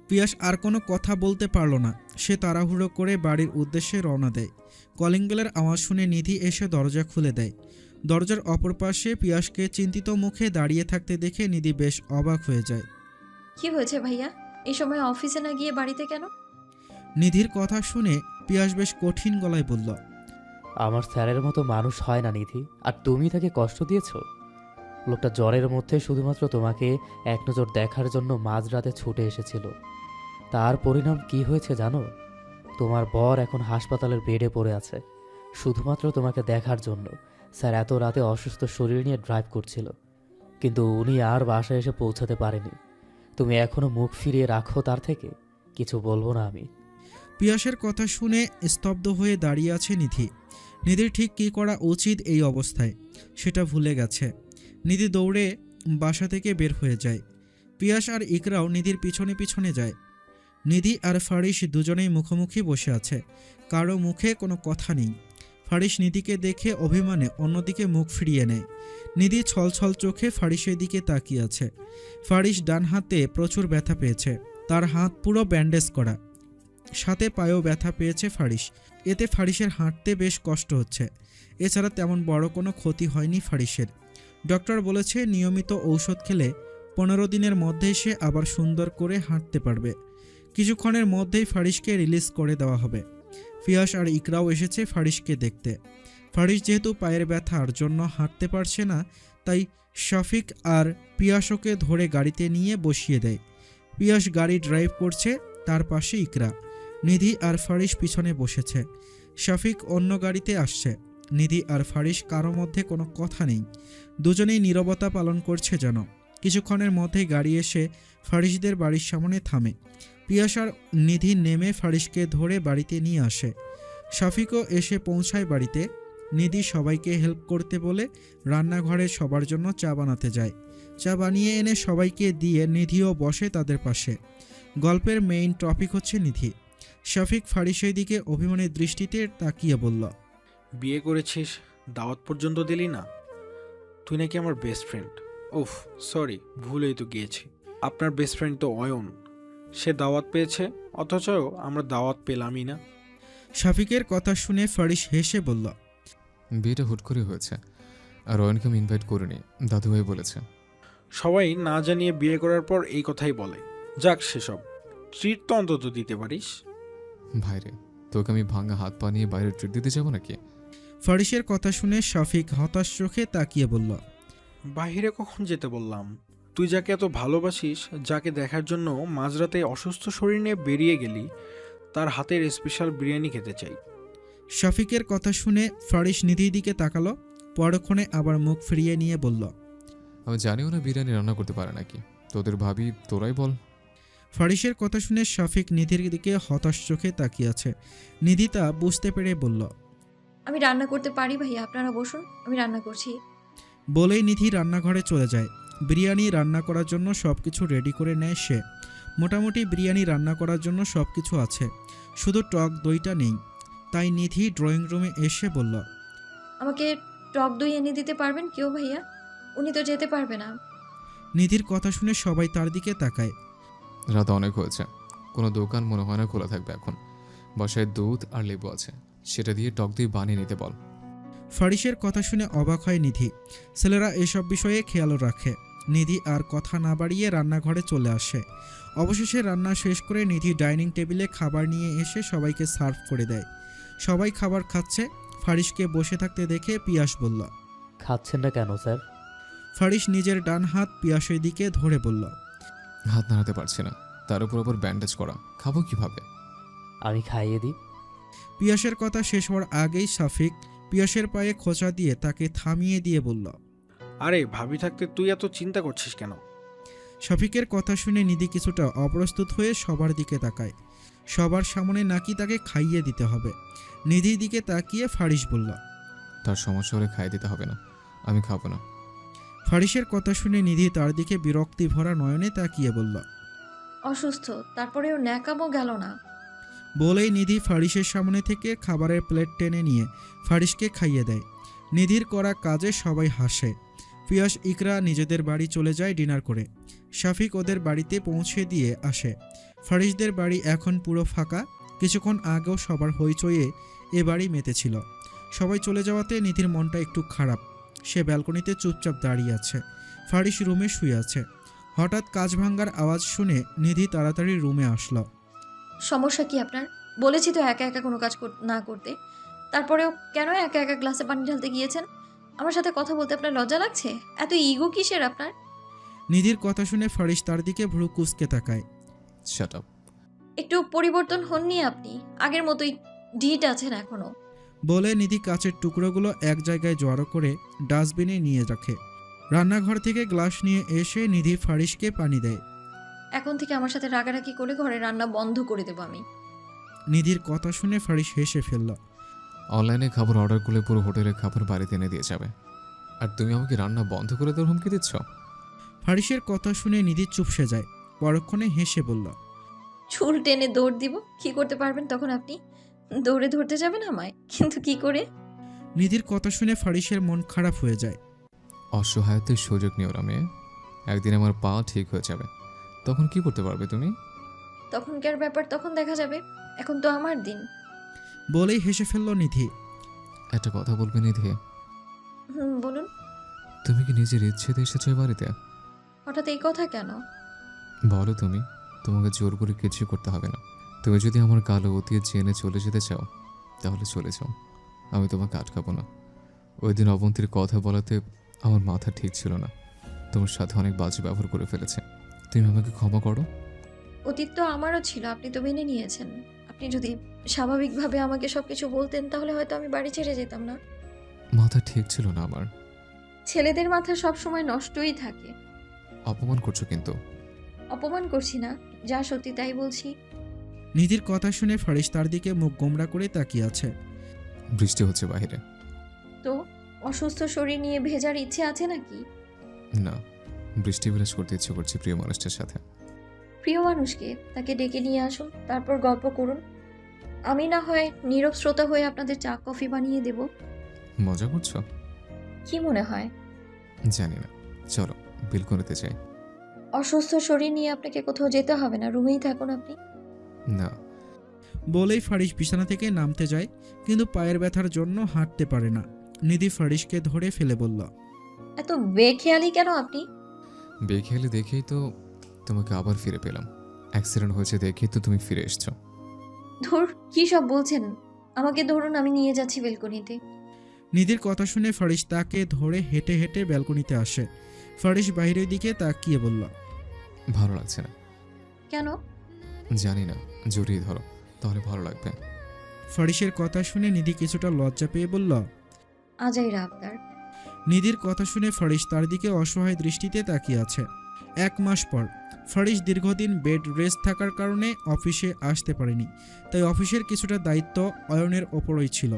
পিয়াস আর কোনো কথা বলতে পারল না। সে তাড়াহুড়ো করে বাড়ির উদ্দেশ্যে রওনা দেয়। কলিং বেলের আওয়াজ শুনে নিধি এসে দরজা খুলে দেয়। দরজার অপর পাশে পিয়াসকে চিন্তিত মুখে দাঁড়িয়ে থাকতে দেখে নিধি বেশ অবাক হয়ে যায়। কি হয়েছে ভাইয়া? এই সময় অফিসে না গিয়ে বাড়িতে কেন? নিধির কথা শুনে পিয়াস বেশ কঠিন গলায় বলল, আমার স্যারের মতো মানুষ হয় না নিধি, আর তুমি তাকে কষ্ট দিয়েছো। লোকটা জ্বরের মধ্যে শুধুমাত্র তোমাকে এক নজর দেখার জন্য মাঝরাতে ছুটে এসেছিল। তার পরিণাম কি হয়েছে জানো? তোমার বর এখন হাসপাতালের বেডে পড়ে আছে, শুধুমাত্র তোমাকে দেখার জন্য। স্যার এত রাতে অসুস্থ শরীর নিয়ে ড্রাইভ করছিল, কিন্তু উনি আর বাসায় এসে পৌঁছাতে পারেনি। তুমি এখনো মুখ ফিরিয়ে রাখো তার থেকে। কিছু বলবো না আমি। পিয়াসের কথা শুনে স্তব্ধ হয়ে দাঁড়িয়ে আছে নিধি। নিধির ঠিক কী করা উচিত এই অবস্থায় সেটা ভুলে গেছে। নিধি দৌড়ে বাসা থেকে বের হয়ে যায়। পিয়াস আর ইকরাও নিধির পিছনে পিছনে যায়। নিধি আর ফারিস দুজনেই মুখোমুখি বসে আছে, কারো মুখে কোনো কথা নেই। ফারিস নিধিকে দেখে অভিমানে অন্যদিকে মুখ ফিরিয়ে নেয়। নিধি ছলছল চোখে ফারিসের দিকে তাকিয়ে আছে। ফারিস ডান হাতে প্রচুর ব্যথা পেয়েছে, তার হাত পুরো ব্যান্ডেজ করা। সাথে পায়েও ব্যথা পেয়েছে ফারিস, এতে ফারিসের হাঁটতে বেশ কষ্ট হচ্ছে। এছাড়া তেমন বড় কোনো ক্ষতি হয়নি ফারিসের। ডক্টর বলেছে নিয়মিত ঔষধ খেলে 15 দিনের মধ্যেই সে আবার সুন্দর করে হাঁটতে পারবে। কিছুক্ষণের মধ্যেই ফারিসকে রিলিজ করে দেওয়া হবে। পিয়াস আর ইকরাও এসেছে ফারিসকে দেখতে। ফারিস যেহেতু পায়ের ব্যথার জন্য হাঁটতে পারছে না, তাই শফিক আর পিয়াসকে ধরে গাড়িতে নিয়ে বসিয়ে দেয়। পিয়াস গাড়ি ড্রাইভ করছে, তার পাশে ইকরা। নিধি আর ফারিস পিছনে বসেছে। শফিক অন্য গাড়িতে আসছে। নিধি আর ফারিস কারো মধ্যে কোনো কথা নেই, দুজনেই নীরবতা পালন করছে যেন। কিছুক্ষণের মধ্যেই গাড়ি এসে ফারিসদের বাড়ির সামনে থামে। পিয়াস আর নিধি নেমে ফারিসকে ধরে বাড়িতে নিয়ে আসে। শফিকও এসে পৌঁছায় বাড়িতে। নিধি সবাইকে হেল্প করতে বলে রান্নাঘরে সবার জন্য চা বানাতে যায়। চা বানিয়ে এনে সবাইকে দিয়ে নিধিও বসে তাদের পাশে। গল্পের মেইন টপিক হচ্ছে নিধি। শফিক ফারিসের দিকে অভিমানের দৃষ্টিতে তাকিয়ে বলল, বিয়ে করেছিস, দাওয়াত পর্যন্ত দিলি না? তুই নাকি আমার বেস্ট ফ্রেন্ড। উফ সরি, ভুলেই তো গিয়েছি। আপনার বেস্ট ফ্রেন্ড তো অয়ন, সে দাওয়াত পেয়েছে, অথচ আমরা দাওয়াত পেলামই না। শফিকের কথা শুনে ফারিস হেসে বলল, বিয়েটা হুট করে হয়েছে, আর অয়নকে আমি ইনভাইট করিনি, দাদুভাই বলেছে। সবাই না জানিয়ে বিয়ে করার পর এই কথাই বলে। যাক সেসব, ট্রিট তো অন্তত দিতে পারিস। ভাইরে, তোকে আমি ভাঙা হাত পা নিয়ে বাইরে ট্রিট দিতে যাবো নাকি? ফারিসের কথা শুনে শফিক হতাশ চোখে তাকিয়ে বলল, বাইরে কখন যেতে বললাম? তুই যাকে এত ভালোবাসিস, যাকে দেখার জন্য মাঝরাতে অসুস্থ শরীর নিয়ে বেরিয়ে গেলি, তার হাতের স্পেশাল বিরিয়ানি খেতে চাই। শফিকের কথা শুনে ফারিস নিধির দিকে তাকালো, পরক্ষণে আবার মুখ ফিরিয়ে নিয়ে বলল, আমি জানিও না বিরিয়ানি রান্না করতে পারে নাকি, তোদের ভাবি তোরাই বল। ফারিসের কথা শুনে শফিক নিধির দিকে হতাশ চোখে তাকিয়ে আছে। নিধি তা বুঝতে পেরে বলল। আমি রান্না করতে পারি ভাইয়া, আপনারা বসুন, আমি রান্না করছি। বলেই নিধি রান্নাঘরে চলে যায়। বিরিয়ানি রান্না করার জন্য সব কিছু রেডি করে নেয় সে। মোটামুটি বিরিয়ানি রান্না করার জন্য সব কিছু আছে, শুধু টক দইটা নেই। তাই নিধি ড্রয়িং রুমে এসে বলল, আমাকে টক দই এনে দিতে পারবেন কেউ ভাইয়া? উনি তো যেতে পারবে না। নিধির কথা শুনে সবাই তার দিকে তাকায়। রাত অনেক হয়েছে, কোনো দোকান মনে হয় না খোলা থাকবে এখন। বাসায় দুধ আর লেবু আছে, সেটা দিয়ে টক দই বানিয়ে নিতে বল। ফারিসের কথা শুনে অবাক হয় নিধি। ছেলেরা এসব বিষয়ে খেয়াল রাখে। নিধি আর কথা না বাড়িয়ে রান্নাঘরে চলে আসে। অবশেষে রান্না শেষ করে নিধি ডাইনিং টেবিলে খাবার নিয়ে এসে সবাইকে সার্ভ করে দেয়। সবাই খাবার খাচ্ছে। ফারিসকে বসে থাকতে দেখে পিয়াস বলল। খাচ্ছেন না কেন স্যার? ফারিস নিজের ডান হাত পিয়াসের দিকে ধরে বলল, হাত নাড়াতে পারছি না, তার উপর আবার ব্যান্ডেজ করা, খাবো কিভাবে? আমি খাইয়ে দিই। পিয়াসের কথা শেষ হওয়ার আগেই শফিক পিয়াসের পায়ে খোঁচা দিয়ে তাকে থামিয়ে দিয়ে বলল। আরে ভাবি থাকতে তুই এত চিন্তা করছিস কেন? শফিকের কথা শুনে নিধি কিছুটা অপ্রস্তুত হয়ে সবার দিকে তাকায়। সবার সামনে নাকি তাকে খাইয়ে দিতে হবে। নিধির দিকে তাকিয়ে ফারিস বলল। তার সমস্যা হলে খাইয়ে দিতে হবে না, আমি খাবো না। ফারিসের কথা শুনে নিধি তার দিকে বিরক্তি ভরা নয়নে তাকিয়ে বলল। অসুস্থ, তারপরেও ন্যাকামো গেল না। বলেই নিধি ফারিসের সামনে থেকে খাবারের প্লেট টেনে নিয়ে ফারিসকে খাইয়ে দেয়। নিধির করা কাজে সবাই হাসে। পিয়াস ইকরা নিজেদের বাড়ি চলে যায় ডিনার করে। শফিক ওদের বাড়িতে পৌঁছে দিয়ে আসে। ফারিসদের বাড়ি এখন পুরো ফাঁকা। কিছুক্ষণ আগেও সবার হইচইয়ে এ বাড়ি মেতেছিল। সবাই চলে যাওয়াতে নিধির মনটা একটু খারাপ। সে ব্যালকনিতে চুপচাপ দাঁড়িয়ে আছে। ফারিস রুমে শুয়ে আছে। হঠাৎ কাঁচ ভাঙ্গার আওয়াজ শুনে নিধি তাড়াতাড়ি রুমে আসলো। সমস্যা কি আপনার? বলেছি তো একা একা কোনো কাজ না করতে। তারপরেও কেন একা একা গ্লাসে পানি ঢালতে গিয়েছেন? আমার সাথে কথা বলতে আপনার লজ্জা লাগছে? এত ইগো কিসের আপনার? নিধির কথা শুনে ফারিস তার দিকে ভ্রু কুঁচকে তাকায়। Shut up. একটু পরিবর্তন হননি আপনি, আগের মতোই ডিট আছেন এখনো। বলে নিধি কাচের টুকরোগুলো এক জায়গায় জড়ো করে ডাস্টবিনে নিয়ে রাখে। রান্নাঘর থেকে গ্লাস নিয়ে এসে নিধি ফারিসকে পানি দেয়। এখন থেকে আমার সাথে রাগারাগি করে ঘরে রান্না বন্ধ করে দেবো আমি। নিধির কথা শুনে ফারিস হেসে ফেলল। অনলাইনে খাবার অর্ডার করলে পুরো হোটেলের খাবার বাড়িতে এনে দিয়ে যাবে, আর তুমি আমাকে রান্না বন্ধ করে দেওয়ার হুমকি দিচ্ছ? ফারিসের কথা শুনে নিধি চুপসে যায়। পরক্ষণে হেসে বলল। চুল টেনে দৌড় দিব? কি করতে পারবেন তখন আপনি? দৌড়ে ধরতে যাবেন আমায়, কিন্তু কি করে? নিধির কথা শুনে ফারিসের মন খারাপ হয়ে যায়। অসহায়তার সুযোগ নিও না মেয়ে, একদিন আমার পা ঠিক হয়ে যাবে, তখন কি করতে পারবে তুমি? তখনকার ব্যাপার তখন দেখা যাবে, এখন তো আমার দিন। বলেই হেসে ফেলল নিধি। একটা কথা বলবে নিধি? বলুন। তুমি কি নিজের ইচ্ছেতে এসেছো এই বাড়িতে? হঠাৎ এই কথা কেন? বলো তুমি, তোমাকে জোর করে কিছু করতে হবে না। তুমি যদি আমার কালো অতীত জেনে চলে যেতে চাও তাহলে চলে যাও, আমি তোমাকে আটকাবো না। ওই দিন অবন্তীর কথা বলাতে আমার মাথা ঠিক ছিল না, তোমার সাথে অনেক বাজে ব্যবহার করে ফেলেছে, তুমি আমাকে ক্ষমা করো। অতীত তো আমারও ছিল, আপনি তো মেনে নিয়েছেন। আপনি যদি স্বাভাবিকভাবে আমাকে সবকিছু বলতেন তাহলে হয়তো আমি বাড়ি ছেড়ে যেতাম না। মাথা ঠিক ছিল না আমার। ছেলেদের মাথা সব সময় নষ্টই থাকে। অপমান করছো কিন্তু। অপমান করছি না, যা সত্যি তাই বলছি। নিধির কথা শুনে ফারিস তার দিকে মুখ গোমড়া করে তাকিয়ে আছে। বৃষ্টি হচ্ছে বাইরে। তো অসুস্থ শরীর নিয়ে ভেজার ইচ্ছে আছে নাকি? না, বৃষ্টি বিলাস করতে ইচ্ছে করছে প্রিয় মানুষটার সাথে। প্রিয় মানুষকে তাকে ডেকে নিয়ে আসুন, তারপর গল্প করুন। আমি না হয় নীরব শ্রোতা হয়ে আপনাদের চা কফি বানিয়ে দেব। মজা করছো? কি মনে হয়? জানি না, চলো বিল করতে চাই। অসুস্থ শরীর নিয়ে আপনাকে কোথাও যেতে হবে না, রুমেই থাকুন আপনি। না। বলেই ফারিস বিছানা থেকে নামতে যায়, কিন্তু পায়ের ব্যথার জন্য হাঁটতে পারে না। নিধি ফারিসকে ধরে ফেলে বলল। এত বেখেয়ালি কেন আপনি? বেখেয়ালি দেখেই তো তোমাকে আবার ফিরে পেলাম। অ্যাক্সিডেন্ট হয়েছে দেখেই তো তুমি ফিরে এসছো। ধুর, কি সব বলছেন? আমাকে ধরুন, আমি নিয়ে যাচ্ছি বেলকনিতে। নিধির কথা শুনে ফারিস তাকে ধরে হেঁটে হেঁটে ব্যালকনিতে আসে। ফারিস বাইরের দিকে তাকিয়ে বলল, ভালো লাগছে না। কেন? জানি না, জড়িয়ে ধরো, তাহলে ভালো লাগবে। ফারিসের কথা শুনে নিধি কিছুটা লজ্জা পেয়ে বলল। আজাইরা আবদার। নিধির কথা শুনে ফারিস তার দিকে অসহায় দৃষ্টিতে তাকিয়ে আছে। 1 মাস পর ফারিস দীর্ঘদিন বেড রেস্ট থাকার কারণে অফিসে আসতে পারেনি, তাই অফিসের কিছুটা দায়িত্ব অয়নের ওপরই ছিল।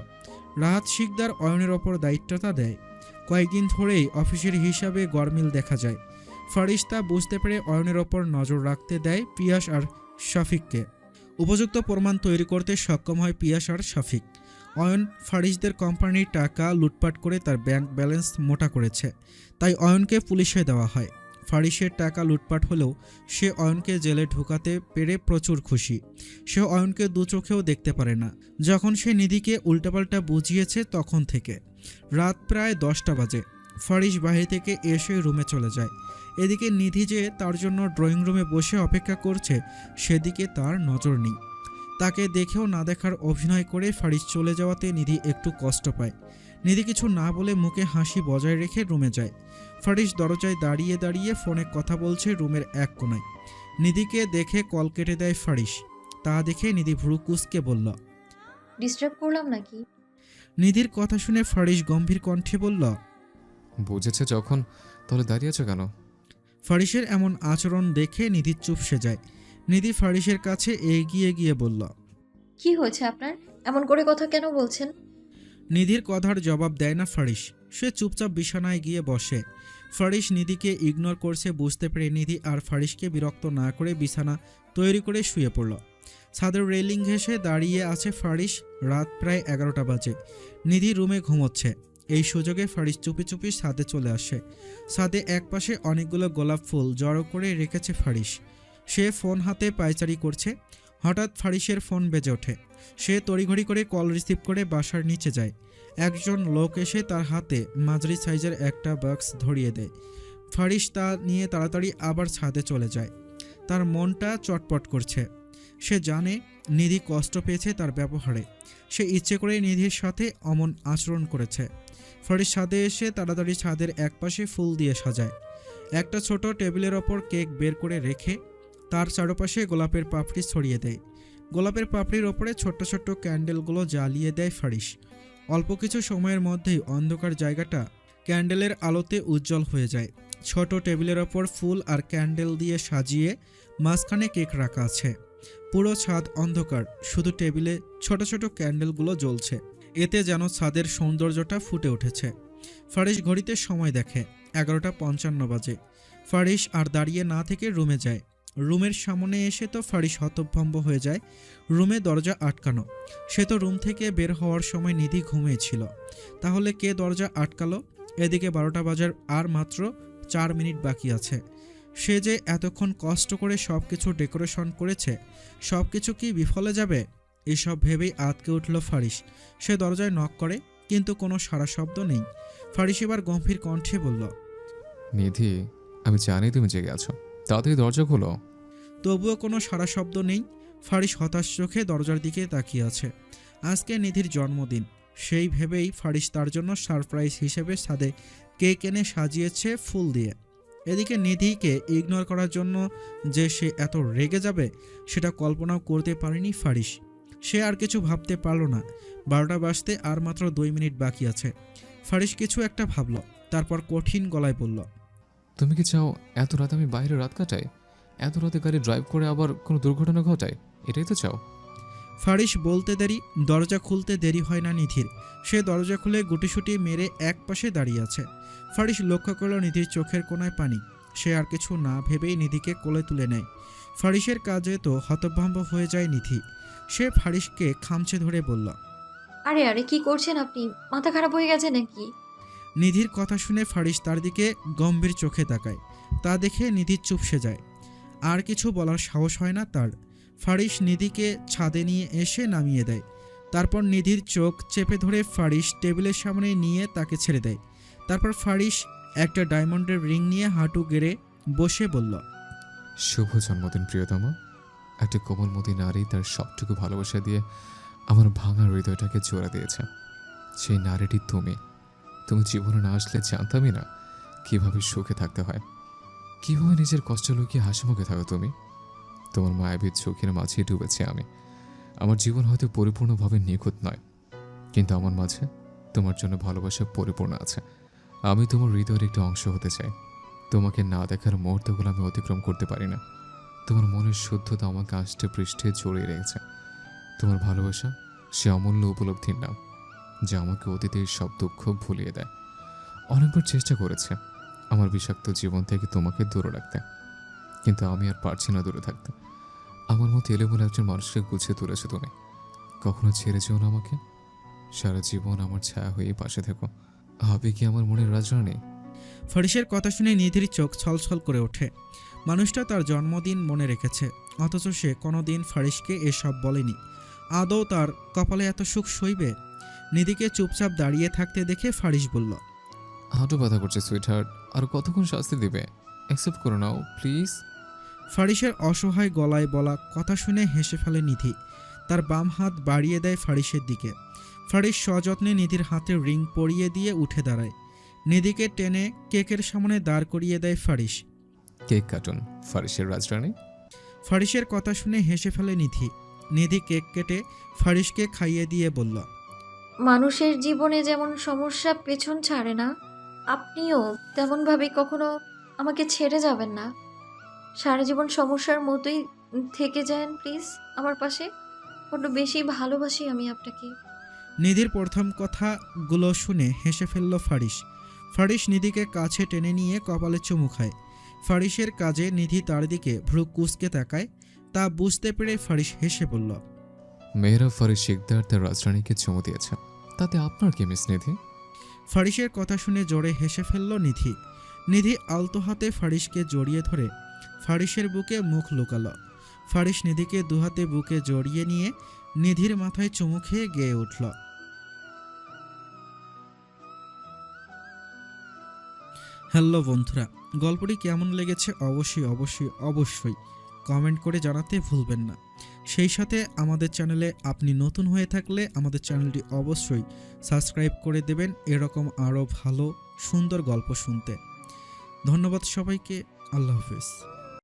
রাহাত শিকদার অয়নের ওপর দায়িত্বটা দেয়। কয়েকদিন ধরেই অফিসের হিসাবে গরমিল দেখা যায়। ফারিস তা বুঝতে পেরে অয়নের ওপর নজর রাখতে দেয় পিয়াস আর শাফিককে। উপযুক্ত প্রমাণ তৈরি করতে সক্ষম হয় পিয়াস আর শাফিক। অয়ন ফারিসদের কোম্পানির টাকা লুটপাট করে তার ব্যাংক ব্যালেন্স মোটা করেছে, তাই অয়নকে পুলিশে দেওয়া হয়। ফারিসের টাকা লুটপাট হলেও সে অয়নকে জেলে ঢোকাতে পেরে প্রচুর খুশি। সে অয়নকে দু চোখেও দেখতে পারে না। যখন সে নিধিকে উল্টাপাল্টা বুঝিয়েছে তখন থেকে। রাত প্রায় 10টা বাজে। ফারিস বাহির থেকে এসে রুমে চলে যায়। এদিকে নিধি যে তার জন্য ড্রয়িং রুমে বসে অপেক্ষা করছে সেদিকে তার নজর নেই। তাকে দেখেও না দেখার অভিনয় করে ফারিস চলে যাওয়াতে নিধি একটু কষ্ট পায়। নিধি কিছু না বলে মুখে হাসি বজায় রেখে রুমে যায়। ফারিস দরজায় দাঁড়িয়ে দাঁড়িয়ে ফোনে কথা বলছে রুমের এক কোণায়। নিধিকে দেখে কল কেটে দেয় ফারিস। তা দেখে নিধি ভ্রু কুঁচকে বলল, ডিস্টার্ব করলাম নাকি? নিধির কথা শুনে ফারিস গম্ভীর কণ্ঠে বলল, বুঝেছে যখন, তাহলে দাঁড়িয়ে আছো কেন? ফারিসের এমন আচরণ দেখে নিধি চুপসে যায়। নিধি ফারিসের কাছে এগিয়ে গিয়ে বলল, কি হয়েছে আপনার? এমন করে কথা কেন বলছেন? নিধির কথার জবাব দেয় না ফারিস। সে চুপচাপ বিছানায় গিয়ে বসে। ফারিস নিধিকে ইগনোর করছে বুঝতে পেরে নিধি আর ফারিসকে বিরক্ত না করে বিছানা তৈরি করে শুয়ে পড়ল। ছাদের রেলিং ঘেঁষে দাঁড়িয়ে আছে ফারিস। রাত প্রায় 11টা বাজে। নিধি রুমে ঘুমোচ্ছে। এই সুযোগে ফারিস চুপি চুপি ছাদে চলে আসে। ছাদে একপাশে অনেকগুলো গোলাপ ফুল জড়ো করে রেখেছে ফারিস। সে ফোন হাতে পায়চারি করছে। হঠাৎ ফারিসের ফোন বেজে ওঠে। সে তড়িঘড়ি করে কল রিসিভ করে বাসার নিচে যায়। একজন লোক এসে তার হাতে মাঝারি সাইজের একটা বক্স ধরিয়ে দেয়। ফারিস তা নিয়ে তাড়াতাড়ি আবার ছাদে চলে যায়। তার মনটা চটপট করছে। সে জানে নিধি কষ্ট পেয়েছে তার ব্যবহারে। সে ইচ্ছে করে নিধির সাথে অমন আচরণ করেছে। ফারিস ছাদে এসে তাড়াতাড়ি ছাদের একপাশে ফুল দিয়ে সাজায়। একটা ছোট টেবিলের ওপর কেক বের করে রেখে তার চারপাশে গোলাপের পাপড়ি ছড়িয়ে দেয়। গোলাপের পাপড়ির ওপরে ছোট্ট ছোট্ট ক্যান্ডেলগুলো জ্বালিয়ে দেয় ফারিস। অল্প কিছু সময়ের মধ্যেই অন্ধকার জায়গাটা ক্যান্ডেলের আলোতে উজ্জ্বল হয়ে যায়। ছোট টেবিলের ওপর ফুল আর ক্যান্ডেল দিয়ে সাজিয়ে মাঝখানে কেক রাখা আছে। পুরো ছাদ অন্ধকার, শুধু টেবিলে ছোট ছোট ক্যান্ডেলগুলো জ্বলছে। এতে যেন ছাদের সৌন্দর্যটা ফুটে উঠেছে। ফারিস ঘড়িতে সময় দেখে 11:55 বাজে। ফারিস আর দাঁড়িয়ে না থেকে রুমে যায়। রুমের সামনে এসে তো ফারিস হতভম্ব হয়ে যায়। রুমে দরজা আটকানো। সে তো রুম থেকে বের হওয়ার সময় নিধি ঘুমিয়েছিল। তাহলে কে দরজা আটকালো? এদিকে 12টা বাজার আর মাত্র 4 মিনিট বাকি আছে। সে যে এতক্ষণ কষ্ট করে সব কিছু ডেকোরেশন করেছে, সব কিছু কি বিফলে যাবে? এসব ভেবেই আঁতকে উঠল ফারিস। সে দরজায় নক করে, কিন্তু কোনো সাড়া শব্দ নেই। ফারিস এবার গম্ভীর কণ্ঠে বলল, নিধি, আমি জানি তুমি জেগে আছো, তাড়াতাড়ি দরজা খোলো। তবুও কোনো সাড়া শব্দ নেই। ফারিস হতাশ চোখে দরজার দিকে তাকিয়ে আছে। আজকে নিধির জন্মদিন। সেই ভেবেই ফারিস তার জন্য সারপ্রাইজ হিসেবে ছাদে কেক এনে সাজিয়েছে ফুল দিয়ে। এদিকে নিধিকে ইগনোর করার জন্য যে সে এত রেগে যাবে সেটা কল্পনাও করতে পারেনি ফারিস। সে আর কিছু ভাবতে পারল না। 12টা বাজতে আর মাত্র 2 মিনিট বাকি আছে। ফারিস কিছু একটা ভাবল, তারপর কঠিন গলায় বলল, তুমি কি চাও এত রাতে আমি বাইরে রাত কাটাই? এত রাতে গাড়ি ড্রাইভ করে আবার কোনো দুর্ঘটনা ঘটায়? এটাই তো চাও? ফারিস বলতে দেরি, দরজা খুলতে দেরি হয় না নিধির। সে দরজা খুলে গুটিসুটি মেরে এক পাশে দাঁড়িয়ে আছে। ফারিস লক্ষ্য করল নিধির চোখের কোণায় পানি। সে আর কিছু না ভেবেই নিধিকে কোলে তুলে নেয়। ফারিসের কাজে তো হতভম্ব হয়ে যায় নিধি। সে ফারিসকে খামচে ধরে বলল, আরে আরে কি করছেন আপনি? মাথা খারাপ হয়ে গেছে নাকি? নিধির কথা শুনে ফারিস তার দিকে গম্ভীর চোখে তাকায়। তা দেখে নিধি চুপসে যায়। আর কিছু বলার সাহস হয় না তার। ফারিস নিধিকে ছাদে নিয়ে এসে নামিয়ে দেয়। তারপর নিধির চোখ চেপে ধরে ফারিস টেবিলের সামনে নিয়ে তাকে ছেড়ে দেয়। তারপর ফারিস একটা ডায়মন্ডের রিং নিয়ে হাঁটু গেড়ে বসে বলল, শুভ জন্মদিন প্রিয়তমা। একটা কোমলমতি নারী তার সবটুকু ভালোবাসা দিয়ে আমার ভাঙা হৃদয়টাকে জোড়া দিয়েছে। সেই নারীটি তুমি। তুমি জীবনে না আসলে জানতামই না কিভাবে সুখে থাকতে হয়, কিভাবে নিজের কষ্ট লুকিয়ে হাসি মুখে থাকো তুমি। তোমার মায়াবী চোখের মাঝে ডুবেছি আমি। আমার জীবন হয়তো পরিপূর্ণভাবে নিখুঁত নয়, কিন্তু আমার মাঝে তোমার জন্য ভালোবাসা পরিপূর্ণ আছে। আমি তোমার হৃদয়ের একটা অংশ হতে চাই। তোমাকে না দেখার মুহূর্তগুলো আমি অতিক্রম করতে পারি না। তোমার মনের শুদ্ধতা আমাকে আষ্টে পৃষ্ঠে জড়িয়ে রেখেছে। তোমার ভালোবাসা সে অমূল্য উপলব্ধির নাম, যা আমাকে অতীতের সব দুঃখ ভুলিয়ে দেয়। অনেকবার চেষ্টা করেছে আমার বিষাক্ত জীবন থেকে তোমাকে দূরে রাখতে, কিন্তু আমি আর পারছি না দূরে থাকতে। আমার মতো এলেবলে একজন মানুষকে গুছিয়ে তুলেছো তুমি। কখনো ছেড়ে যেও না আমাকে। সারা জীবন আমার ছায়া হয়ে পাশে থেকো। হবে কি আমার মনের রাজরানী? ফারিসের কথা শুনে নিধির চোখ ছলছল করে ওঠে। মানুষটা তার জন্মদিন মনে রেখেছে, অথচ সে কোনোদিন ফারিসকে এসব বলেনি। আদৌ তার কপালে এত সুখ সইবে? নিধিকে চুপচাপ দাঁড়িয়ে থাকতে দেখে ফারিস বলল, হাঁটু ব্যথা করছে সুইটহার্ট, আর কতক্ষণ শাস্তি দিবে? অ্যাকসেপ্ট করে নাও প্লিজ। ফারিসের অসহায় গলায় বলা কথা শুনে হেসে ফেলে নিধি। তার বাম হাত বাড়িয়ে দেয় ফারিসের দিকে। ফারিস সযত্নে নিধির হাতে রিং পরিয়ে দিয়ে উঠে দাঁড়ায়। নিধিকে টেনে কেকের সামনে দাঁড় করিয়ে দেয় ফারিস। কেক কাটুন ফারিসের রাজরানী। ফারিসের কথা শুনে হেসে ফেলে নিধি। নিধি কেক কেটে ফারিসকে খাইয়ে দিয়ে বলল, মানুষের জীবনে যেমন সমস্যা পেছন ছাড়ে না, আপনিও তেমনভাবে কখনো আমাকে ছেড়ে যাবেন না। সারা জীবন সমস্যার মতোই থেকে যান প্লিজ আমার পাশে। বড্ড বেশি ভালোবাসি আমি আপনাকে। নিধির প্রথম কথাগুলো শুনে হেসে ফেলল ফারিস। ফারিস নিধিকে কাছে টেনে নিয়ে কপালে চুমু খায়। ফারিসের কাজে নিধি তার দিকে ভ্রু কুঁচকে তাকায়। তা বুঝতে পেরে ফারিস হেসে বলল, মেয়েরা ফারিস শিকদার তার রাজরানীকে চুমু দিয়েছে, তাতে আপনার কি মিস নিধি? ফারিসের কথা শুনে জোরে হেসে ফেলল নিধি। নিধি আলতো হাতে ফারিসকে জড়িয়ে ধরে ফারিসের বুকে মুখ লুকালো। ফারিস নিধিকে দুহাতে বুকে জড়িয়ে নিয়ে নিধির মাথায় চুমু খেয়ে গেয়ে উঠল। হ্যালো বন্ধুরা, গল্পটি কেমন লেগেছে অবশ্যই কমেন্ট করে জানাতে ভুলবেন না। সেই সাথে আমাদের চ্যানেলে আপনি নতুন হয়ে থাকলে আমাদের চ্যানেলটি অবশ্যই সাবস্ক্রাইব করে দেবেন এরকম আরও ভালো সুন্দর গল্প শুনতে। ধন্যবাদ সবাইকে। আল্লাহ হাফেজ।